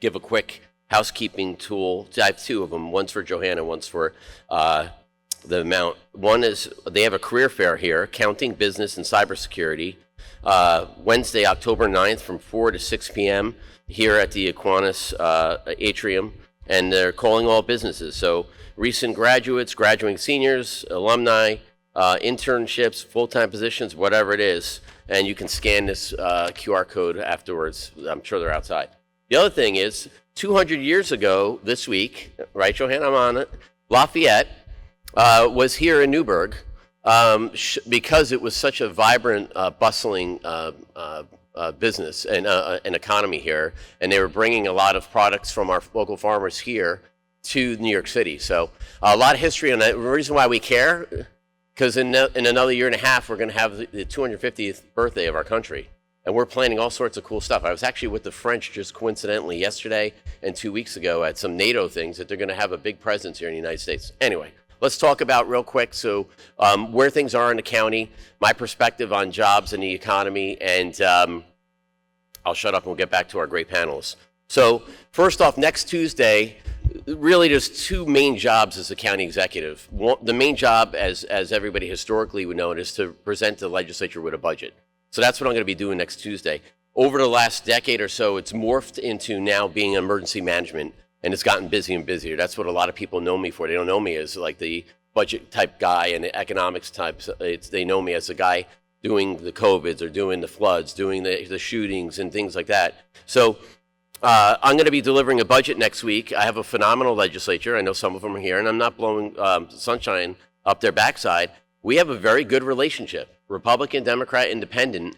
give a quick housekeeping tool. I have two of them. One's for Johanna, one's for the Mount. One is they have a career fair here, Accounting, Business, and Cybersecurity, Wednesday, October 9th from 4 to 6 p.m. here at the Aquinas Atrium. And they're calling all businesses. So recent graduates, graduating seniors, alumni, internships, full-time positions, whatever it is. And you can scan this QR code afterwards. I'm sure they're outside. The other thing is, 200 years ago this week, right, Johanna, I'm on it, Lafayette was here in Newburgh because it was such a vibrant, bustling business and an economy here, and they were bringing a lot of products from our local farmers here to New York City. So a lot of history on that. The reason why we care, because in another year and a half, we're going to have the 250th birthday of our country, and we're planning all sorts of cool stuff. I was actually with the French just coincidentally yesterday and 2 weeks ago at some NATO things that they're going to have a big presence here in the United States. Anyway, let's talk about real quick, so where things are in the county, my perspective on jobs and the economy, and I'll shut up and we'll get back to our great panelists. So first off, next Tuesday, really there's two main jobs as a county executive. The main job, as everybody historically would know, is to present the legislature with a budget. So that's what I'm going to be doing next Tuesday. Over the last decade or so, it's morphed into now being emergency management, and it's gotten busier and busier. That's what a lot of people know me for. They don't know me as like the budget type guy and the economics type. They know me as a guy doing the COVIDs or doing the floods, doing the shootings and things like that. So I'm going to be delivering a budget next week. I have a phenomenal legislature. I know some of them are here, and I'm not blowing sunshine up their backside. We have a very good relationship. Republican, Democrat, Independent,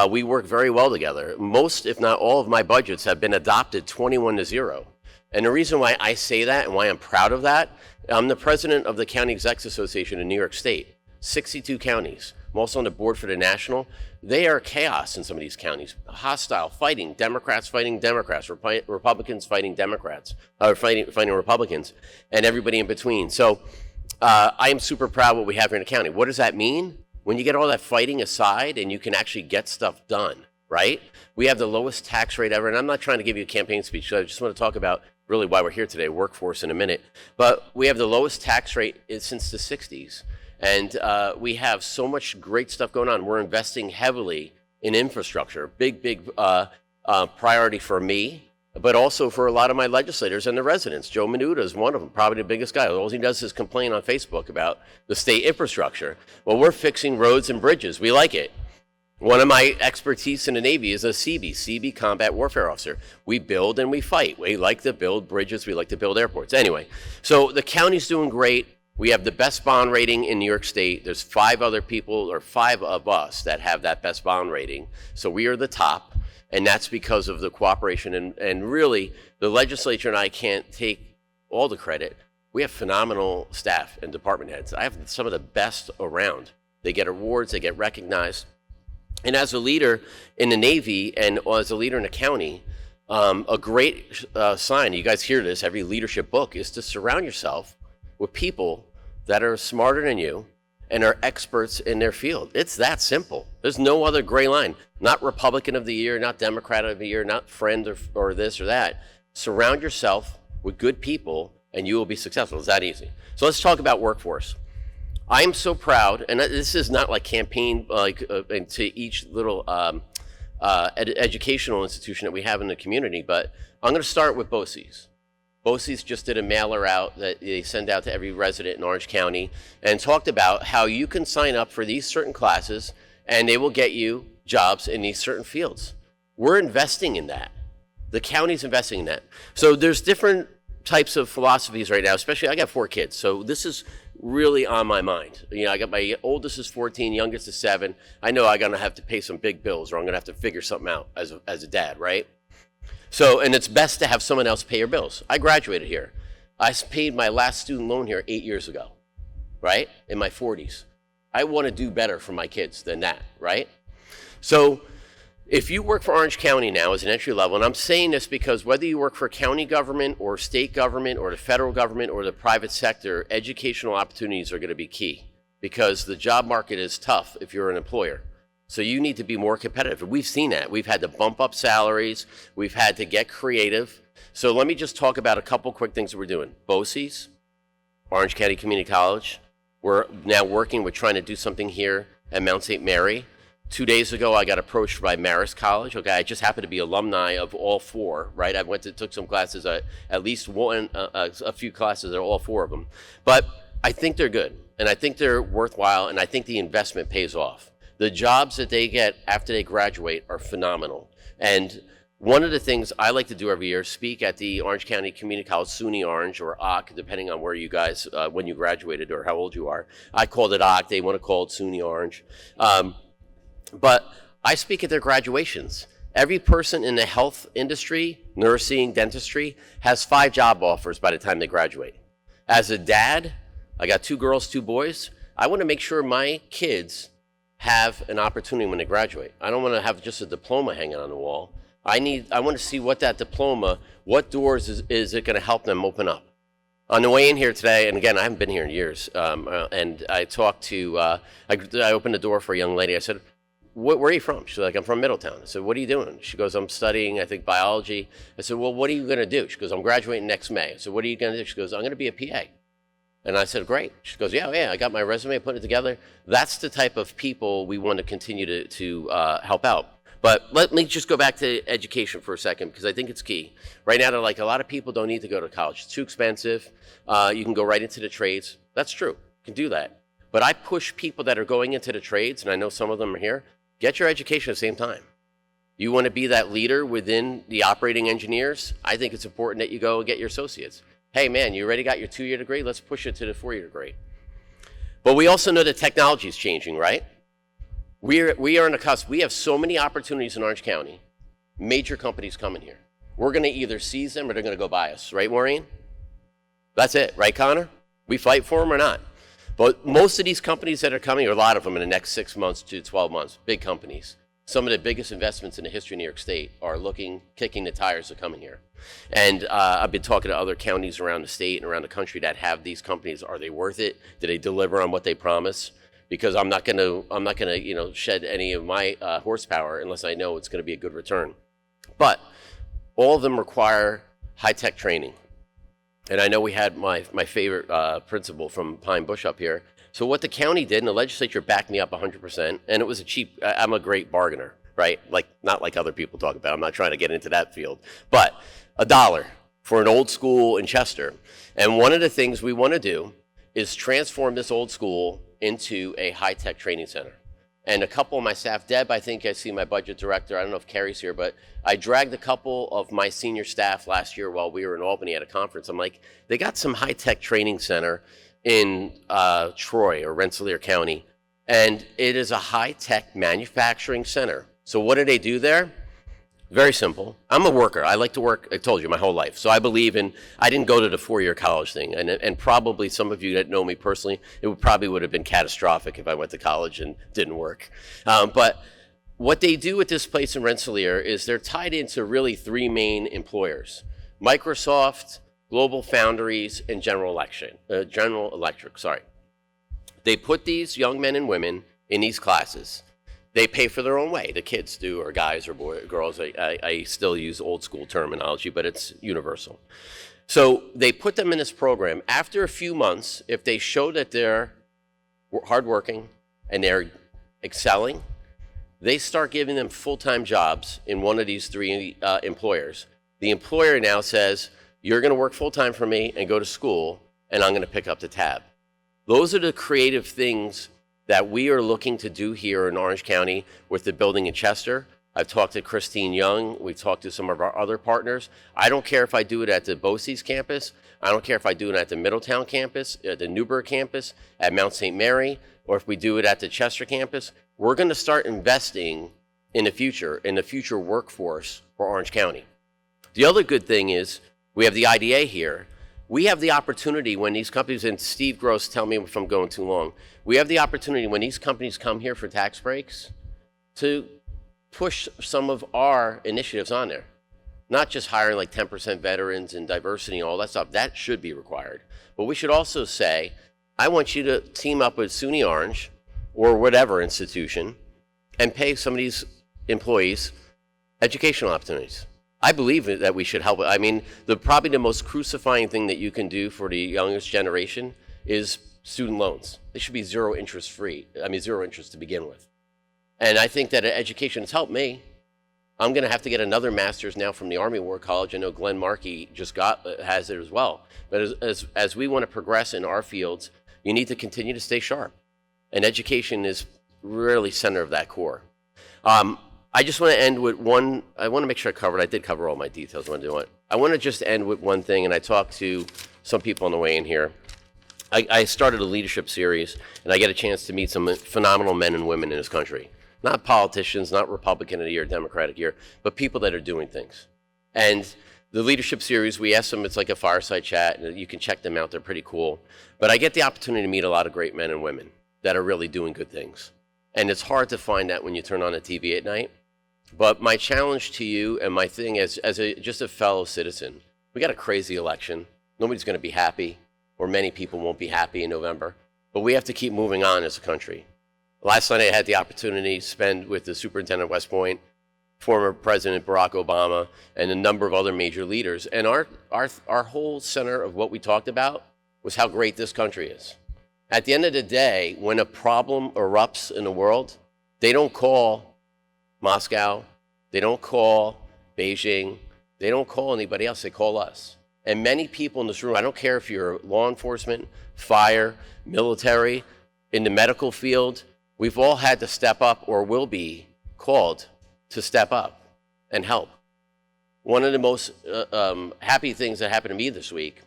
we work very well together. Most, if not all, of my budgets have been adopted 21-0. And the reason why I say that and why I'm proud of that, I'm the president of the County Execs Association in New York State, 62 counties. I'm also on the board for the national. They are chaos in some of these counties. Hostile, fighting, Democrats fighting Democrats, Republicans fighting Democrats, fighting Republicans, and everybody in between. So I am super proud of what we have here in the county. What does that mean? When you get all that fighting aside and you can actually get stuff done, right? We have the lowest tax rate ever, and I'm not trying to give you a campaign speech, so I just want to talk about really why we're here today, workforce in a minute. But we have the lowest tax rate since the 60s. And we have so much great stuff going on. We're investing heavily in infrastructure, big priority for me, but also for a lot of my legislators and the residents. Joe Menuda is one of them, probably the biggest guy. All he does is complain on Facebook about the state infrastructure. Well, we're fixing roads and bridges. We like it. One of my expertise in the Navy is a CB, Combat Warfare Officer. We build and we fight. We like to build bridges. We like to build airports. Anyway, so the county's doing great. We have the best bond rating in New York State. There's 5 other people, or 5 of us, that have that best bond rating. So we are the top, and that's because of the cooperation. And really, the legislature and I can't take all the credit. We have phenomenal staff and department heads. I have some of the best around. They get awards, they get recognized. And as a leader in the Navy and as a leader in the county, a great sign, you guys hear this, every leadership book, is to surround yourself with people that are smarter than you and are experts in their field. It's that simple. There's no other gray line. Not Republican of the year, not Democrat of the year, not friend or this or that. Surround yourself with good people and you will be successful. It's that easy. So let's talk about workforce. I'm so proud, and this is not like campaign to each little educational institution that we have in the community, but I'm going to start with BOCES. BOCES just did a mailer out that they send out to every resident in Orange County and talked about how you can sign up for these certain classes and they will get you jobs in these certain fields. We're investing in that. The county's investing in that. So there's different types of philosophies right now, especially I got 4 kids, so this is really on my mind. You know, I got my oldest is 14, youngest is 7. I know I'm gonna have to pay some big bills or I'm gonna have to figure something out as a dad, right? So, and it's best to have someone else pay your bills. I graduated here. I paid my last student loan here 8 years ago, right? In my 40s. I wanna do better for my kids than that, right? So, if you work for Orange County now as an entry level, and I'm saying this because whether you work for county government or state government or the federal government or the private sector, educational opportunities are going to be key because the job market is tough if you're an employer. So you need to be more competitive. We've seen that. We've had to bump up salaries. We've had to get creative. So let me just talk about a couple quick things that we're doing. BOCES, Orange County Community College. We're now working with trying to do something here at Mount St. Mary. 2 days ago, I got approached by Marist College. Okay, I just happen to be alumni of all 4, right? I took some classes, at least one, a few classes at all 4 of them. But I think they're good, and I think they're worthwhile, and I think the investment pays off. The jobs that they get after they graduate are phenomenal. And one of the things I like to do every year, speak at the Orange County Community College, SUNY Orange, or OC, depending on where you guys, when you graduated or how old you are. I called it OC, they want to call it SUNY Orange. But I speak at their graduations. Every person in the health industry, nursing, dentistry, has 5 job offers by the time they graduate. As a dad, I got 2 girls, 2 boys. I want to make sure my kids have an opportunity when they graduate. I don't want to have just a diploma hanging on the wall. I want to see what that diploma, what doors is it going to help them open up. On the way in here today, and again, I haven't been here in years, and I talked to, I opened the door for a young lady. I said, where are you from? She's like, I'm from Middletown. I said, what are you doing? She goes, I'm studying, I think, biology. I said, well, what are you going to do? She goes, I'm graduating next May. I said, what are you going to do? She goes, I'm going to be a PA. And I said, great. She goes, yeah, I got my resume, put it together. That's the type of people we want to continue to help out. But let me just go back to education for a second, because I think it's key. Right now, they're like, a lot of people don't need to go to college. It's too expensive. You can go right into the trades. That's true. You can do that. But I push people that are going into the trades, and I know some of them are here, get your education at the same time. You want to be that leader within the operating engineers? I think it's important that you go and get your associates. Hey man, you already got your 2-year degree? Let's push it to the 4-year degree. But we also know that technology is changing, right? We are on the cusp. We have so many opportunities in Orange County. Major companies coming here. We're going to either seize them or they're going to go buy us. Right, Maureen? That's it. Right, Connor? We fight for them or not? But most of these companies that are coming, or a lot of them in the next 6 months to 12 months, big companies, some of the biggest investments in the history of New York State are kicking the tires of coming here. And I've been talking to other counties around the state and around the country that have these companies. Are they worth it? Do they deliver on what they promise? Because I'm not gonna shed any of my horsepower unless I know it's gonna be a good return. But all of them require high-tech training. And I know we had my favorite principal from Pine Bush up here. So what the county did, and the legislature backed me up 100%, and it was I'm a great bargainer, right? Like, not like other people talk about. I'm not trying to get into that field. But $1 for an old school in Chester. And one of the things we want to do is transform this old school into a high-tech training center. And a couple of my staff, Deb, I think I see my budget director, I don't know if Carrie's here, but I dragged a couple of my senior staff last year while we were in Albany at a conference. I'm like, they got some high-tech training center in Troy or Rensselaer County, and it is a high-tech manufacturing center. So what do they do there? Very simple. I'm a worker. I like to work, I told you, my whole life. So I believe I didn't go to the 4-year college thing. And probably some of you that know me personally, it probably would have been catastrophic if I went to college and didn't work. But what they do at this place in Rensselaer is they're tied into really 3 main employers: Microsoft, Global Foundries, and General Electric. They put these young men and women in these classes. They pay for their own way. The kids do, or guys or girls. I still use old school terminology, but it's universal. So they put them in this program. After a few months, if they show that they're hardworking and they're excelling, they start giving them full-time jobs in one of these 3 employers. The employer now says, you're going to work full-time for me and go to school, and I'm going to pick up the tab. Those are the creative things that we are looking to do here in Orange County with the building in Chester. I've talked to Christine Young. We've talked to some of our other partners. I don't care if I do it at the BOCES campus. I don't care if I do it at the Middletown campus, at the Newburgh campus, at Mount St. Mary, or if we do it at the Chester campus. We're going to start investing in the future workforce for Orange County. The other good thing is we have the IDA here. We have the opportunity when these companies, and Steve Gross, tell me if I'm going too long, we have the opportunity when these companies come here for tax breaks to push some of our initiatives on there. Not just hiring like 10% veterans and diversity and all that stuff. That should be required. But we should also say, I want you to team up with SUNY Orange or whatever institution and pay some of these employees educational opportunities. I believe that we should help. I mean, probably the most crucifying thing that you can do for the youngest generation is student loans. They should be zero interest to begin with. And I think that education has helped me. I'm going to have to get another master's now from the Army War College. I know Glenn Markey has it as well. But as we want to progress in our fields, you need to continue to stay sharp. And education is really center of that core. I just want to end with one. I want to make sure I did cover all my details. I want to just end with one thing, and I talked to some people on the way in here. I started a leadership series, and I get a chance to meet some phenomenal men and women in this country. Not politicians, not Republican of the year, Democratic year, but people that are doing things. And the leadership series, we ask them, it's like a fireside chat, and you can check them out, they're pretty cool. But I get the opportunity to meet a lot of great men and women that are really doing good things. And it's hard to find that when you turn on the TV at night. But my challenge to you and my thing as just a fellow citizen, we got a crazy election. Nobody's going to be happy, or many people won't be happy in November. But we have to keep moving on as a country. Last night I had the opportunity to spend with the superintendent of West Point, former President Barack Obama, and a number of other major leaders. And our whole center of what we talked about was how great this country is. At the end of the day, when a problem erupts in the world, they don't call Moscow, they don't call Beijing, they don't call anybody else, they call us. And many people in this room, I don't care if you're law enforcement, fire, military, in the medical field, we've all had to step up or will be called to step up and help. One of the most happy things that happened to me this week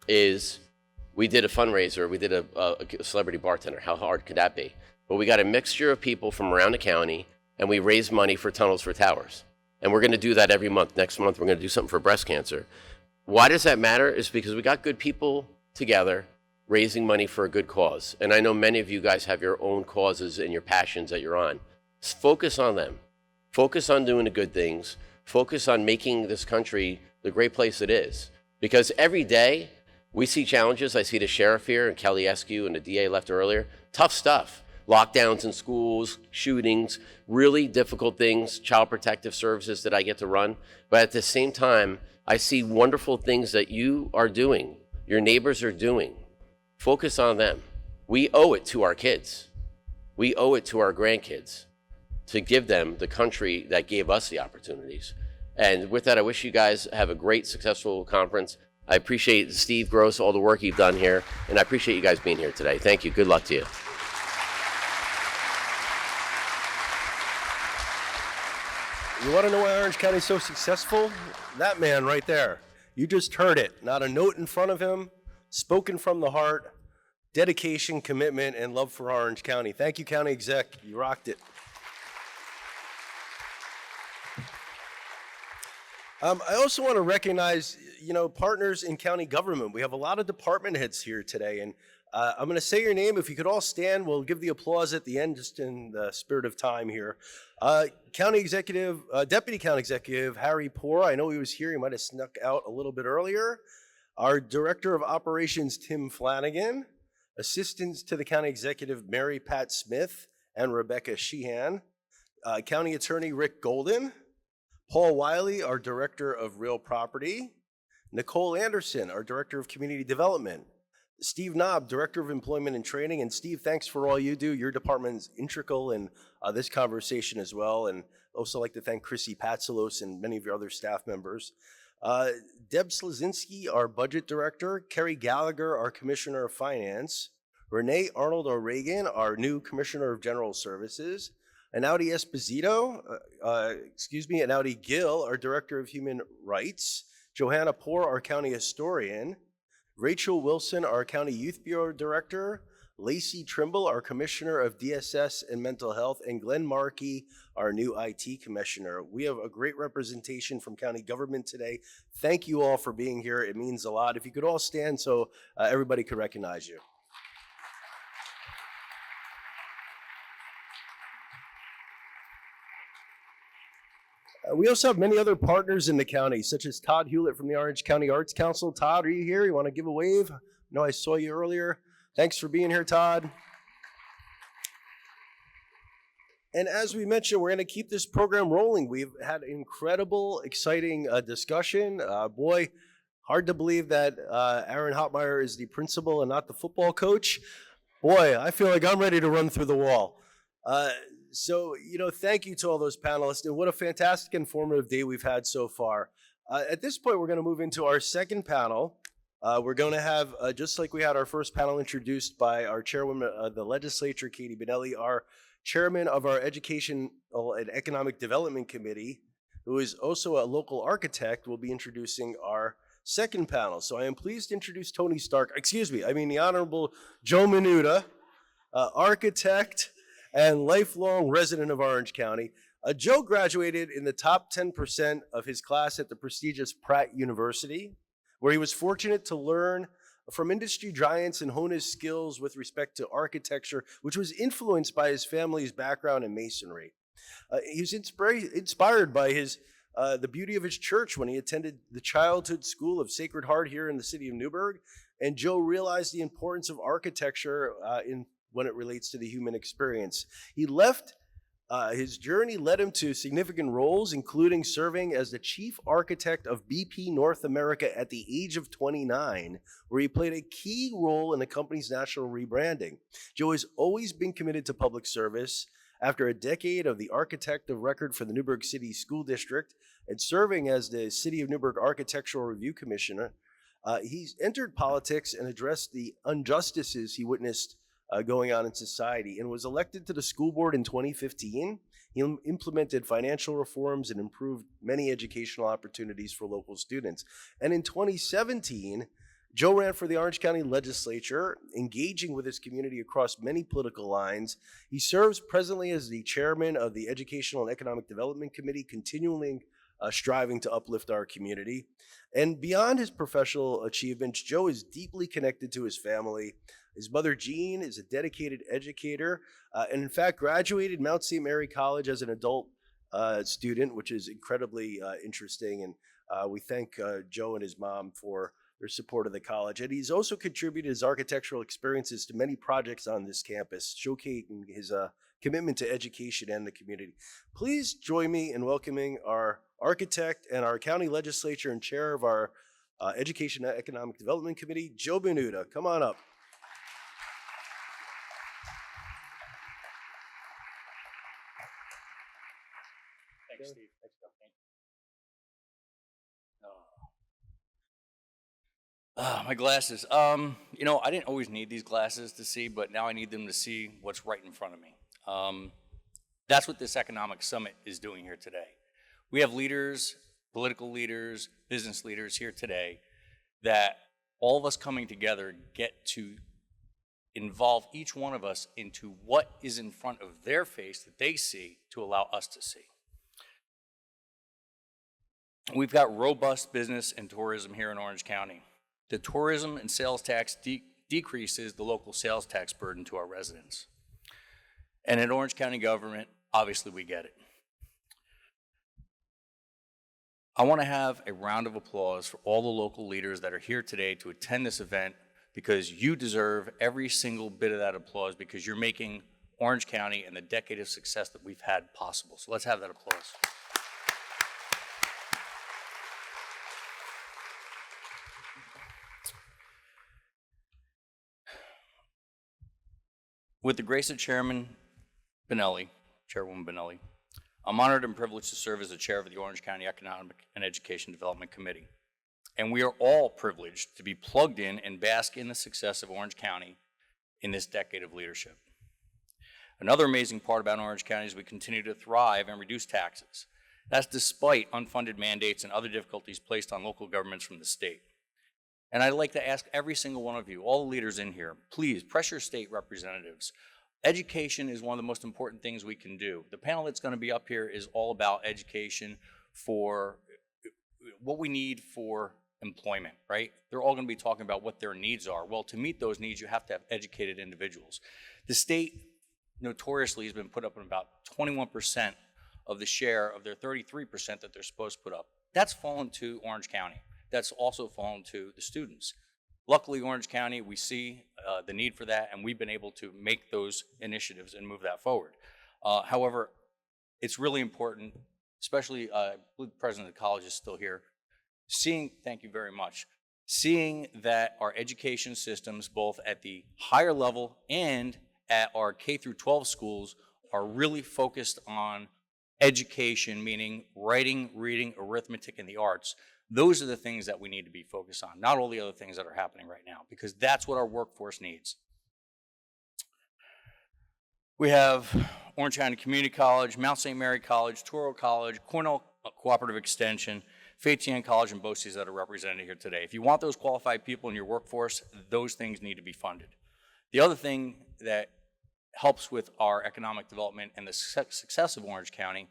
is we did a fundraiser, we did a celebrity bartender. How hard could that be? But we got a mixture of people from around the county, and we raised money for Tunnels for Towers. And we're going to do that every month. Next month, we're going to do something for breast cancer. Why does that matter? Is because we got good people together, raising money for a good cause. And I know many of you guys have your own causes and your passions that you're on. Focus on them. Focus on doing the good things. Focus on making this country the great place it is. Because every day we see challenges. I see the sheriff here and Kelly Eskew and the DA left earlier. Tough stuff. Lockdowns in schools, shootings, really difficult things, child protective services that I get to run. But at the same time, I see wonderful things that you are doing, your neighbors are doing. Focus on them. We owe it to our kids. We owe it to our grandkids to give them the country that gave us the opportunities. And with that, I wish you guys have a great, successful conference. I appreciate Steve Gross, all the work you've done here, and I appreciate you guys being here today. Thank you. Good luck to you. You want to know why Orange County is so successful? That man right there. You just heard it. Not a note in front of him, spoken from the heart, dedication, commitment, and love for Orange County. Thank you, County Exec. You rocked it. I also want to recognize, partners in county government. We have a lot of department heads here today, and I'm going to say your name. If you could all stand, we'll give the applause at the end, just in the spirit of time here. County Executive, Deputy County Executive Harry Poor. I know he was here. He might have snuck out a little bit earlier. Our Director of Operations, Tim Flanagan. Assistants to the County Executive, Mary Pat Smith and Rebecca Sheehan. County Attorney Rick Golden. Paul Wiley, our Director of Real Property. Nicole Anderson, our Director of Community Development. Steve Knob, Director of Employment and Training. And Steve, thanks for all you do. Your department is integral in this conversation as well. And also like to thank Chrissy Patsalos and many of your other staff members. Deb Slazinski, our Budget Director. Kerry Gallagher, our Commissioner of Finance. Renee Arnold O'Regan, our new Commissioner of General Services. Anaudi Esposito, Anaudi Gill, our Director of Human Rights. Johanna Poor, our County Historian. Rachel Wilson, our County Youth Bureau Director. Lacey Trimble, our Commissioner of DSS and Mental Health. And Glenn Markey, our new IT Commissioner. We have a great representation from county government today. Thank you all for being here. It means a lot. If you could all stand so everybody could recognize you. We also have many other partners in the county, such as Todd Hewlett from the Orange County Arts Council. Todd, are you here? You want to give a wave? No, I saw you earlier. Thanks for being here, Todd. And as we mentioned, we're going to keep this program rolling. We've had incredible, exciting discussion. Boy, hard to believe that Aaron Hotmeyer is the principal and not the football coach. Boy, I feel like I'm ready to run through the wall. So, thank you to all those panelists, and what a fantastic, informative day we've had so far. At this point, we're going to move into our second panel. We're going to have, just like we had our first panel introduced by our chairwoman of the legislature, Katie Benelli, our chairman of our Educational and Economic Development Committee, who is also a local architect, will be introducing our second panel. So I am pleased to introduce the Honorable Joe Minuta, architect and lifelong resident of Orange County. Joe graduated in the top 10% of his class at the prestigious Pratt University, where he was fortunate to learn from industry giants and hone his skills with respect to architecture, which was influenced by his family's background in masonry. He was inspired by the beauty of his church when he attended the childhood school of Sacred Heart here in the city of Newburgh. And Joe realized the importance of architecture when it relates to the human experience. His journey led him to significant roles, including serving as the chief architect of BP North America at the age of 29, where he played a key role in the company's national rebranding. Joe has always been committed to public service. After a decade of the architect of record for the Newburgh City School District and serving as the City of Newburgh Architectural Review Commissioner, he's entered politics and addressed the injustices he witnessed going on in society, and was elected to the school board in 2015. He implemented financial reforms and improved many educational opportunities for local students. And in 2017, Joe ran for the Orange County Legislature, engaging with his community across many political lines. He serves presently as the chairman of the Educational and Economic Development Committee, continuing striving to uplift our community. And beyond his professional achievements, Joe is deeply connected to his family. His mother, Jean, is a dedicated educator and in fact graduated Mount St. Mary College as an adult student, which is incredibly interesting. And we thank Joe and his mom for their support of the college. And he's also contributed his architectural experiences to many projects on this campus, showcasing his commitment to education and the community. Please join me in welcoming our architect and our county legislature and chair of our Education and Economic Development Committee, Joe Benuta. Come on up. Thanks, Steve. Thanks, Joe. Thank you. My glasses. You know, I didn't always need these glasses to see, but now I need them to see what's right in front of me. That's what this economic summit is doing here today. We have leaders, political leaders, business leaders here today that all of us coming together get to involve each one of us into what is in front of their face that they see to allow us to see. We've got robust business and tourism here in Orange County. The tourism and sales tax decreases the local sales tax burden to our residents. And in Orange County government, obviously we get it. I want to have a round of applause for all the local leaders that are here today to attend this event, because you deserve every single bit of that applause, because you're making Orange County and the decade of success that we've had possible. So let's have that applause. With the grace of Chairman Bonelli, Chairwoman Bonelli, I'm honored and privileged to serve as the chair of the Orange County Economic and Education Development Committee. And we are all privileged to be plugged in and bask in the success of Orange County in this decade of leadership. Another amazing part about Orange County is we continue to thrive and reduce taxes. That's despite unfunded mandates and other difficulties placed on local governments from the state. And I'd like to ask every single one of you, all the leaders in here, please press your state representatives. Education is one of the most important things we can do. The panel that's going to be up here is all about education for what we need for employment, right? They're all going to be talking about what their needs are. Well, to meet those needs, you have to have educated individuals. The state notoriously has been put up in about 21% of the share of their 33% that they're supposed to put up. That's fallen to Orange County. That's also fallen to the students. Luckily, Orange County, we see the need for that, and we've been able to make those initiatives and move that forward. However, it's really important, especially, I believe the president of the college is still here, thank you very much, seeing that our education systems, both at the higher level and at our K through 12 schools, are really focused on education, meaning writing, reading, arithmetic, and the arts. Those are the things that we need to be focused on, not all the other things that are happening right now, because that's what our workforce needs. We have Orange County Community College, Mount St. Mary College, Touro College, Cornell Cooperative Extension, Fayette College, and BOCES that are represented here today. If you want those qualified people in your workforce, those things need to be funded. The other thing that helps with our economic development and the success of Orange County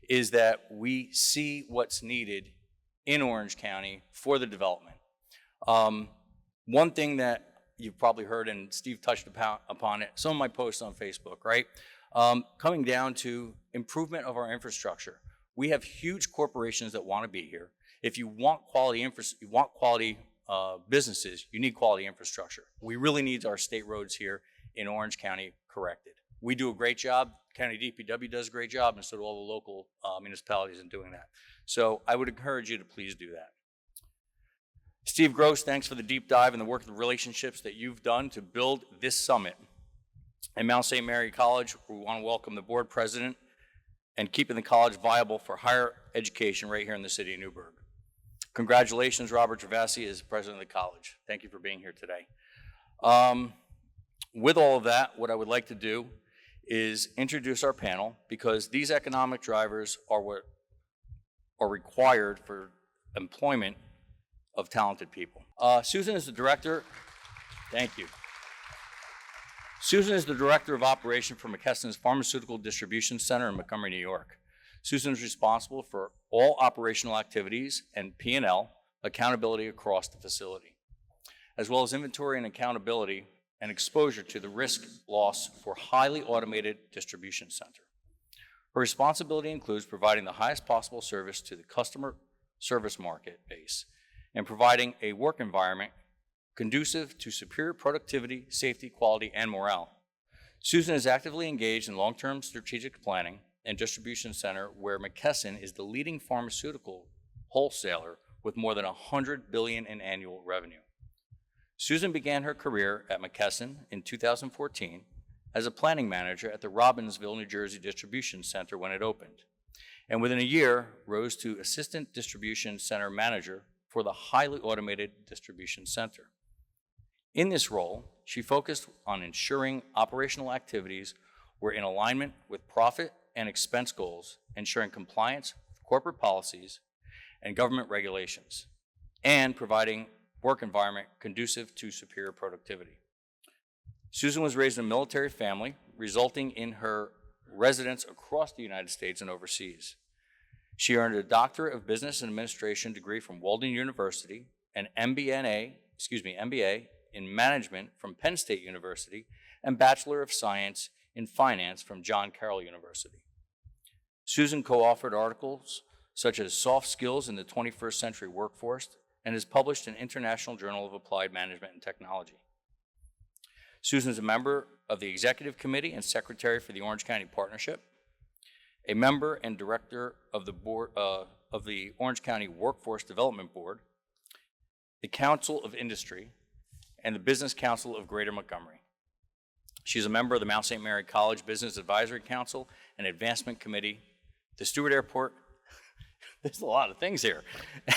is that we see what's needed in Orange County for the development. One thing that you've probably heard, and Steve touched upon it, some of my posts on Facebook, right? Coming down to improvement of our infrastructure. We have huge corporations that want to be here. If you want quality businesses, you need quality infrastructure. We really need our state roads here in Orange County corrected. We do a great job. County DPW does a great job, and so do all the local municipalities in doing that. So I would encourage you to please do that. Steve Gross, thanks for the deep dive and the work of the relationships that you've done to build this summit. At Mount St. Mary College, we want to welcome the board president and keeping the college viable for higher education right here in the city of Newburgh. Congratulations, Robert Travassi, as president of the college. Thank you for being here today. With all of that, what I would like to do is introduce our panel, because these economic drivers are what are required for employment of talented people. Susan is the director. Thank you. Susan is the director of operation for McKesson's Pharmaceutical Distribution Center in Montgomery, New York. Susan is responsible for all operational activities and P&L accountability across the facility, as well as inventory and accountability and exposure to the risk loss for highly automated distribution center. Her responsibility includes providing the highest possible service to the customer service market base and providing a work environment conducive to superior productivity, safety, quality, and morale. Susan is actively engaged in long-term strategic planning and distribution center where McKesson is the leading pharmaceutical wholesaler with more than $100 billion in annual revenue. Susan began her career at McKesson in 2014 as a planning manager at the Robbinsville, New Jersey distribution center when it opened, and within a year rose to assistant distribution center manager for the highly automated distribution center. In this role, she focused on ensuring operational activities were in alignment with profit and expense goals, ensuring compliance with corporate policies and government regulations, and providing work environment conducive to superior productivity. Susan was raised in a military family, resulting in her residence across the United States and overseas. She earned a Doctorate of Business and Administration degree from Walden University, an MBA in Management from Penn State University, and Bachelor of Science in Finance from John Carroll University. Susan co-authored articles such as Soft Skills in the 21st Century Workforce and is published in International Journal of Applied Management and Technology. Susan is a member of the Executive Committee and Secretary for the Orange County Partnership, a member and director of the board of the Orange County Workforce Development Board, the Council of Industry, and the Business Council of Greater Montgomery. She's a member of the Mount St. Mary College Business Advisory Council and Advancement Committee, the Stewart Airport, there's a lot of things here,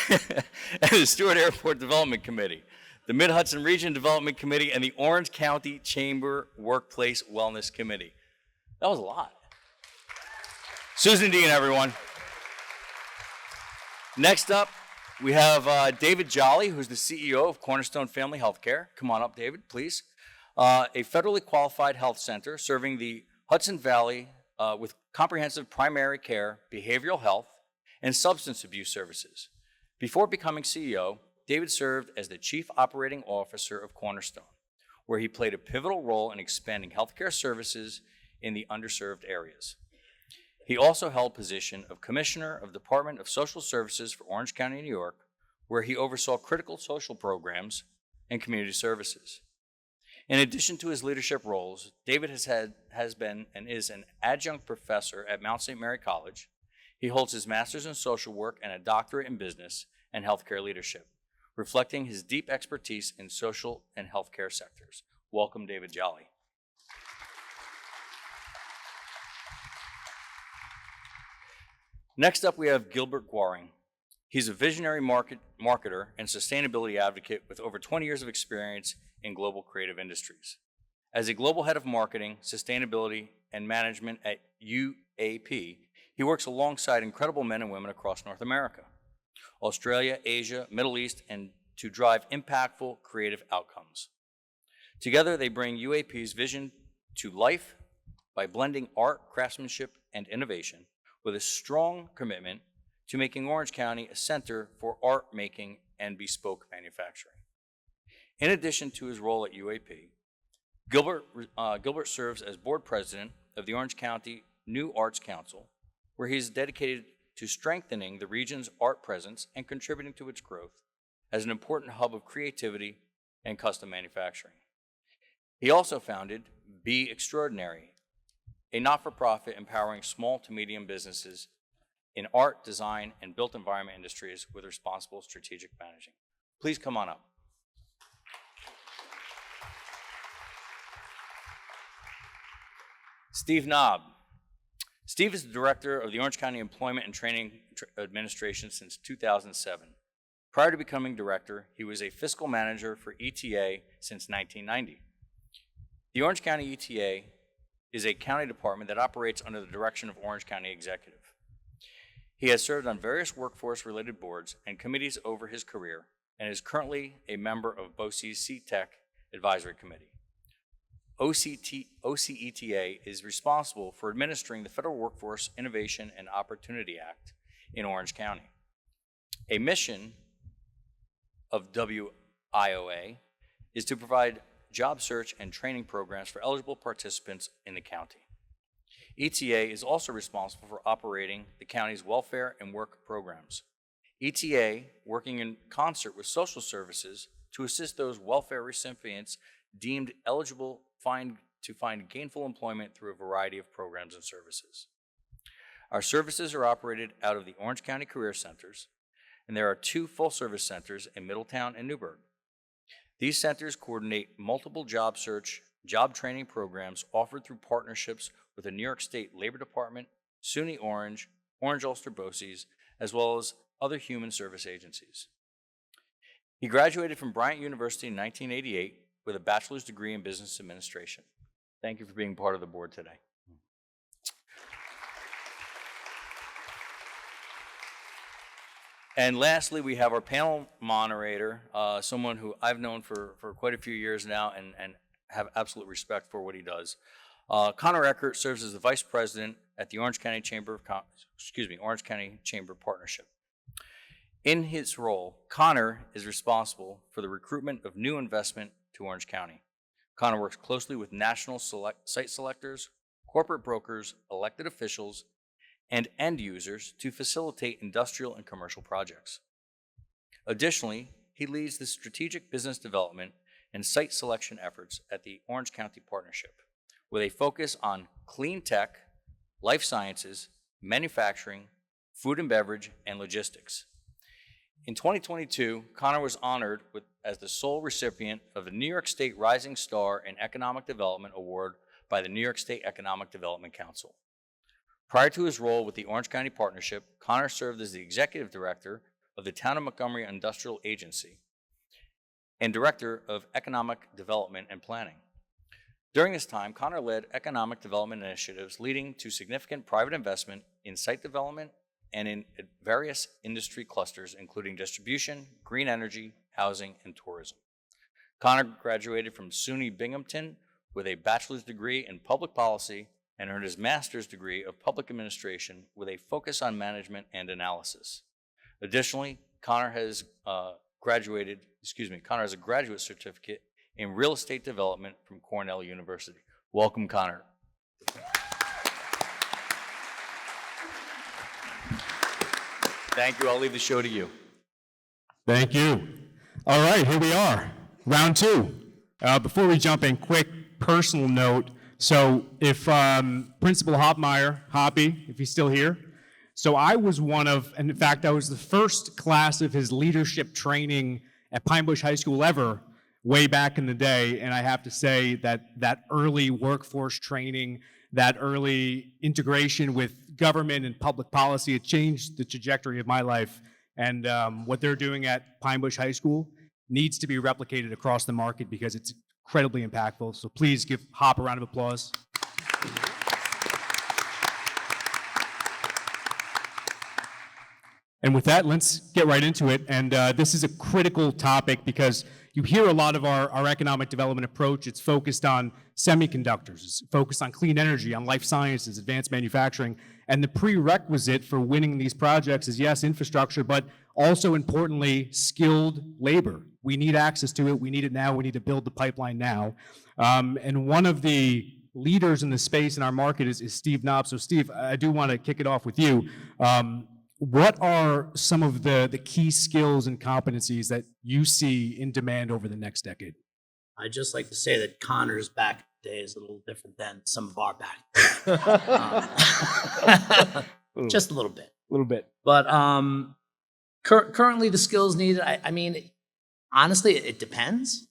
and the Stewart Airport Development Committee, the Mid-Hudson Region Development Committee, and the Orange County Chamber Workplace Wellness Committee. That was a lot. Susan Dean, everyone. Next up, we have David Jolly, who's the CEO of Cornerstone Family Healthcare. Come on up, David, please. A federally qualified health center serving the Hudson Valley with comprehensive primary care, behavioral health, and substance abuse services. Before becoming CEO, David served as the Chief Operating Officer of Cornerstone, where he played a pivotal role in expanding healthcare services in the underserved areas. He also held position of Commissioner of Department of Social Services for Orange County, New York, where he oversaw critical social programs and community services. In addition to his leadership roles, David has been and is an adjunct professor at Mount St. Mary College. He holds his master's in social work and a doctorate in business and healthcare leadership, reflecting his deep expertise in social and healthcare sectors. Welcome, David Jolly. Next up, we have Gilbert Guaring. He's a visionary marketer and sustainability advocate with over 20 years of experience in global creative industries. As a global head of marketing, sustainability, and management at UAP, he works alongside incredible men and women across North America, Australia, Asia, Middle East, and to drive impactful creative outcomes. Together, they bring UAP's vision to life by blending art, craftsmanship, and innovation with a strong commitment to making Orange County a center for art making and bespoke manufacturing. In addition to his role at UAP, Gilbert serves as board president of the Orange County New Arts Council, where he is dedicated to strengthening the region's art presence and contributing to its growth as an important hub of creativity and custom manufacturing. He also founded Be Extraordinary, a not-for-profit empowering small to medium businesses in art, design, and built environment industries with responsible strategic managing. Please come on up. Steve Knobb. Steve is the director of the Orange County Employment and Training Administration since 2007. Prior to becoming director, he was a fiscal manager for ETA since 1990. The Orange County ETA is a county department that operates under the direction of Orange County Executive. He has served on various workforce-related boards and committees over his career and is currently a member of BOCES CTEC Advisory Committee. OCETA is responsible for administering the Federal Workforce Innovation and Opportunity Act in Orange County. A mission of WIOA is to provide job search and training programs for eligible participants in the county. ETA is also responsible for operating the county's welfare and work programs. ETA, working in concert with social services to assist those welfare recipients deemed eligible to find gainful employment through a variety of programs and services. Our services are operated out of the Orange County Career Centers, and there are 2 full-service centers in Middletown and Newburgh. These centers coordinate multiple job search, job training programs offered through partnerships with the New York State Labor Department, SUNY Orange, Orange-Ulster BOCES, as well as other human service agencies. He graduated from Bryant University in 1988 with a bachelor's degree in business administration. Thank you for being part of the board today. And lastly, we have our panel moderator, someone who I've known for quite a few years now and have absolute respect for what he does. Connor Eckert serves as the vice president at the Orange County Chamber Partnership. In his role, Connor is responsible for the recruitment of new investment to Orange County. Connor works closely with national site selectors, corporate brokers, elected officials, and end users to facilitate industrial and commercial projects. Additionally, he leads the strategic business development and site selection efforts at the Orange County Partnership, with a focus on clean tech, life sciences, manufacturing, food and beverage, and logistics. In 2022, Connor was honored as the sole recipient of the New York State Rising Star in Economic Development Award by the New York State Economic Development Council. Prior to his role with the Orange County Partnership, Connor served as the executive director of the Town of Montgomery Industrial Agency and director of economic development and planning. During this time, Connor led economic development initiatives leading to significant private investment in site development and in various industry clusters, including distribution, green energy, housing, and tourism. Connor graduated from SUNY Binghamton with a bachelor's degree in public policy and earned his master's degree of public administration with a focus on management and analysis. Additionally, Connor has a graduate certificate in real estate development from Cornell University. Welcome, Connor. Thank you. I'll leave the show to you. Thank you. All right, here we are, round 2. Before we jump in, quick personal note. So if Principal Hoppy, if he's still here, so I was one of, and in fact, I was the first class of his leadership training at Pine Bush High School ever, way back in the day, and I have to say that early workforce training, that early integration with government and public policy, it changed the trajectory of my life. And what they're doing at Pine Bush High School needs to be replicated across the market because it's incredibly impactful. So please give Hop a round of applause. And with that, let's get right into it. And this is a critical topic because you hear a lot of our economic development approach. It's focused on semiconductors, it's focused on clean energy, on life sciences, advanced manufacturing. And the prerequisite for winning these projects is, yes, infrastructure, but also importantly, skilled labor. We need access to it. We need it now. We need to build the pipeline now. And one of the leaders in the space in our market is Steve Knopf. So Steve, I do want to kick it off with you. What are some of the key skills and competencies that you see in demand over the next decade? I'd just like to say that Connor's back day is a little different than some of our back. Just a little bit. A little bit. But currently the skills needed, I mean, honestly, it depends.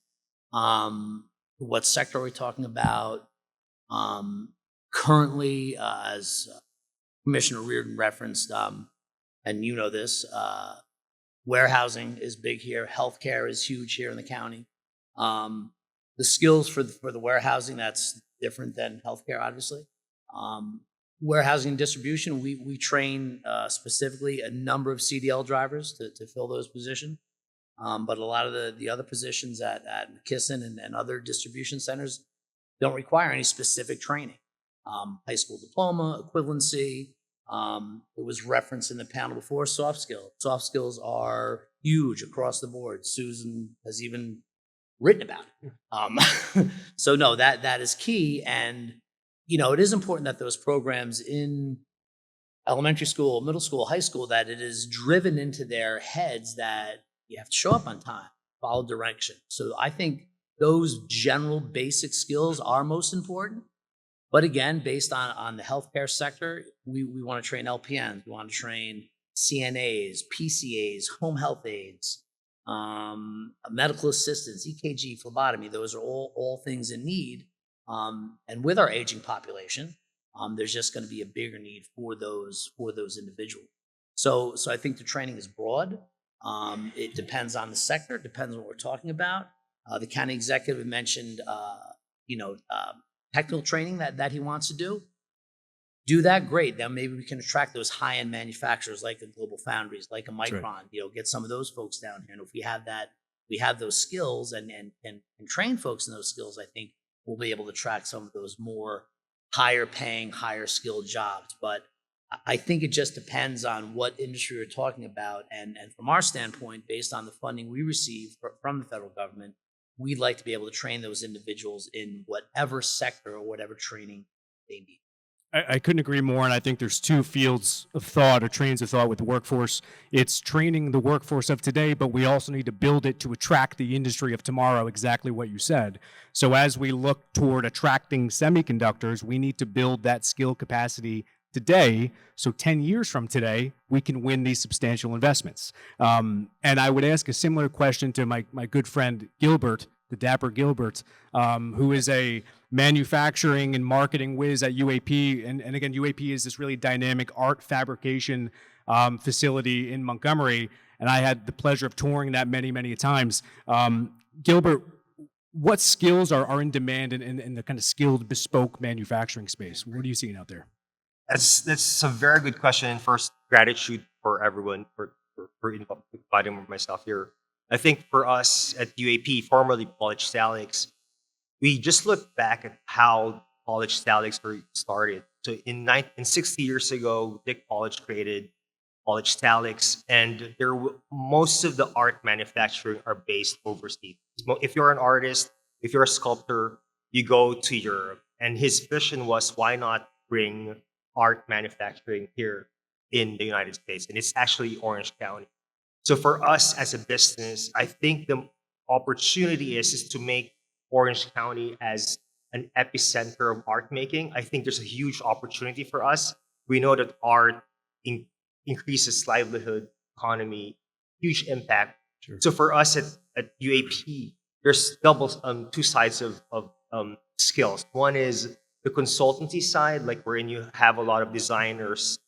What sector are we talking about? Currently, as Commissioner Reardon referenced, and you know this, warehousing is big here. Healthcare is huge here in the county. The skills for the warehousing, that's different than healthcare, obviously. Warehousing and distribution, we train specifically a number of CDL drivers to fill those positions. But a lot of the other positions at McKesson and other distribution centers, don't require any specific training. High school diploma, equivalency. It was referenced in the panel before, soft skills. Soft skills are huge across the board. Susan has even written about it. So no, that is key. And, it is important that those programs in elementary school, middle school, high school, that it is driven into their heads that you have to show up on time, follow direction. So I think those general basic skills are most important. But again, based on the healthcare sector, we want to train LPNs, we want to train CNAs, PCAs, home health aides, medical assistants, EKG, phlebotomy. Those are all things in need. And with our aging population, there's just going to be a bigger need for those individuals. So I think the training is broad. It depends on the sector, it depends on what we're talking about. The county executive mentioned, technical training that he wants to do that, great. Then maybe we can attract those high-end manufacturers like a Global Foundries, like a Micron, right. Get some of those folks down here. And if we have that, we have those skills and train folks in those skills, I think we'll be able to attract some of those more higher paying, higher skilled jobs. But I think it just depends on what industry we're talking about. And from our standpoint, based on the funding we receive from the federal government, we'd like to be able to train those individuals in whatever sector or whatever training they need. I couldn't agree more, and I think there's two fields of thought or trains of thought with the workforce. It's training the workforce of today, but we also need to build it to attract the industry of tomorrow, exactly what you said. So as we look toward attracting semiconductors, we need to build that skill capacity today, so 10 years from today, we can win these substantial investments. And I would ask a similar question to my good friend Gilbert, the dapper Gilbert, who is a manufacturing and marketing whiz at UAP. And again, UAP is this really dynamic art fabrication facility in Montgomery. And I had the pleasure of touring that many, many times. Gilbert, what skills are in demand in the kind of skilled bespoke manufacturing space? What are you seeing out there? That's a very good question. And first, gratitude for everyone for inviting myself here. I think for us at UAP, formerly College Salix, we just look back at how College Salix started. So in 60 years ago, Dick College created College Salix, and most of the art manufacturing are based overseas. If you're an artist, if you're a sculptor, you go to Europe. And his vision was, why not bring art manufacturing here in the United States? And it's actually Orange County. So for us as a business, I think the opportunity is to make Orange County as an epicenter of art making. I think there's a huge opportunity for us. We know that art increases livelihood, economy, huge impact. Sure. So for us at UAP, there's two sides of skills. One is the consultancy side, like wherein you have a lot of designers,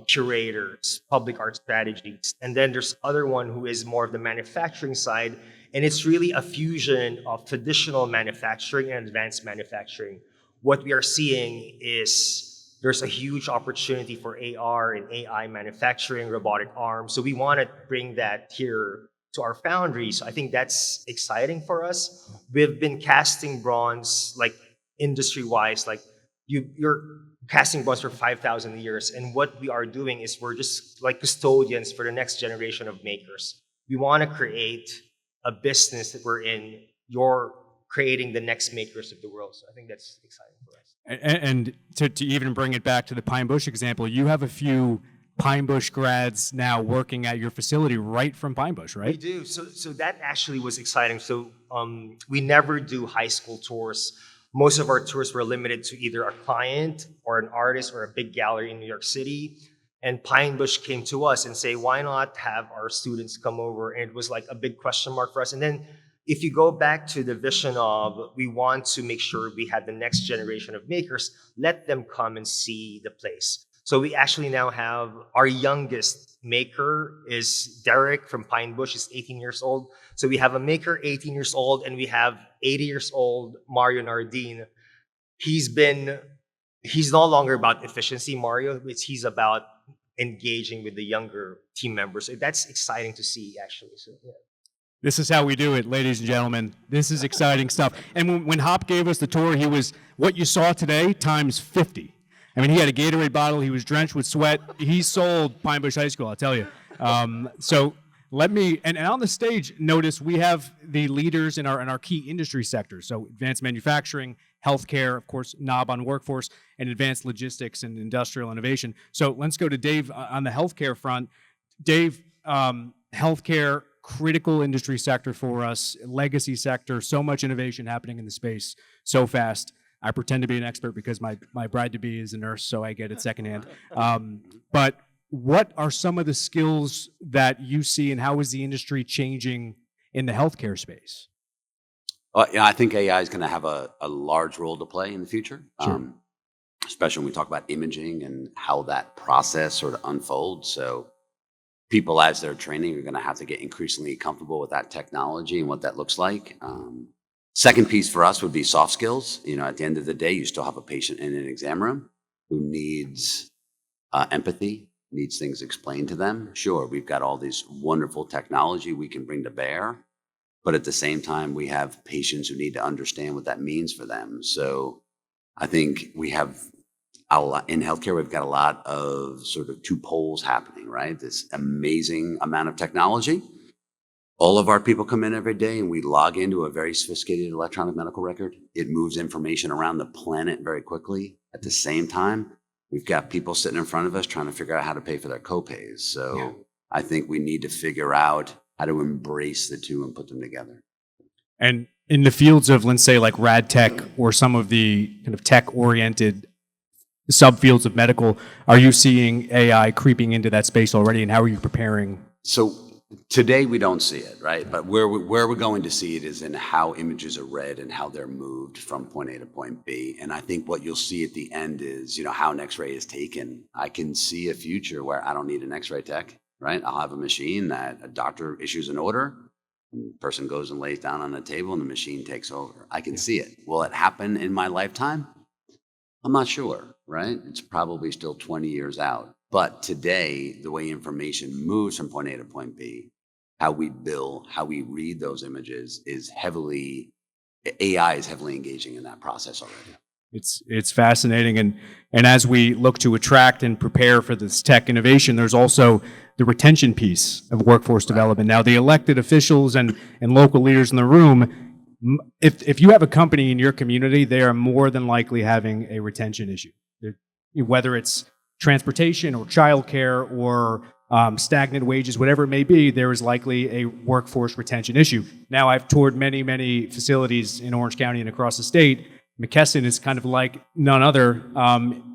curators, public art strategies. And then there's other one who is more of the manufacturing side. And it's really a fusion of traditional manufacturing and advanced manufacturing. What we are seeing is there's a huge opportunity for AR and AI manufacturing, robotic arms. So we want to bring that here to our foundry. So I think that's exciting for us. We've been casting bronze, like industry-wise, like you're casting bronze for 5,000 years. And what we are doing is we're just like custodians for the next generation of makers. We want to create a business that we're in. You're creating the next makers of the world. So I think that's exciting for us. And to even bring it back to the Pine Bush example, you have a few Pine Bush grads now working at your facility right from Pine Bush, right? We do. So that actually was exciting. So we never do high school tours. Most of our tours were limited to either a client or an artist or a big gallery in New York City. And Pine Bush came to us and say, why not have our students come over? And it was like a big question mark for us. And then if you go back to the vision of, we want to make sure we have the next generation of makers, let them come and see the place. So we actually now have our youngest maker is Derek from Pine Bush. He's 18 years old. So we have a maker 18 years old, and we have 80 years old Mario Nardine. He's no longer about efficiency, Mario. He's about engaging with the younger team members. So that's exciting to see, actually. So yeah. This is how we do it, ladies and gentlemen. This is exciting stuff. And when Hop gave us the tour, he was what you saw today times 50. I mean, he had a Gatorade bottle. He was drenched with sweat. He sold Pine Bush High School, I'll tell you. So let me, and on the stage, notice we have the leaders in our key industry sectors. So advanced manufacturing, healthcare, of course, knob on workforce, and advanced logistics and industrial innovation. So let's go to Dave on the healthcare front. Dave, healthcare, critical industry sector for us, legacy sector, so much innovation happening in the space so fast. I pretend to be an expert because my bride-to-be is a nurse, so I get it secondhand. But what are some of the skills that you see, and how is the industry changing in the healthcare space? Yeah, I think AI is going to have a large role to play in the future, Sure. Especially when we talk about imaging and how that process sort of unfolds. So people, as they're training, are going to have to get increasingly comfortable with that technology and what that looks like. Second piece for us would be soft skills. You know, at the end of the day, you still have a patient in an exam room who needs empathy, needs things explained to them. Sure, we've got all this wonderful technology we can bring to bear, but at the same time, we have patients who need to understand what that means for them. So I think we have a lot in healthcare. We've got a lot of sort of two poles happening, right? This amazing amount of technology. All of our people come in every day and we log into a very sophisticated electronic medical record. It moves information around the planet very quickly. At the same time, we've got people sitting in front of us trying to figure out how to pay for their copays. So I think we need to figure out how to embrace the two and put them together. And in the fields of, let's say, like rad tech or some of the kind of tech-oriented subfields of medical, are you seeing AI creeping into that space already, and how are you preparing? So today we don't see it, right? But where we're going to see it is in how images are read and how they're moved from point A to point B. And I think what you'll see at the end is, you know, how an X-ray is taken. I can see a future where I don't need an X-ray tech, right? I'll have a machine that a doctor issues an order, and the person goes and lays down on the table and the machine takes over. I can see it. Will it happen in my lifetime? I'm not sure, right? It's probably still 20 years out. But today, the way information moves from point A to point B, how we bill, how we read those images AI is heavily engaging in that process already. It's fascinating, and as we look to attract and prepare for this tech innovation, there's also the retention piece of workforce development. Now, the elected officials and local leaders in the room, if you have a company in your community, they are more than likely having a retention issue. Whether it's transportation or childcare or stagnant wages, whatever it may be, there is likely a workforce retention issue. Now, I've toured many, many facilities in Orange County and across the state. McKesson is kind of like none other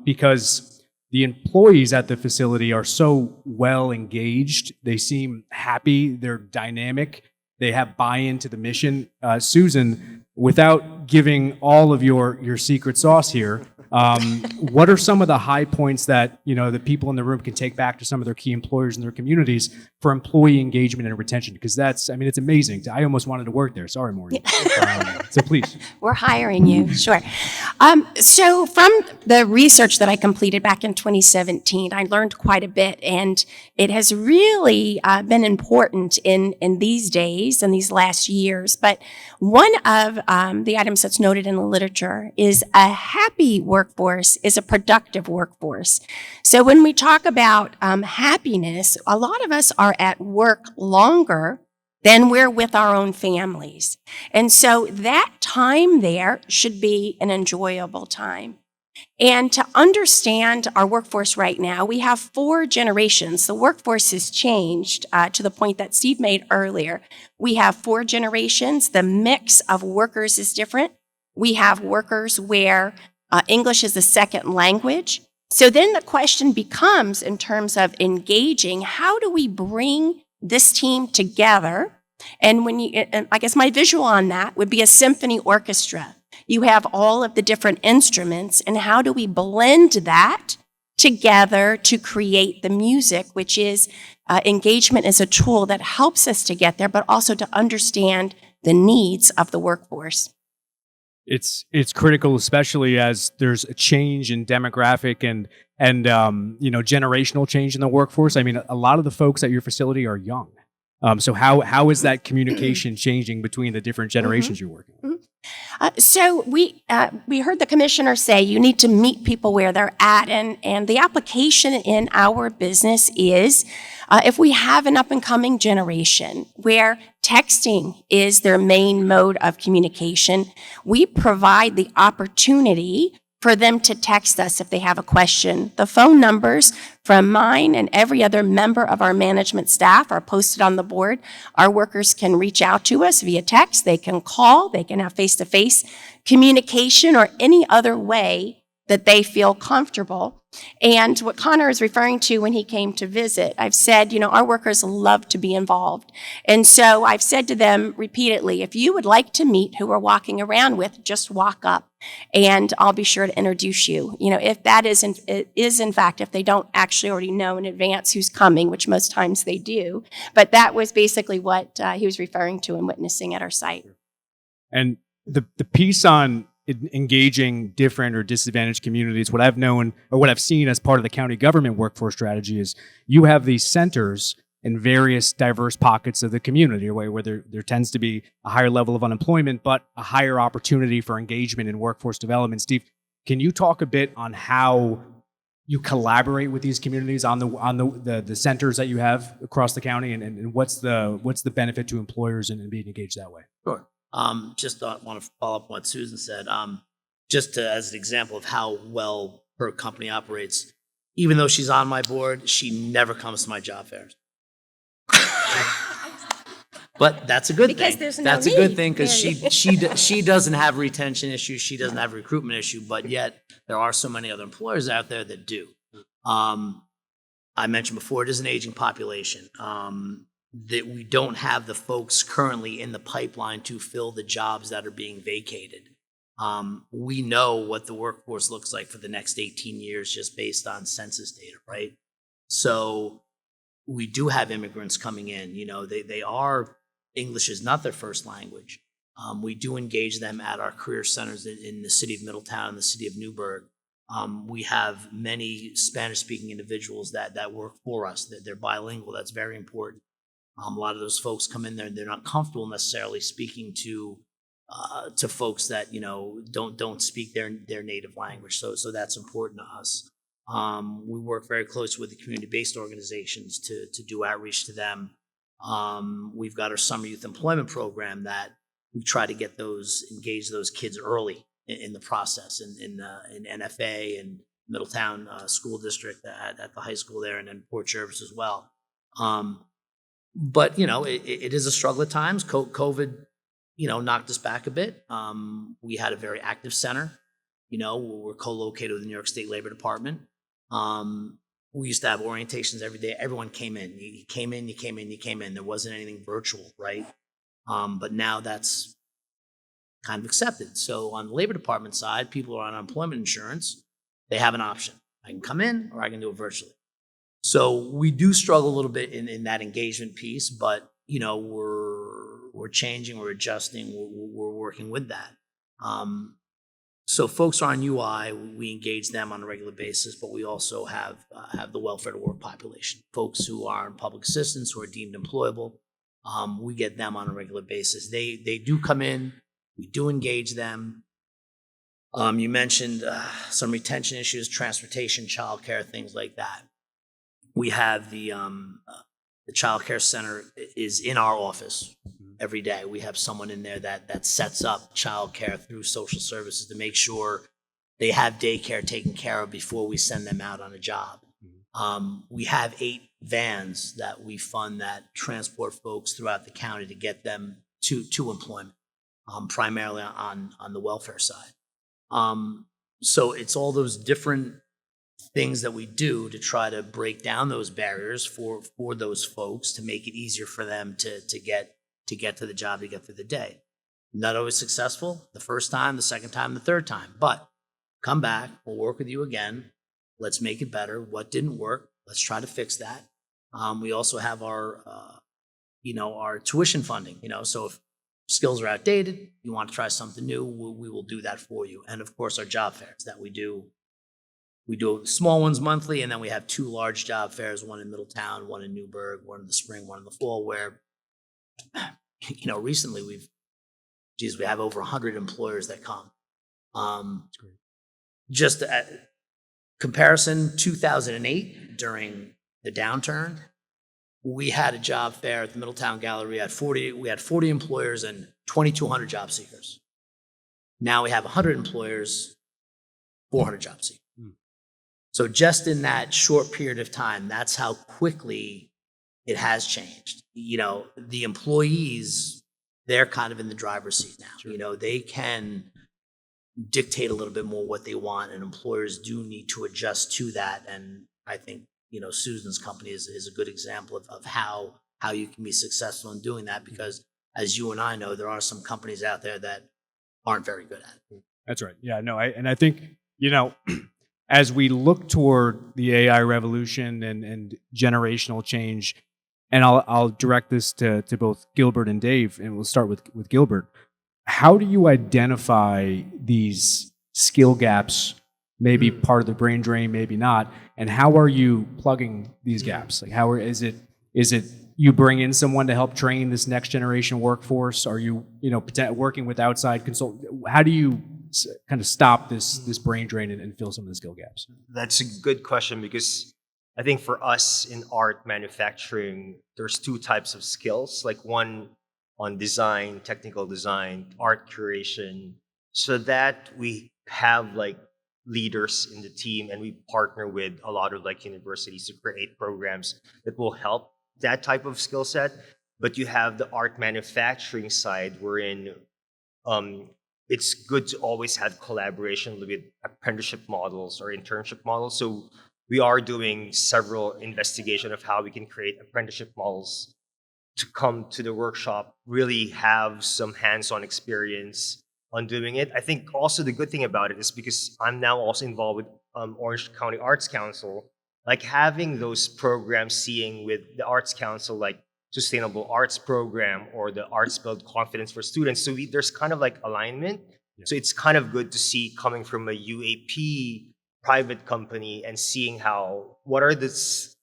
because the employees at the facility are so well engaged. They seem happy. They're dynamic. They have buy-in to the mission. Susan, without giving all of your secret sauce here, what are some of the high points that, you know, the people in the room can take back to some of their key employers in their communities for employee engagement and retention? Because that's, I mean, it's amazing. I almost wanted to work there. Sorry, Maureen. So please. We're hiring you, sure. So from the research that I completed back in 2017, I learned quite a bit, and it has really been important in these days and these last years. But one of the items that's noted in the literature is a happy workforce is a productive workforce. So when we talk about happiness, a lot of us are at work longer than we're with our own families. And so that time there should be an enjoyable time. And to understand our workforce right now, we have 4 generations. The workforce has changed to the point that Steve made earlier. We have 4 generations. The mix of workers is different. We have workers where English is a second language. So then the question becomes, in terms of engaging, how do we bring this team together? And I guess my visual on that would be a symphony orchestra. You have all of the different instruments, and how do we blend that together to create the music, which is engagement is a tool that helps us to get there, but also to understand the needs of the workforce. It's critical, especially as there's a change in demographic and you know, generational change in the workforce. I mean, a lot of the folks at your facility are young. So how is that communication changing between the different generations you're working with? So we heard the commissioner say you need to meet people where they're at, and the application in our business is if we have an up and coming generation where texting is their main mode of communication, we provide the opportunity for them to text us if they have a question. The phone numbers from mine and every other member of our management staff are posted on the board. Our workers can reach out to us via text, they can call, they can have face-to-face communication or any other way that they feel comfortable. And what Connor is referring to when he came to visit, I've said, our workers love to be involved. And so I've said to them repeatedly, if you would like to meet who we're walking around with, just walk up and I'll be sure to introduce you. If that is in fact, if they don't actually already know in advance who's coming, which most times they do. But that was basically what he was referring to and witnessing at our site. And the piece on engaging different or disadvantaged communities, what I've known or what I've seen as part of the county government workforce strategy is you have these centers in various diverse pockets of the community where there tends to be a higher level of unemployment, but a higher opportunity for engagement in workforce development. Steve, can you talk a bit on how you collaborate with these communities on the centers that you have across the county, and what's the benefit to employers in being engaged that way? Sure. Just want to follow up on what Susan said. As an example of how well her company operates, even though she's on my board, she never comes to my job fairs. But that's a good thing. There's no that's need. a good thing because she doesn't have retention issues. She doesn't have a recruitment issue, but yet there are so many other employers out there that do. I mentioned before, it is an aging population. That we don't have the folks currently in the pipeline to fill the jobs that are being vacated. We know what the workforce looks like for the next 18 years just based on census data, right? So we do have immigrants coming in. They are, English is not their first language. We do engage them at our career centers in the city of Middletown and the city of Newburgh. We have many Spanish-speaking individuals that work for us. They're bilingual. That's very important. A lot of those folks come in there and they're not comfortable necessarily speaking to folks that don't speak their native language. So that's important to us. We work very closely with the community-based organizations to do outreach to them. We've got our summer youth employment program that we try to engage those kids early in the process in NFA and Middletown School District at the high school there, and then Port Jervis as well. But it is a struggle at times. COVID, knocked us back a bit. We had a very active center. We're co-located with the New York State Labor Department. We used to have orientations every day. Everyone came in. You came in. There wasn't anything virtual, right? But now that's kind of accepted. So on the Labor Department side, people who are on unemployment insurance, they have an option. I can come in or I can do it virtually. So we do struggle a little bit in that engagement piece, but we're changing, we're adjusting, we're working with that. So folks are on UI, we engage them on a regular basis, but we also have the welfare to work population, folks who are in public assistance, who are deemed employable. We get them on a regular basis. They do come in, we do engage them. You mentioned some retention issues, transportation, childcare, things like that. We have the child care center is in our office every day. We have someone in there that sets up child care through social services to make sure they have daycare taken care of before we send them out on a job. We have 8 vans that we fund that transport folks throughout the county to get them to employment, primarily on the welfare side. So it's all those different things that we do to try to break down those barriers for those folks to make it easier for them to get to the job, to get through the day. Not always successful the first time, the second time, the third time, but come back, we'll work with you again. Let's make it better. What didn't work? Let's try to fix that. We also have our tuition funding, so if skills are outdated, you want to try something new, we will do that for you. And of course, our job fairs that we do. We do small ones monthly, and then we have 2 large job fairs, one in Middletown, one in Newburgh, one in the spring, one in the fall, where recently we have over 100 employers that come. Just comparison, 2008 during the downturn, we had a job fair at the Middletown Gallery. We had 40 employers and 2,200 job seekers. Now we have 100 employers, 400 job seekers. So just in that short period of time, that's how quickly it has changed. The employees, they're kind of in the driver's seat now. They can dictate a little bit more what they want, and employers do need to adjust to that. And I think, Susan's company is a good example of how you can be successful in doing that, because as you and I know, there are some companies out there that aren't very good at it. That's right. Yeah, no, I think, as we look toward the AI revolution and generational change, and I'll direct this to both Gilbert and Dave, and we'll start with Gilbert. How do you identify these skill gaps, maybe part of the brain drain, maybe not, and how are you plugging these gaps? Like, is it you bring in someone to help train this next generation workforce? Are you working with outside consultants? How do you kind of stop this brain drain and fill some of the skill gaps? That's a good question, because I think for us in art manufacturing, there's two types of skills, like one on design, technical design, art curation, so that we have like leaders in the team, and we partner with a lot of like universities to create programs that will help that type of skill set. But you have the art manufacturing side, wherein it's good to always have collaboration with apprenticeship models or internship models. So we are doing several investigation of how we can create apprenticeship models to come to the workshop, really have some hands-on experience on doing it. I think also the good thing about it is because I'm now also involved with Orange County Arts Council, like having those programs, seeing with the Arts Council, like Sustainable Arts Program or the Arts Build Confidence for Students. So there's kind of like alignment. Yeah. So it's kind of good to see coming from a UAP private company and seeing what are this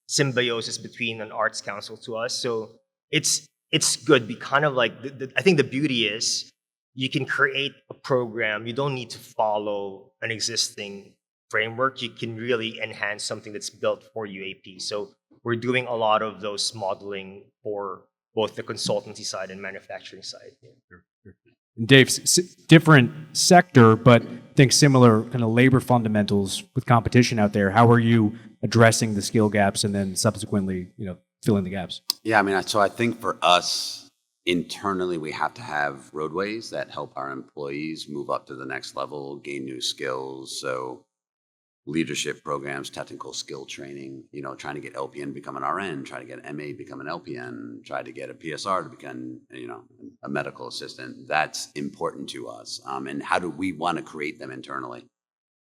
symbiosis between an arts council to us. So it's good. Be kind of like I think the beauty is you can create a program. You don't need to follow an existing framework. You can really enhance something that's built for UAP. So we're doing a lot of those modeling for both the consultancy side and manufacturing side. And Dave, different sector, but I think similar kind of labor fundamentals with competition out there. How are you addressing the skill gaps and then subsequently, filling the gaps? Yeah, so I think for us internally, we have to have roadways that help our employees move up to the next level, gain new skills. So leadership programs, technical skill training, trying to get LPN to become an RN, try to get MA to become an LPN, try to get a PSR to become, a medical assistant. That's important to us. And how do we want to create them internally?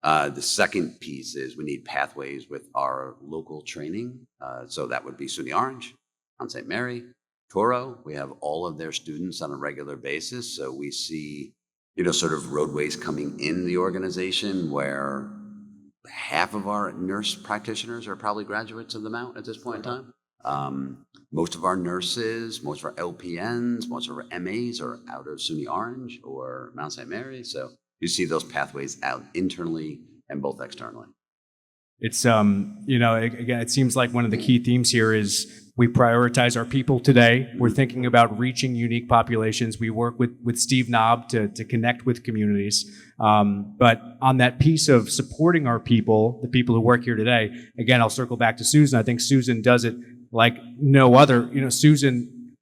The second piece is we need pathways with our local training. So that would be SUNY Orange, Mount St. Mary, Toro. We have all of their students on a regular basis. So we see, sort of roadways coming in the organization where half of our nurse practitioners are probably graduates of the Mount at this point in time. Most of our nurses, most of our LPNs, most of our MAs are out of SUNY Orange or Mount St. Mary. So you see those pathways out internally and both externally. It's, again, it seems like one of the key themes here is we prioritize our people today. We're thinking about reaching unique populations. We work with Steve Knob to connect with communities. But on that piece of supporting our people, the people who work here today, again, I'll circle back to Susan. I think Susan does it like no other. Susan,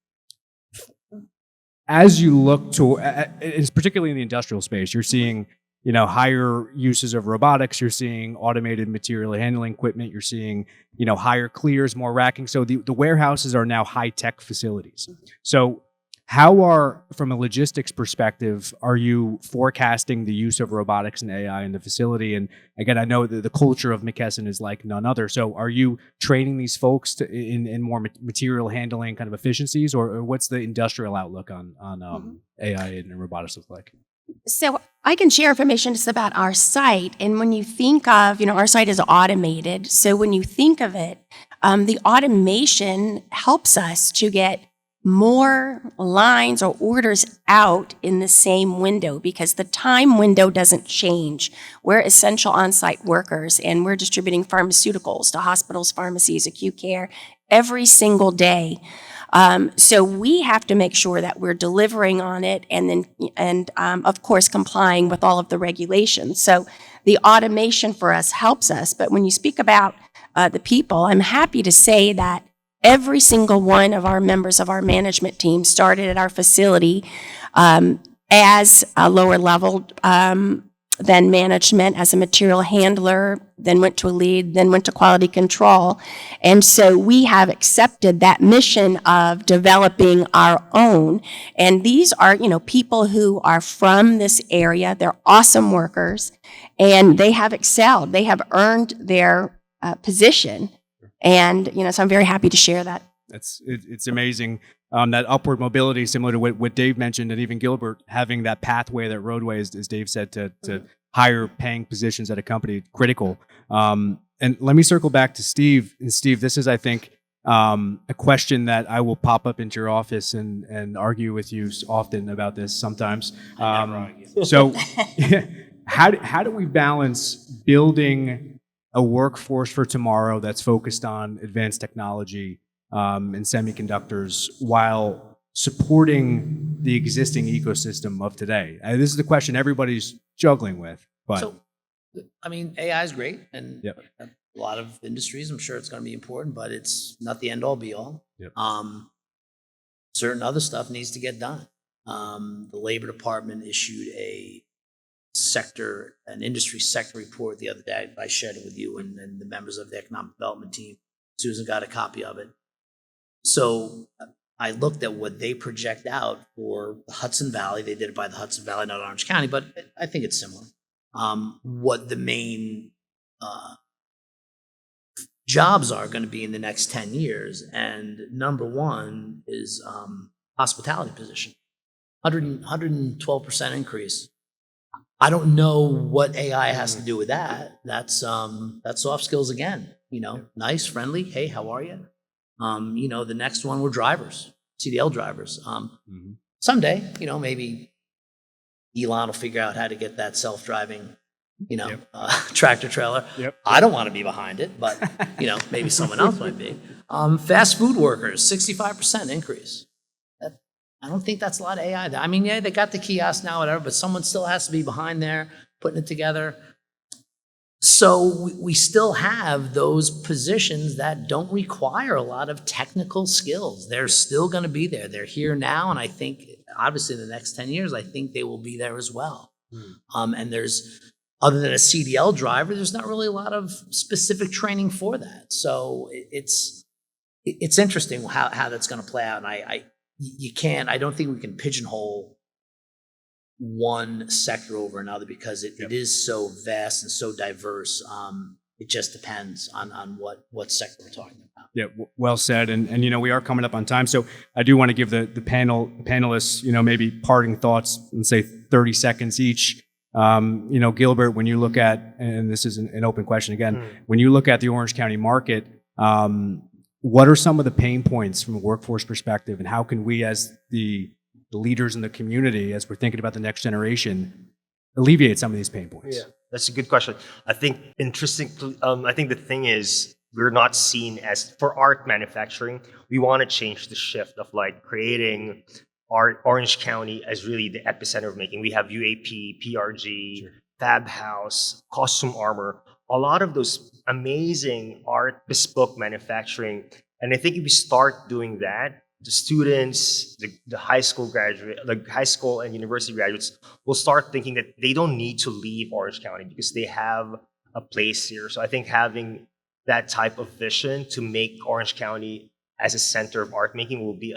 as you look to, it's particularly in the industrial space, you're seeing higher uses of robotics, you're seeing automated material handling equipment, you're seeing, higher clears, more racking. So the warehouses are now high-tech facilities. So how from a logistics perspective, are you forecasting the use of robotics and AI in the facility? And again, I know that the culture of McKesson is like none other. So are you training these folks in more material handling kind of efficiencies, or what's the industrial outlook on AI and robotics look like? So I can share information just about our site. And when you think of, our site is automated. So when you think of it, the automation helps us to get more lines or orders out in the same window because the time window doesn't change. We're essential on-site workers and we're distributing pharmaceuticals to hospitals, pharmacies, acute care every single day. So we have to make sure that we're delivering on it and of course complying with all of the regulations. So the automation for us helps us. But when you speak about the people, I'm happy to say that every single one of our members of our management team started at our facility as a lower level than management, as a material handler, then went to a lead, then went to quality control. And so we have accepted that mission of developing our own. And these are, people who are from this area. They're awesome workers, and they have excelled. They have earned their position. And, so I'm very happy to share that. It's amazing. That upward mobility, similar to what Dave mentioned, and even Gilbert, having that pathway, that roadway, as Dave said, to higher paying positions at a company, critical. And let me circle back to Steve. And Steve, this is, I think, a question that I will pop up into your office and argue with you often about this sometimes. So how do we balance building a workforce for tomorrow that's focused on advanced technology and semiconductors while supporting the existing ecosystem of today? This is the question everybody's juggling with. But So, AI is great, and a lot of industries, I'm sure it's going to be important, but it's not the end all be all. Yep. Certain other stuff needs to get done. The Labor Department issued an industry sector report the other day. I shared it with you and the members of the economic development team. Susan got a copy of it. So I looked at what they project out for the Hudson Valley. They did it by the Hudson Valley, not Orange County, but I think it's similar. What the main jobs are going to be in the next 10 years. And number one is hospitality position, 112% increase. I don't know what AI has to do with that. That's soft skills again. Nice, friendly. Hey, how are you? The next one were drivers, CDL drivers. Someday, maybe Elon will figure out how to get that self-driving, tractor trailer. Yep. I don't want to be behind it, but maybe someone else might be. Fast food workers, 65% increase. I don't think that's a lot of AI. I mean, they got the kiosk now, whatever, but someone still has to be behind there putting it together. So we still have those positions that don't require a lot of technical skills. They're still going to be there. They're here now, and I think, obviously, in the next 10 years, I think they will be there as well. And there's, other than a CDL driver, there's not really a lot of specific training for that. So it's interesting how that's going to play out, and I don't think we can pigeonhole one sector over another because it is so vast and so diverse. It just depends on what sector we're talking about. Yeah, well said. And we are coming up on time, so I do want to give the panelists maybe parting thoughts and say 30 seconds each. Gilbert, when you look at, and this is an open question again, when you look at the Orange County market, what are some of the pain points from a workforce perspective, and how can we, as the leaders in the community, as we're thinking about the next generation, alleviate some of these pain points? Yeah, that's a good question. I think I think the thing is, we're not seen as, for art manufacturing, we want to change the shift of creating Orange County as really the epicenter of making. We have UAP, PRG, Fab House, Costume Armor, a lot of those amazing art, bespoke manufacturing. And I think if we start doing that, the students, the high school and university graduates will start thinking that they don't need to leave Orange County because they have a place here. So I think having that type of vision to make Orange County as a center of art making will be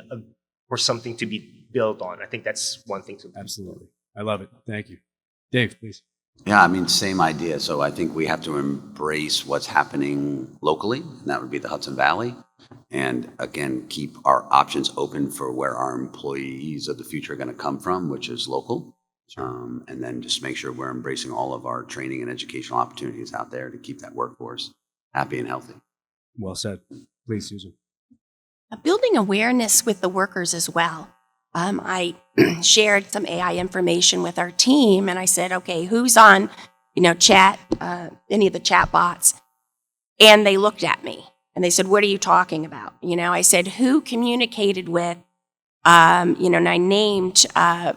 for something to be built on. I think that's one thing to Absolutely. I love it. Thank you. Dave, please. Yeah, same idea. So I think we have to embrace what's happening locally, and that would be the Hudson Valley. And again, keep our options open for where our employees of the future are going to come from, which is local. And then just make sure we're embracing all of our training and educational opportunities out there to keep that workforce happy and healthy. Well said. Please, Susan. Building awareness with the workers as well. I shared some AI information with our team, and I said, okay, who's on, chat, any of the chat bots? And they looked at me and they said, what are you talking about? I said, who communicated with, and I named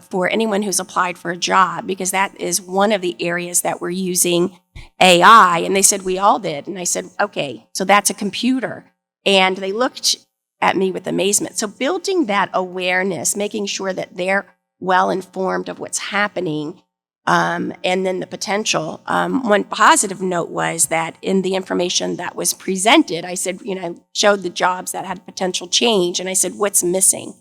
for anyone who's applied for a job, because that is one of the areas that we're using AI. And they said, we all did. And I said, okay, so that's a computer. And they looked at me with amazement. So building that awareness, making sure that they're well informed of what's happening, and then the potential. One positive note was that in the information that was presented, I said, showed the jobs that had potential change. And I said, what's missing?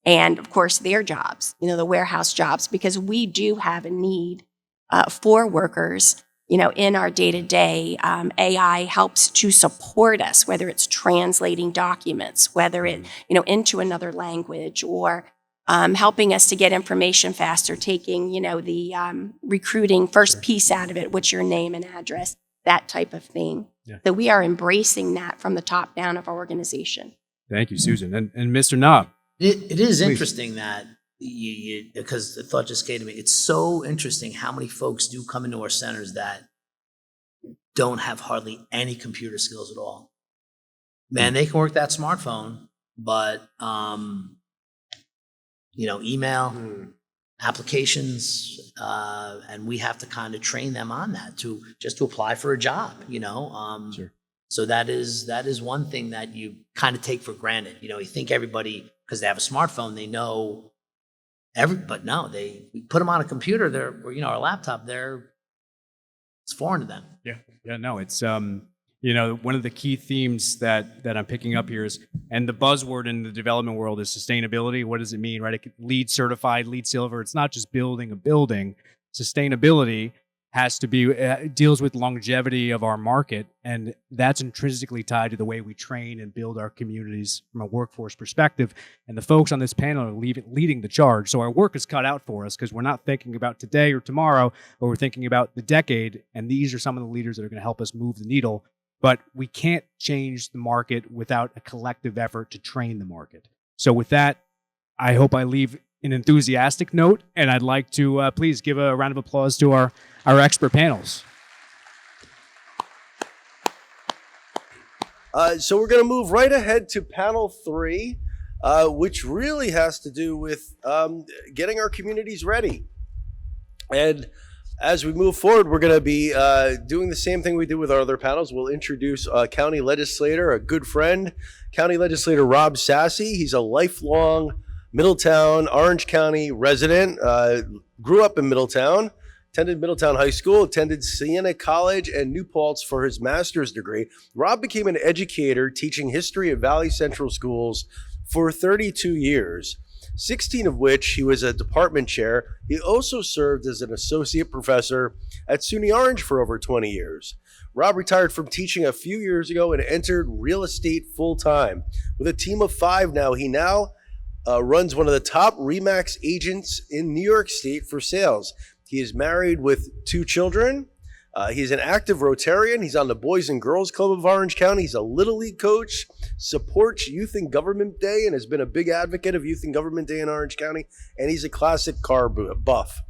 And of course, their jobs, the warehouse jobs, because we do have a need for workers, in our day-to-day. AI helps to support us, whether it's translating documents, whether it, into another language, or helping us to get information faster, taking, the recruiting first piece out of it, what's your name and address, that type of thing. Yeah. So we are embracing that from the top down of our organization. Thank you, Susan. And Mr. Knob. It is Please. interesting that because the thought just came to me. It's so interesting how many folks do come into our centers that don't have hardly any computer skills at all. Man, they can work that smartphone, but email, applications, and we have to kind of train them on that to apply for a job. Sure. So that is one thing that you kind of take for granted. You think everybody, because they have a smartphone, they know but no, we put them on a computer, or a laptop, it's foreign to them. Yeah, no, it's one of the key themes that I'm picking up here is, and the buzzword in the development world is sustainability. What does it mean, right? LEED certified, LEED silver. It's not just building a building. Sustainability has to be deals with longevity of our market, and that's intrinsically tied to the way we train and build our communities from a workforce perspective. And the folks on this panel are leading the charge. So our work is cut out for us because we're not thinking about today or tomorrow, but we're thinking about the decade. And these are some of the leaders that are going to help us move the needle. But we can't change the market without a collective effort to train the market. So with that, I hope I leave an enthusiastic note, and I'd like to please give a round of applause to our expert panels. So we're going to move right ahead to panel 3, which really has to do with getting our communities ready. And as we move forward, we're going to be doing the same thing we did with our other panels. We'll introduce a county legislator, a good friend, County Legislator Rob Sassy. He's a lifelong Middletown, Orange County resident, grew up in Middletown, attended Middletown High School, attended Siena College and New Paltz for his master's degree. Rob became an educator teaching history at Valley Central Schools for 32 years, 16 of which he was a department chair. He also served as an associate professor at SUNY Orange for over 20 years. Rob retired from teaching a few years ago and entered real estate full-time. With a team of 5 now, he runs one of the top RE/MAX agents in New York State for sales. He is married with 2 children. He's an active Rotarian. He's on the Boys and Girls Club of Orange County. He's a Little League coach, supports Youth and Government Day, and has been a big advocate of Youth and Government Day in Orange County. And he's a classic car buff.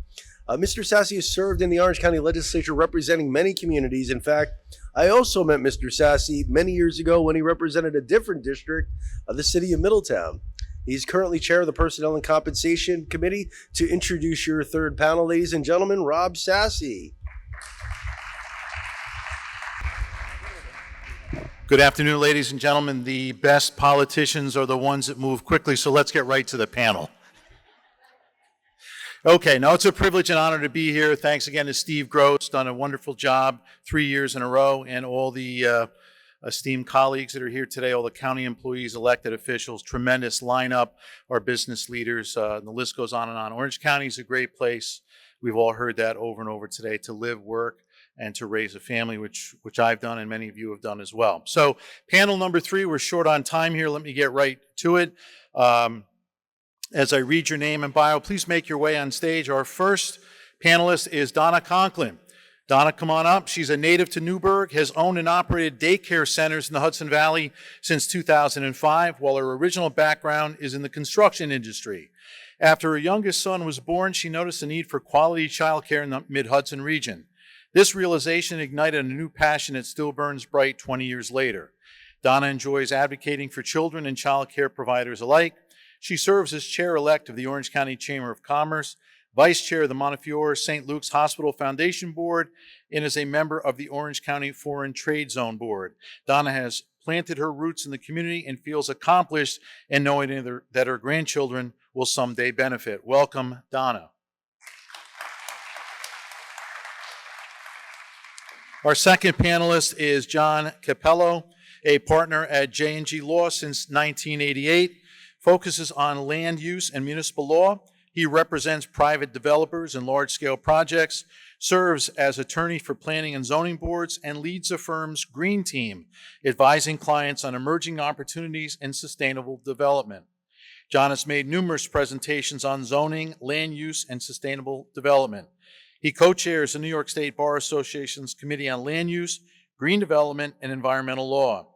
Mr. Sassy has served in the Orange County Legislature representing many communities. In fact, I also met Mr. Sassy many years ago when he represented a different district of the city of Middletown. He's currently chair of the Personnel and Compensation Committee. To introduce your third panel, ladies and gentlemen, Rob Sassy. Good afternoon, ladies and gentlemen. The best politicians are the ones that move quickly, so let's get right to the panel. Okay, now it's a privilege and honor to be here. Thanks again to Steve Gross, done a wonderful job 3 years in a row, and all the esteemed colleagues that are here today, all the county employees, elected officials, tremendous lineup, our business leaders, and the list goes on and on. Orange County is a great place. We've all heard that over and over today, to live, work, and to raise a family, which I've done and many of you have done as well. So panel number 3, we're short on time here. Let me get right to it. As I read your name and bio, please make your way on stage. Our first panelist is Donna Conklin. Donna, come on up. She's a native to Newburgh, has owned and operated daycare centers in the Hudson Valley since 2005, while her original background is in the construction industry. After her youngest son was born, she noticed the need for quality childcare in the Mid-Hudson region. This realization ignited a new passion that still burns bright 20 years later. Donna enjoys advocating for children and child care providers alike. She serves as chair-elect of the Orange County Chamber of Commerce, vice chair of the Montefiore St. Luke's Hospital Foundation Board, and is a member of the Orange County Foreign Trade Zone Board. Donna has planted her roots in the community and feels accomplished in knowing that her grandchildren will someday benefit. Welcome, Donna. Our second panelist is John Capello, a partner at J&G Law since 1988, focuses on land use and municipal law. He represents private developers and large-scale projects, serves as attorney for planning and zoning boards, and leads the firm's Green Team, advising clients on emerging opportunities and sustainable development. John has made numerous presentations on zoning, land use, and sustainable development. He co-chairs the New York State Bar Association's Committee on Land Use, Green Development, and Environmental Law.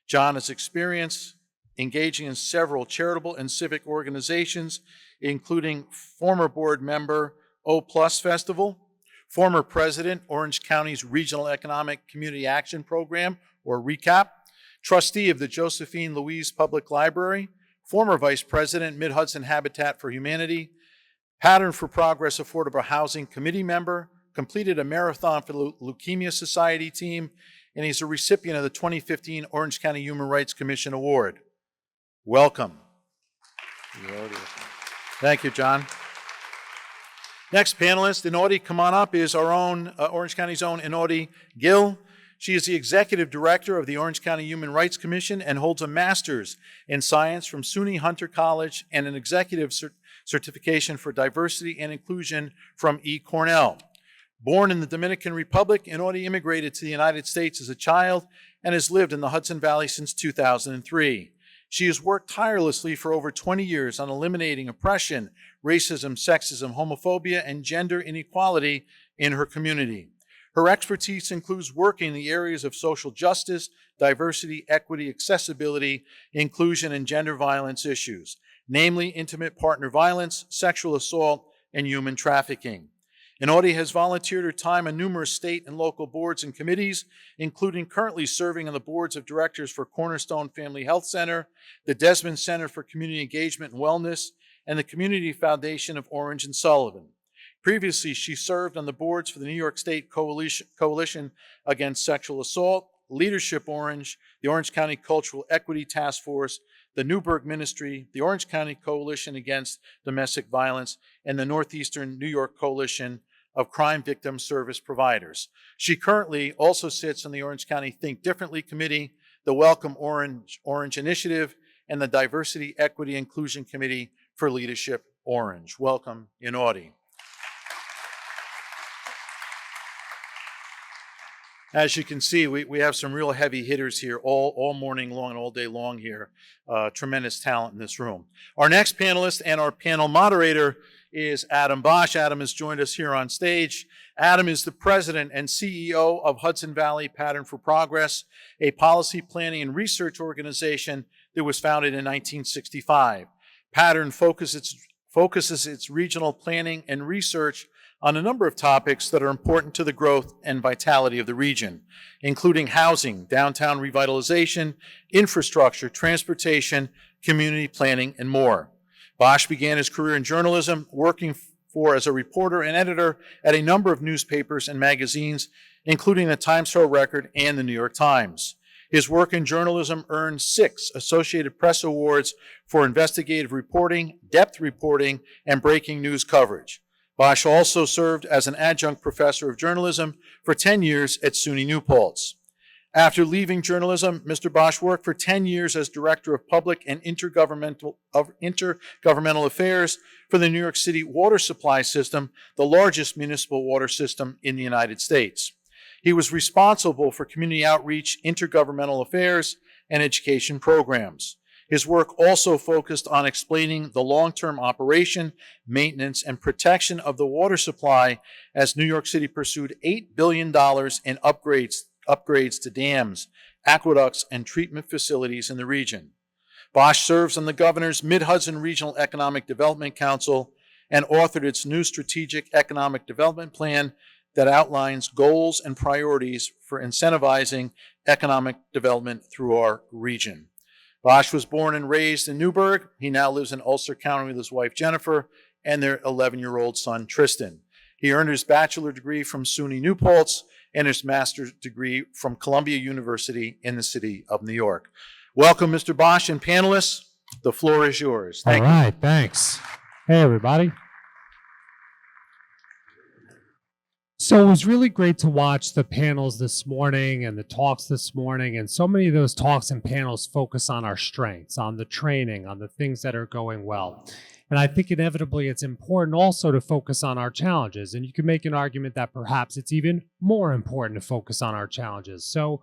John has experience engaging in several charitable and civic organizations, including former board member O Plus Festival, former president, Orange County's Regional Economic Community Action Program, or RECAP, trustee of the Josephine Louise Public Library, former vice president, Mid-Hudson Habitat for Humanity, Pattern for Progress Affordable Housing Committee member, completed a marathon for the Leukemia Society team, and he's a recipient of the 2015 Orange County Human Rights Commission Award. Welcome. Thank you, John. Next panelist, Inaudi, come on up, is our own Orange County's own Inaudi Gill. She is the executive director of the Orange County Human Rights Commission and holds a master's in science from SUNY Hunter College and an executive certification for diversity and inclusion from Cornell. Born in the Dominican Republic, Inaudi immigrated to the United States as a child and has lived in the Hudson Valley since 2003. She has worked tirelessly for over 20 years on eliminating oppression, racism, sexism, homophobia, and gender inequality in her community. Her expertise includes working in the areas of social justice, diversity, equity, accessibility, inclusion, and gender violence issues, namely intimate partner violence, sexual assault, and human trafficking. Inaudi has volunteered her time on numerous state and local boards and committees, including currently serving on the boards of directors for Cornerstone Family Health Center, the Desmond Center for Community Engagement and Wellness, and the Community Foundation of Orange and Sullivan. Previously, she served on the boards for the New York State Coalition Against Sexual Assault, Leadership Orange, the Orange County Cultural Equity Task Force, the Newburgh Ministry, the Orange County Coalition Against Domestic Violence, and the Northeastern New York Coalition of Crime Victim Service Providers. She currently also sits on the Orange County Think Differently Committee, the Welcome Orange Initiative, and the Diversity, Equity, Inclusion Committee for Leadership Orange. Welcome, Inaudi. As you can see, we have some real heavy hitters here all morning long and all day long here. Tremendous talent in this room. Our next panelist and our panel moderator is Adam Bosch. Adam has joined us here on stage. Adam is the president and CEO of Hudson Valley Pattern for Progress, a policy planning and research organization that was founded in 1965. Pattern focuses its regional planning and research on a number of topics that are important to the growth and vitality of the region, including housing, downtown revitalization, infrastructure, transportation, community planning, and more. Bosch began his career in journalism, working as a reporter and editor at a number of newspapers and magazines, including the Times Herald Record and the New York Times. His work in journalism earned 6 Associated Press Awards for investigative reporting, depth reporting, and breaking news coverage. Bosch also served as an adjunct professor of journalism for 10 years at SUNY New Paltz. After leaving journalism, Mr. Bosch worked for 10 years as Director of Public and Intergovernmental Affairs for the New York City Water Supply System, the largest municipal water system in the United States. He was responsible for community outreach, intergovernmental affairs, and education programs. His work also focused on explaining the long-term operation, maintenance, and protection of the water supply as New York City pursued $8 billion in upgrades to dams, aqueducts, and treatment facilities in the region. Bosch serves on the governor's Mid-Hudson Regional Economic Development Council and authored its new strategic economic development plan that outlines goals and priorities for incentivizing economic development through our region. Bosch was born and raised in Newburgh. He now lives in Ulster County with his wife Jennifer and their 11-year-old son Tristan. He earned his bachelor degree from SUNY New Paltz and his master's degree from Columbia University in the city of New York. Welcome, Mr. Bosch, and panelists. The floor is yours. Thank you. All right, thanks. Hey, everybody. So it was really great to watch the panels this morning and the talks this morning, and so many of those talks and panels focus on our strengths, on the training, on the things that are going well. And I think inevitably it's important also to focus on our challenges, and you can make an argument that perhaps it's even more important to focus on our challenges. So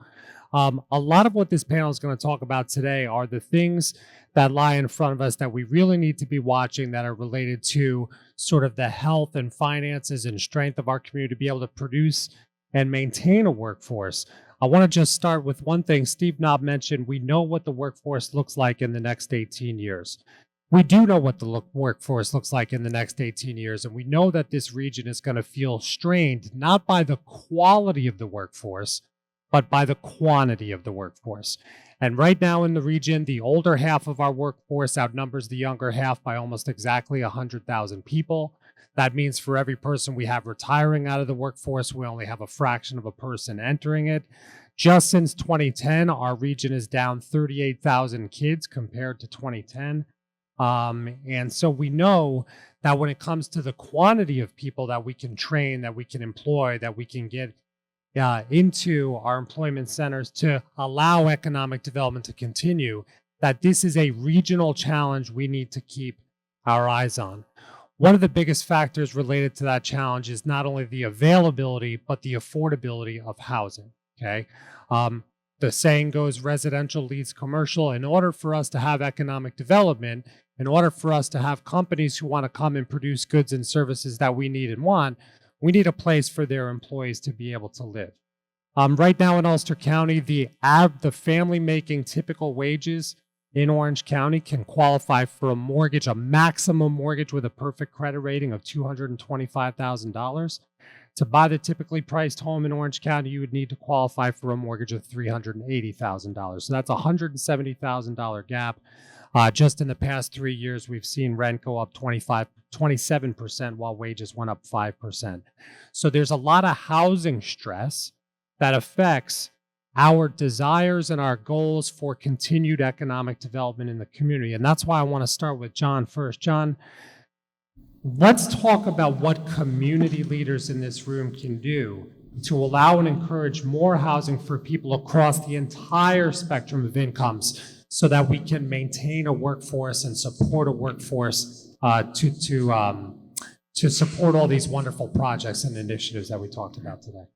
a lot of what this panel is going to talk about today are the things that lie in front of us that we really need to be watching that are related to sort of the health and finances and strength of our community to be able to produce and maintain a workforce. I want to just start with one thing Steve Knob mentioned. We know what the workforce looks like in the next 18 years. We do know what the workforce looks like in the next 18 years, and we know that this region is going to feel strained not by the quality of the workforce, but by the quantity of the workforce. And right now in the region, the older half of our workforce outnumbers the younger half by almost exactly 100,000 people. That means for every person we have retiring out of the workforce, we only have a fraction of a person entering it. Just since 2010, our region is down 38,000 kids compared to 2010. And so we know that when it comes to the quantity of people that we can train, that we can employ, that we can get into our employment centers to allow economic development to continue, that this is a regional challenge we need to keep our eyes on. One of the biggest factors related to that challenge is not only the availability, but the affordability of housing, okay? The saying goes, residential leads commercial. In order for us to have economic development, in order for us to have companies who want to come and produce goods and services that we need and want, we need a place for their employees to be able to live. Right now in Ulster County, the family making typical wages in Orange County can qualify for a mortgage, a maximum mortgage with a perfect credit rating of $225,000. To buy the typically priced home in Orange County, you would need to qualify for a mortgage of $380,000. So that's a $170,000 gap. Just in the past 3 years, we've seen rent go up 27% while wages went up 5%. So there's a lot of housing stress that affects our desires and our goals for continued economic development in the community. And that's why I want to start with John first. John, let's talk about what community leaders in this room can do to allow and encourage more housing for people across the entire spectrum of incomes so that we can maintain a workforce and support a workforce to support all these wonderful projects and initiatives that we talked about today.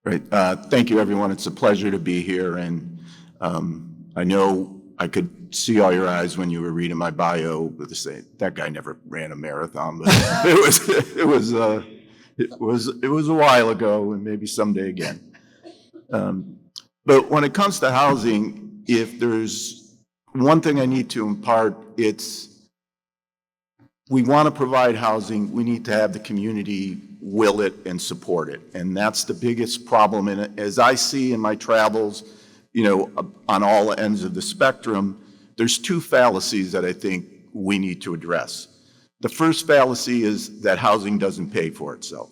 Great. Thank you, everyone. It's a pleasure to be here. And I know I could see all your eyes when you were reading my bio, but to say that guy never ran a marathon, but it was a while ago, and maybe someday again. But when it comes to housing, if there's one thing I need to impart, it's we want to provide housing. We need to have the community will it and support it. And that's the biggest problem in it. As I see in my travels, on all ends of the spectrum, there's two fallacies that I think we need to address. The first fallacy is that housing doesn't pay for itself.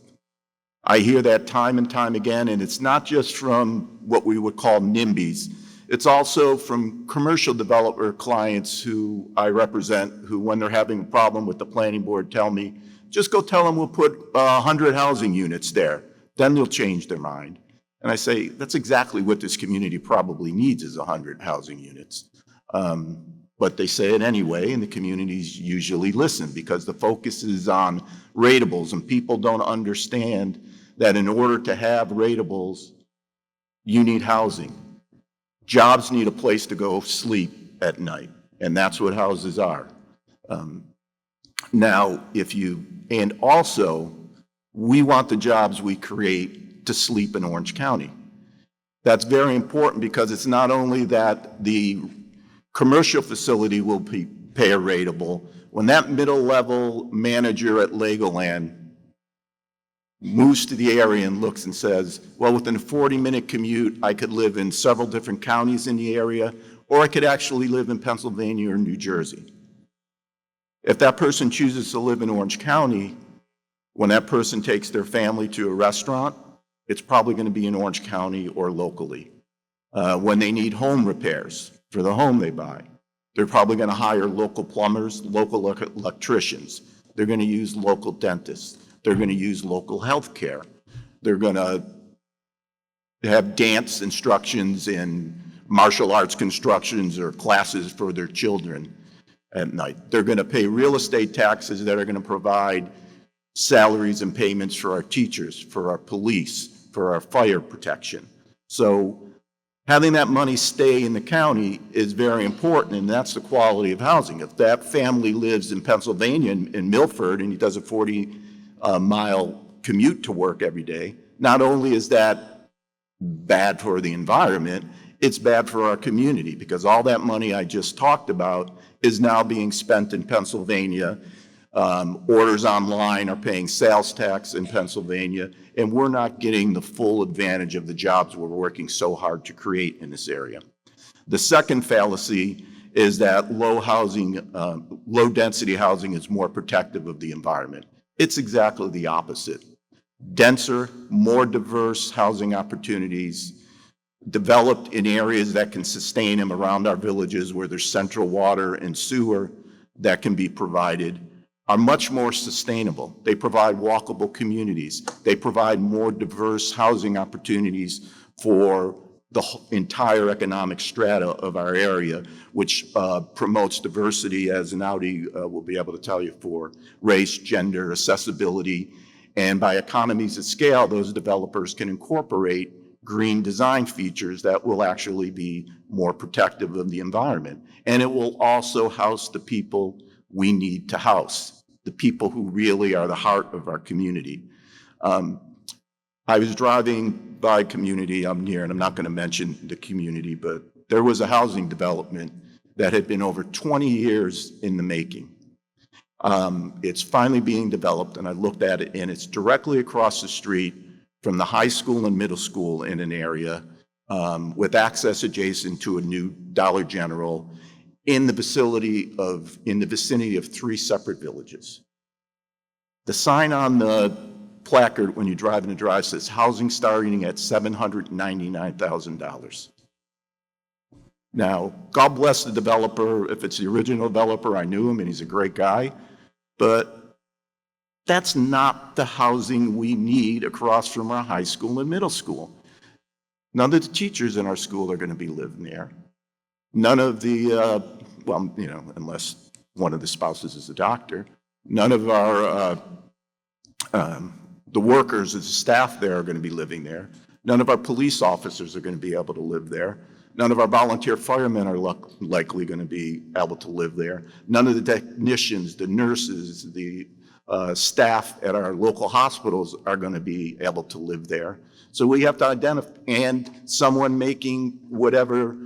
I hear that time and time again, and it's not just from what we would call NIMBYs. It's also from commercial developer clients who I represent, who when they're having a problem with the planning board tell me, just go tell them we'll put 100 housing units there. Then they'll change their mind. And I say, that's exactly what this community probably needs is 100 housing units. But they say it anyway, and the communities usually listen because the focus is on ratables, and people don't understand that in order to have ratables, you need housing. Jobs need a place to go sleep at night. And that's what houses are. Now, and also, we want the jobs we create to sleep in Orange County. That's very important because it's not only that the commercial facility will be pay rateable. When that middle level manager at Legoland moves to the area and looks and says, well, within a 40-minute commute, I could live in several different counties in the area, or I could actually live in Pennsylvania or New Jersey. If that person chooses to live in Orange County, when that person takes their family to a restaurant, it's probably going to be in Orange County or locally. When they need home repairs for the home they buy, they're probably going to hire local plumbers, local electricians. They're going to use local dentists. They're going to use local health care. They're going to have dance instructions and martial arts constructions or classes for their children at night. They're going to pay real estate taxes that are going to provide salaries and payments for our teachers, for our police, for our fire protection. So having that money stay in the county is very important, and that's the quality of housing. If that family lives in Pennsylvania, in Milford, and he does a 40-mile commute to work every day, not only is that bad for the environment, it's bad for our community because all that money I just talked about is now being spent in Pennsylvania. Orders online are paying sales tax in Pennsylvania, and we're not getting the full advantage of the jobs we're working so hard to create in this area. The second fallacy is that low density housing is more protective of the environment. It's exactly the opposite. Denser, more diverse housing opportunities developed in areas that can sustain them around our villages where there's central water and sewer that can be provided are much more sustainable. They provide walkable communities. They provide more diverse housing opportunities for the entire economic strata of our area, which promotes diversity, as Naudi will be able to tell you, for race, gender, accessibility. And by economies of scale, those developers can incorporate green design features that will actually be more protective of the environment. And it will also house the people we need to house, the people who really are the heart of our community. I was driving by a community I'm near, and I'm not going to mention the community, but there was a housing development that had been over 20 years in the making. It's finally being developed, and I looked at it, and it's directly across the street from the high school and middle school in an area with access adjacent to a new Dollar General in the vicinity of 3 separate villages. The sign on the placard when you drive in the drive says housing starting at $799,000. Now, God bless the developer. If it's the original developer, I knew him and he's a great guy, but that's not the housing we need across from our high school and middle school. None of the teachers in our school are going to be living there. None of the, unless one of the spouses is a doctor, none of our, the workers, the staff there are going to be living there. None of our police officers are going to be able to live there. None of our volunteer firemen are likely going to be able to live there. None of the technicians, the nurses, the staff at our local hospitals are going to be able to live there. So we have to identify, and someone making whatever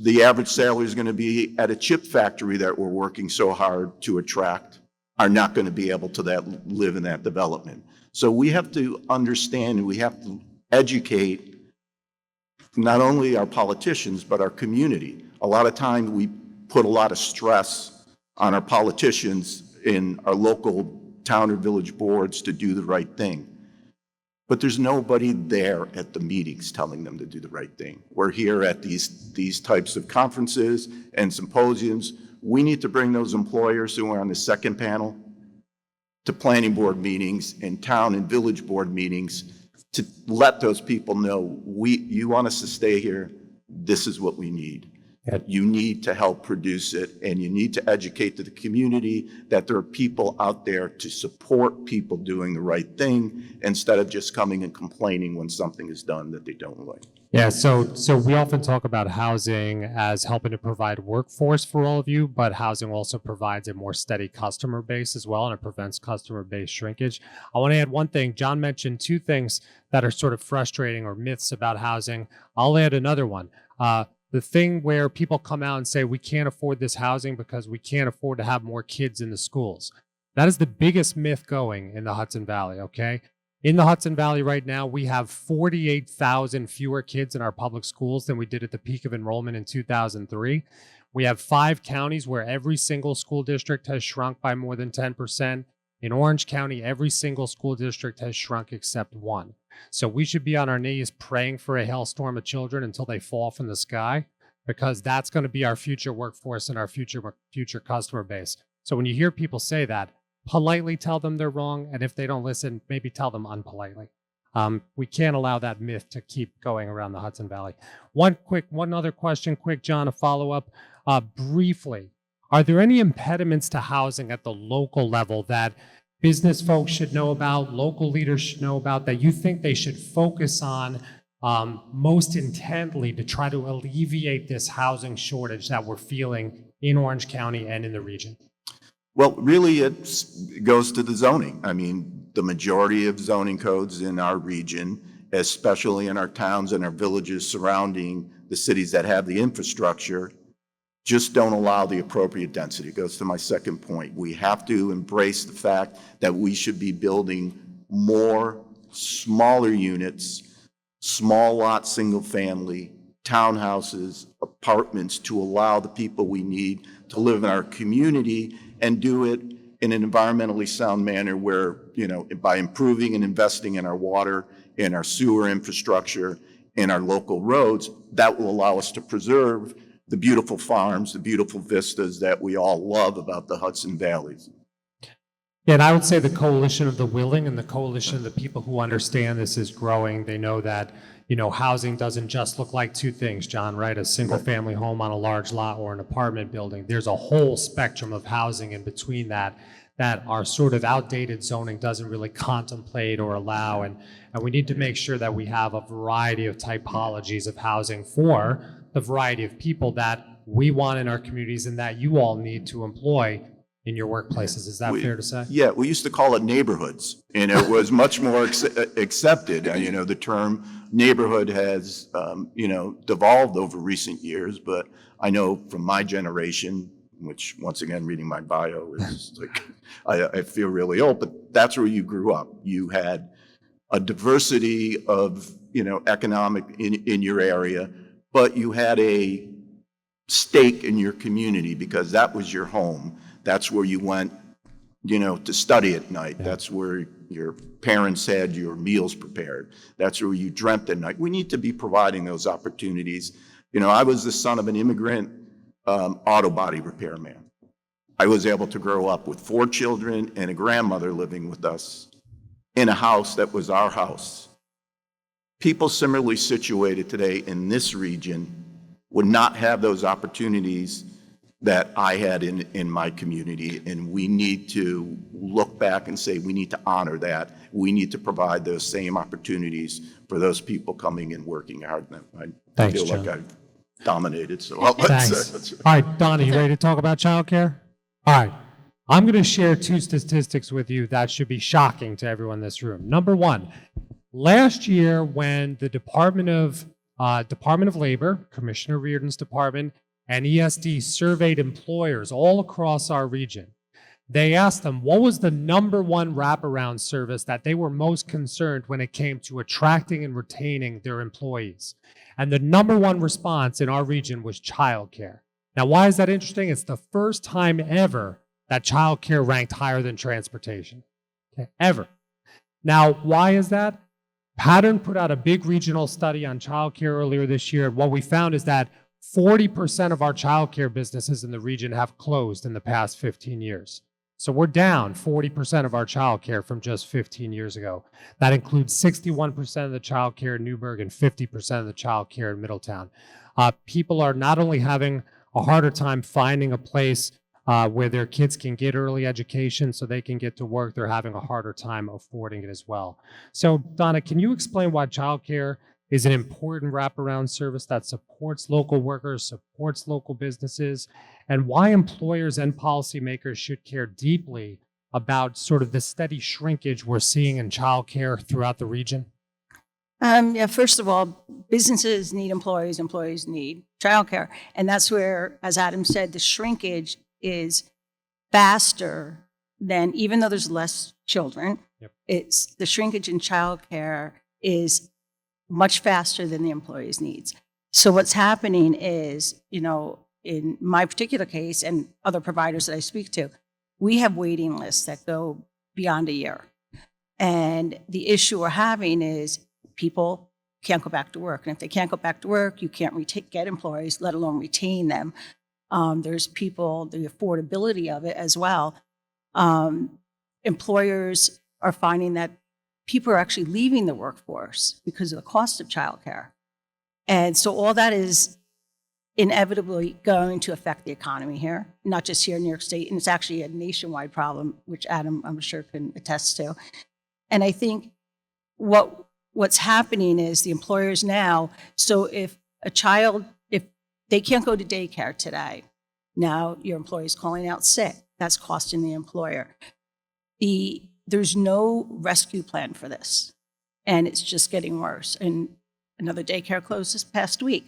the average salary is going to be at a chip factory that we're working so hard to attract are not going to be able to live in that development. So we have to understand and we have to educate not only our politicians, but our community. A lot of times we put a lot of stress on our politicians in our local town or village boards to do the right thing. But there's nobody there at the meetings telling them to do the right thing. We're here at these types of conferences and symposiums. We need to bring those employers who are on the second panel to planning board meetings and town and village board meetings to let those people know, you want us to stay here, this is what we need. You need to help produce it, and you need to educate the community that there are people out there to support people doing the right thing instead of just coming and complaining when something is done that they don't like. Yeah, so we often talk about housing as helping to provide workforce for all of you, but housing also provides a more steady customer base as well, and it prevents customer base shrinkage. I want to add one thing. John mentioned two things that are sort of frustrating or myths about housing. I'll add another one. The thing where people come out and say, we can't afford this housing because we can't afford to have more kids in the schools. That is the biggest myth going in the Hudson Valley, okay? In the Hudson Valley right now, we have 48,000 fewer kids in our public schools than we did at the peak of enrollment in 2003. We have 5 counties where every single school district has shrunk by more than 10%. In Orange County, every single school district has shrunk except one. So we should be on our knees praying for a hailstorm of children until they fall from the sky, because that's going to be our future workforce and our future customer base. So when you hear people say that, politely tell them they're wrong, and if they don't listen, maybe tell them unpolitely. We can't allow that myth to keep going around the Hudson Valley. One other question, quick, John, a follow-up. Briefly, are there any impediments to housing at the local level that business folks should know about, local leaders should know about, that you think they should focus on most intently to try to alleviate this housing shortage that we're feeling in Orange County and in the region? Well, really, it goes to the zoning. I mean, the majority of zoning codes in our region, especially in our towns and our villages surrounding the cities that have the infrastructure, just don't allow the appropriate density. It goes to my second point. We have to embrace the fact that we should be building more smaller units, small lot, single family, townhouses, apartments, to allow the people we need to live in our community and do it in an environmentally sound manner where, by improving and investing in our water, in our sewer infrastructure, in our local roads, that will allow us to preserve the beautiful farms, the beautiful vistas that we all love about the Hudson Valleys. And I would say the coalition of the willing and the coalition of the people who understand this is growing. They know that, housing doesn't just look like two things, John, right? A single family home on a large lot or an apartment building. There's a whole spectrum of housing in between that our sort of outdated zoning doesn't really contemplate or allow. And we need to make sure that we have a variety of typologies of housing for the variety of people that we want in our communities and that you all need to employ in your workplaces. Is that fair to say? Yeah, we used to call it neighborhoods, and it was much more accepted. The term neighborhood has, devolved over recent years, but I know from my generation, which once again, reading my bio is like, I feel really old, but that's where you grew up. You had a diversity of, economic in your area, but you had a stake in your community because that was your home. That's where you went, to study at night. Yeah. That's where your parents had your meals prepared. That's where you dreamt at night. We need to be providing those opportunities. I was the son of an immigrant auto body repairman. I was able to grow up with 4 children and a grandmother living with us in a house that was our house. People similarly situated today in this region would not have those opportunities that I had in my community, and we need to look back and say we need to honor that. We need to provide those same opportunities for those people coming and working hard. I feel like I've dominated, so I'll let Thanks. All right, Donna, you ready to talk about childcare? All right, I'm going to share 2 statistics with you that should be shocking to everyone in this room. Number 1, last year when the Department of Labor, Commissioner Reardon's department, and ESD surveyed employers all across our region, they asked them what was the number 1 wraparound service that they were most concerned when it came to attracting and retaining their employees. And the number 1 response in our region was childcare. Now, why is that interesting? It's the first time ever that childcare ranked higher than transportation, ever. Now, why is that? Pattern put out a big regional study on childcare earlier this year. What we found is that 40% of our childcare businesses in the region have closed in the past 15 years. So we're down 40% of our childcare from just 15 years ago. That includes 61% of the childcare in Newburgh and 50% of the childcare in Middletown. People are not only having a harder time finding a place where their kids can get early education so they can get to work, they're having a harder time affording it as well. So Donna, can you explain why childcare is an important wraparound service that supports local workers, supports local businesses, and why employers and policymakers should care deeply about sort of the steady shrinkage we're seeing in childcare throughout the region? Yeah, first of all, businesses need employees, employees need childcare. And that's where, as Adam said, the shrinkage is faster than, even though there's less children, it's the shrinkage in childcare is much faster than the employees' needs. So what's happening is, you know, in my particular case and other providers that I speak to, we have waiting lists that go beyond a year. And the issue we're having is people can't go back to work. And if they can't go back to work, you can't get employees, let alone retain them. There's people, the affordability of it as well. Employers are finding that people are actually leaving the workforce because of the cost of childcare. And so all that is inevitably going to affect the economy here, not just here in New York State, and it's actually a nationwide problem, which Adam, I'm sure, can attest to. And I think what's happening is the employers now, so if they can't go to daycare today, now your employee's calling out sick, that's costing the employer. There's no rescue plan for this, and it's just getting worse. And another daycare closed this past week.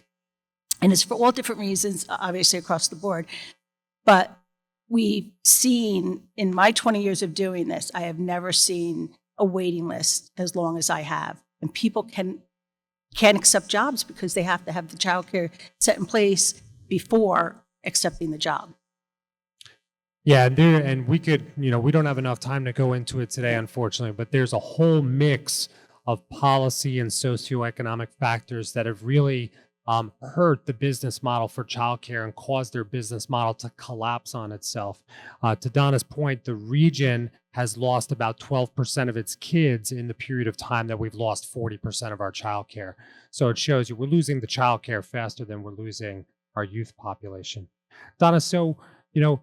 And it's for all different reasons, obviously across the board. But we've seen, in my 20 years of doing this, I have never seen a waiting list as long as I have. And people can't accept jobs because they have to have the childcare set in place before accepting the job. Yeah, and we could, we don't have enough time to go into it today, unfortunately, but there's a whole mix of policy and socioeconomic factors that have really hurt the business model for childcare and caused their business model to collapse on itself. To Donna's point, the region has lost about 12% of its kids in the period of time that we've lost 40% of our childcare. So it shows you we're losing the childcare faster than we're losing our youth population. Donna, so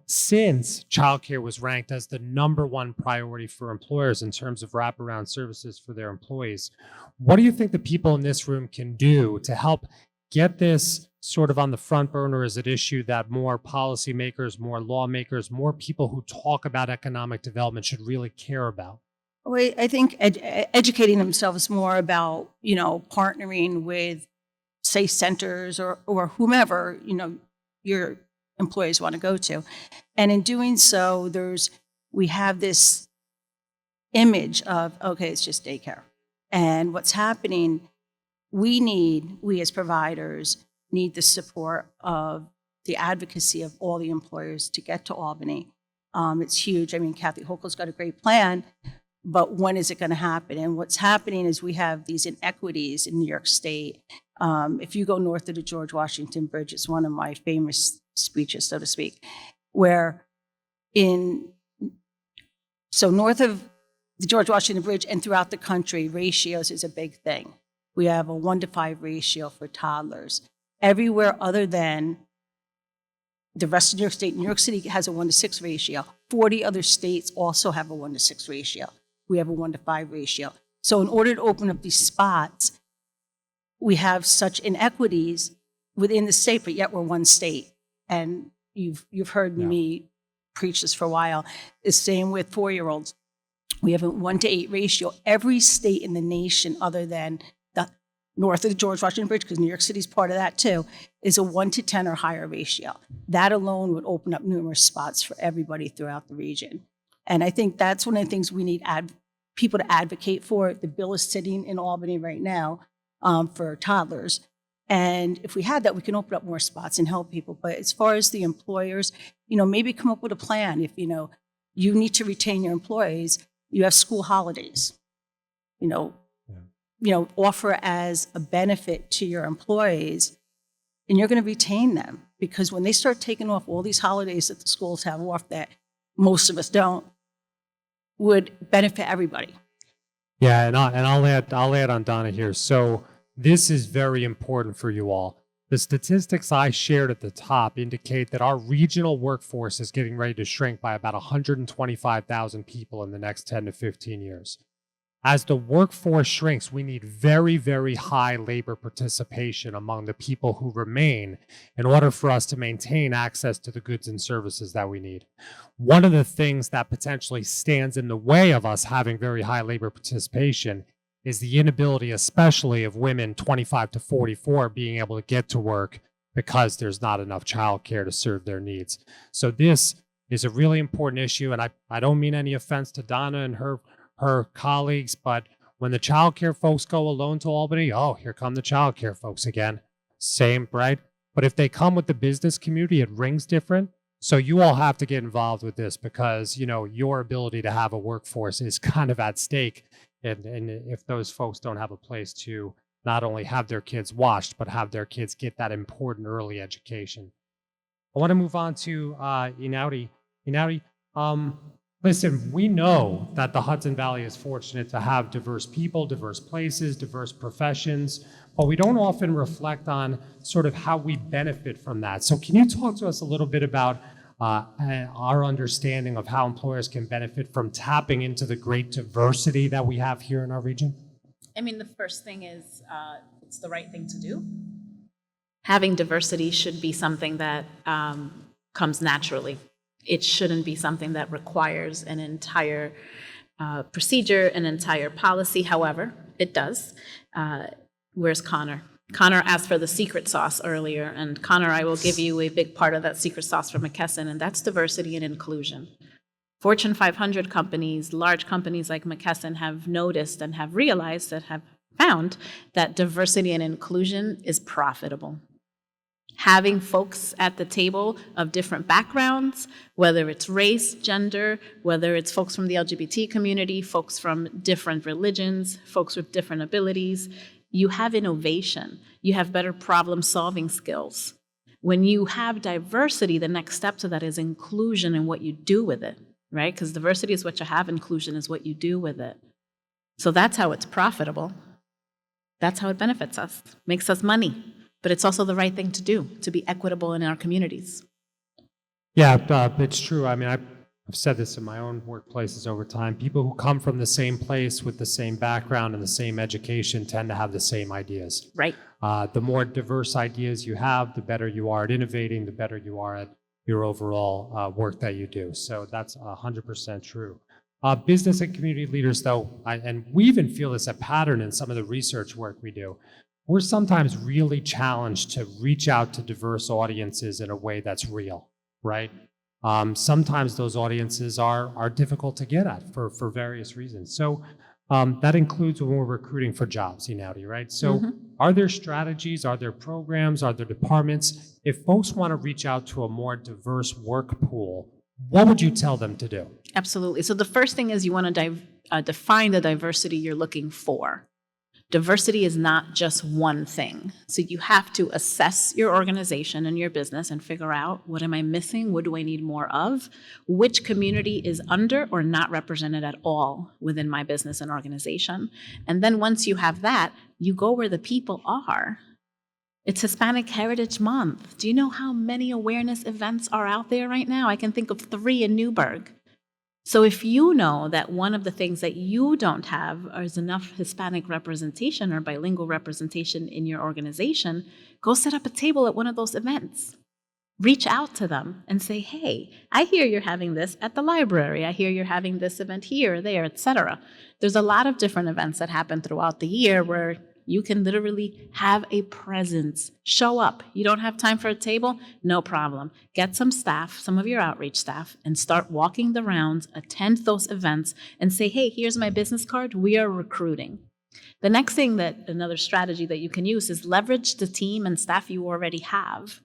since childcare was ranked as the #1 priority for employers in terms of wraparound services for their employees, what do you think the people in this room can do to help get this sort of on the front burner as an issue that more policymakers, more lawmakers, more people who talk about economic development should really care about? Well, I think educating themselves more about, partnering with, say, centers or whomever, your employees want to go to. And in doing so, we have this image of, okay, it's just daycare. And what's happening, we as providers need the support of the advocacy of all the employers to get to Albany. It's huge. I mean, Kathy Hochul's got a great plan, but when is it going to happen? And what's happening is we have these inequities in New York State. If you go north of the George Washington Bridge, it's one of my famous speeches, so to speak, where north of the George Washington Bridge and throughout the country, ratios is a big thing. We have a 1-to-5 ratio for toddlers. Everywhere other than the rest of New York State, New York City has a 1-to-6 ratio. 40 other states also have a 1-to-6 ratio. We have a 1-to-5 ratio. So in order to open up these spots, we have such inequities within the state, but yet we're one state. And you've heard me preach this for a while. The same with 4-year-olds. We have a 1-to-8 ratio. Every state in the nation other than the north of the George Washington Bridge, because New York City is part of that too, is a 1-to-10 or higher ratio. That alone would open up numerous spots for everybody throughout the region. And I think that's one of the things we need people to advocate for. The bill is sitting in Albany right now for toddlers. And if we had that, we can open up more spots and help people. But as far as the employers, maybe come up with a plan. If, you need to retain your employees, you have school holidays, offer as a benefit to your employees, and you're going to retain them. Because when they start taking off all these holidays that the schools have off that most of us don't, would benefit everybody. Yeah, and I'll add on Donna here. So this is very important for you all. The statistics I shared at the top indicate that our regional workforce is getting ready to shrink by about 125,000 people in the next 10 to 15 years. As the workforce shrinks, we need very, very high labor participation among the people who remain in order for us to maintain access to the goods and services that we need. One of the things that potentially stands in the way of us having very high labor participation is the inability, especially of women 25 to 44, being able to get to work because there's not enough childcare to serve their needs. So this is a really important issue, and I don't mean any offense to Donna and her colleagues, but when the childcare folks go alone to Albany, oh, here come the childcare folks again. Same, right? But if they come with the business community, it rings different. So you all have to get involved with this because, you know, your ability to have a workforce is kind of at stake. And if those folks don't have a place to not only have their kids watched, but have their kids get that important early education. I want to move on to Inaudi. Inaudi, listen, we know that the Hudson Valley is fortunate to have diverse people, diverse places, diverse professions, but we don't often reflect on sort of how we benefit from that. So can you talk to us a little bit about our understanding of how employers can benefit from tapping into the great diversity that we have here in our region? I mean, the first thing is it's the right thing to do. Having diversity should be something that comes naturally. It shouldn't be something that requires an entire procedure, an entire policy. However, it does. Where's Connor? Connor asked for the secret sauce earlier, and Connor, I will give you a big part of that secret sauce from McKesson, and that's diversity and inclusion. Fortune 500 companies, large companies like McKesson have noticed and have realized that have found that diversity and inclusion is profitable. Having folks at the table of different backgrounds, whether it's race, gender, whether it's folks from the LGBT community, folks from different religions, folks with different abilities, you have innovation, you have better problem-solving skills. When you have diversity, the next step to that is inclusion and what you do with it, right? Because diversity is what you have, inclusion is what you do with it. So that's how it's profitable. That's how it benefits us, makes us money. But it's also the right thing to do, to be equitable in our communities. Yeah, it's true. I mean, I've said this in my own workplaces over time. People who come from the same place with the same background and the same education tend to have the same ideas. Right. The more diverse ideas you have, the better you are at innovating, the better you are at your overall work that you do. So that's 100% true. Business and community leaders, though, and we even feel this a pattern in some of the research work we do. We're sometimes really challenged to reach out to diverse audiences in a way that's real, right? Sometimes those audiences are difficult to get at for various reasons. So that includes when we're recruiting for jobs, Inaudi, right? So are there strategies, are there programs, are there departments? If folks want to reach out to a more diverse work pool, what would you tell them to do? Absolutely. So the first thing is you want to define the diversity you're looking for. Diversity is not just one thing. So you have to assess your organization and your business and figure out, what am I missing? What do I need more of? Which community is under or not represented at all within my business and organization? And then once you have that, you go where the people are. It's Hispanic Heritage Month. Do you know how many awareness events are out there right now? I can think of 3 in Newburgh. So if you know that one of the things that you don't have is enough Hispanic representation or bilingual representation in your organization, go set up a table at one of those events. Reach out to them and say, hey, I hear you're having this at the library. I hear you're having this event here or there, etc. There's a lot of different events that happen throughout the year where you can literally have a presence. Show up. You don't have time for a table? No problem. Get some staff, some of your outreach staff, and start walking the rounds, attend those events, and say, hey, here's my business card. We are recruiting. The next thing another strategy that you can use is leverage the team and staff you already have.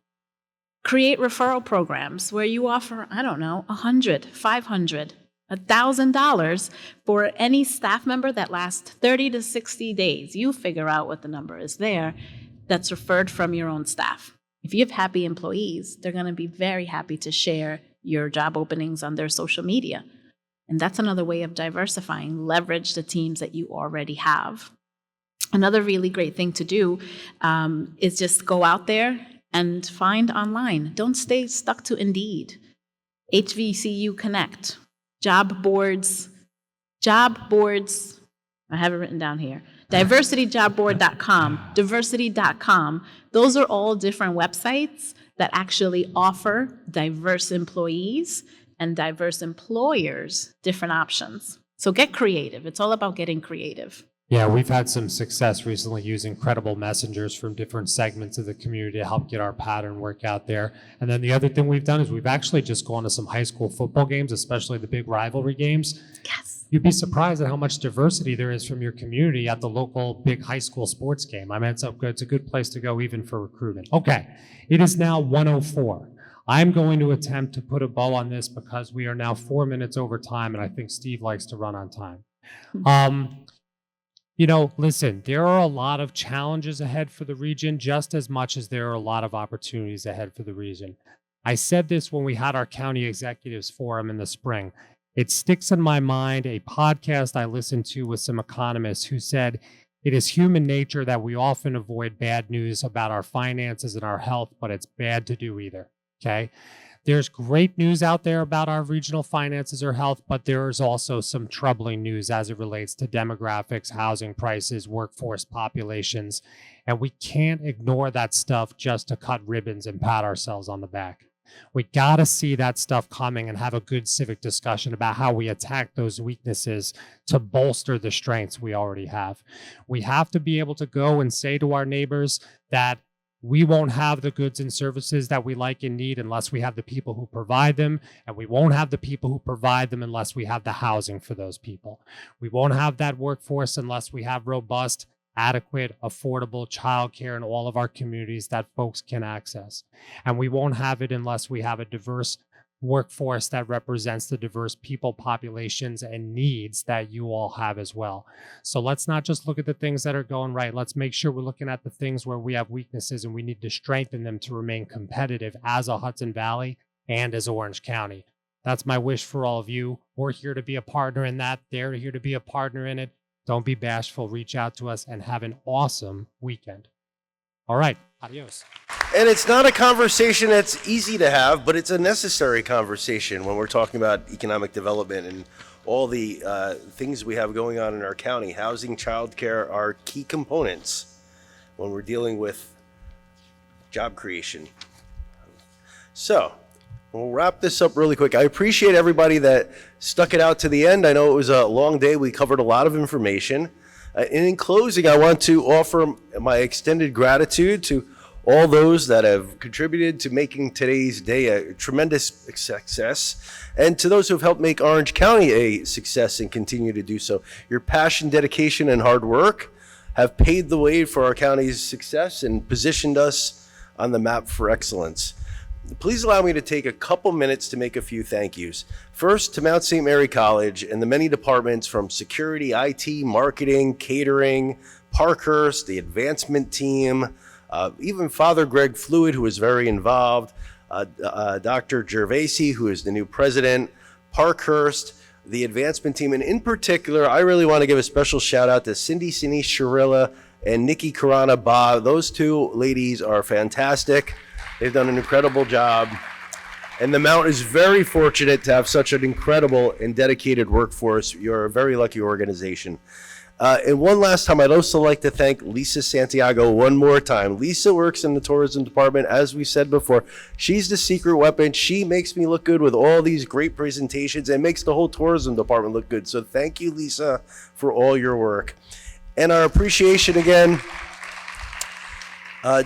Create referral programs where you offer, I don't know, $100, $500, $1,000 for any staff member that lasts 30 to 60 days. You figure out what the number is there that's referred from your own staff. If you have happy employees, they're going to be very happy to share your job openings on their social media. And that's another way of diversifying. Leverage the teams that you already have. Another really great thing to do is just go out there and find online. Don't stay stuck to Indeed. HVCU Connect. Job boards I have it written down here. Diversityjobboard.com, diversity.com. Those are all different websites that actually offer diverse employees and diverse employers different options. So get creative. It's all about getting creative. Yeah, we've had some success recently using credible messengers from different segments of the community to help get our pattern work out there. And then the other thing we've done is we've actually just gone to some high school football games, especially the big rivalry games. Yes. You'd be surprised at how much diversity there is from your community at the local big high school sports game. I mean, it's a good place to go even for recruitment. Okay, it is now 1:04. I'm going to attempt to put a bow on this because we are now 4 minutes over time, and I think Steve likes to run on time. Listen, there are a lot of challenges ahead for the region, just as much as there are a lot of opportunities ahead for the region. I said this when we had our county executives forum in the spring. It sticks in my mind a podcast I listened to with some economists who said, it is human nature that we often avoid bad news about our finances and our health, but it's bad to do either, okay? There's great news out there about our regional finances or health, but there is also some troubling news as it relates to demographics, housing prices, workforce populations, and we can't ignore that stuff just to cut ribbons and pat ourselves on the back. We got to see that stuff coming and have a good civic discussion about how we attack those weaknesses to bolster the strengths we already have. We have to be able to go and say to our neighbors that we won't have the goods and services that we like and need unless we have the people who provide them, and we won't have the people who provide them unless we have the housing for those people. We won't have that workforce unless we have robust, adequate, affordable childcare in all of our communities that folks can access. And we won't have it unless we have a diverse workforce that represents the diverse people populations and needs that you all have as well. So let's not just look at the things that are going right. Let's make sure we're looking at the things where we have weaknesses and we need to strengthen them to remain competitive as a Hudson Valley and as Orange County. That's my wish for all of you. We're here to be a partner in that. They're here to be a partner in it. Don't be bashful. Reach out to us and have an awesome weekend. All right. Adios. And it's not a conversation that's easy to have, but it's a necessary conversation when we're talking about economic development and all the things we have going on in our county. Housing, childcare are key components when we're dealing with job creation. So we'll wrap this up really quick. I appreciate everybody that stuck it out to the end. I know it was a long day. We covered a lot of information. And in closing, I want to offer my extended gratitude to all those that have contributed to making today's day a tremendous success, and to those who have helped make Orange County a success and continue to do so. Your passion, dedication, and hard work have paved the way for our county's success and positioned us on the map for excellence. Please allow me to take a couple minutes to make a few thank yous. First, to Mount St. Mary College and the many departments from security, IT, marketing, catering, Parkhurst, the advancement team, even Father Greg Fluid, who was very involved, Dr. Gervasi, who is the new president, Parkhurst, the advancement team, and in particular, I really want to give a special shout out to Cindy Shirilla and Nikki Karana Ba. Those two ladies are fantastic. They've done an incredible job. And the Mount is very fortunate to have such an incredible and dedicated workforce. You're a very lucky organization. And one last time, I'd also like to thank Lisa Santiago one more time. Lisa works in the tourism department, as we said before. She's the secret weapon. She makes me look good with all these great presentations and makes the whole tourism department look good. So thank you, Lisa, for all your work. And our appreciation again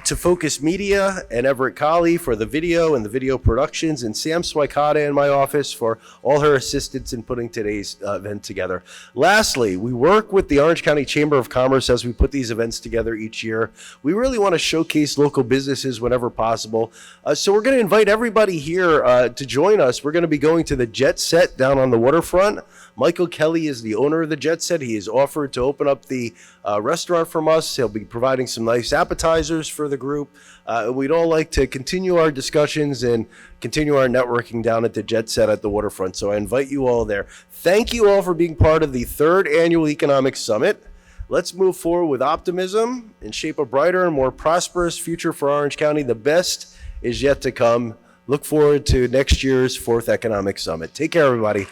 to Focus Media and Everett Colley for the video and the video productions, and Sam Swikata in my office for all her assistance in putting today's event together. Lastly, we work with the Orange County Chamber of Commerce as we put these events together each year. We really want to showcase local businesses whenever possible. So we're going to invite everybody here to join us. We're going to be going to the Jet Set down on the waterfront. Michael Kelly is the owner of the Jet Set. He has offered to open up the restaurant from us. He'll be providing some nice appetizers for the group. We'd all like to continue our discussions and continue our networking down at the Jet Set at the waterfront. So I invite you all there. Thank you all for being part of the 3rd Annual Economic Summit. Let's move forward with optimism and shape a brighter and more prosperous future for Orange County. The best is yet to come. Look forward to next year's 4th Economic Summit. Take care, everybody.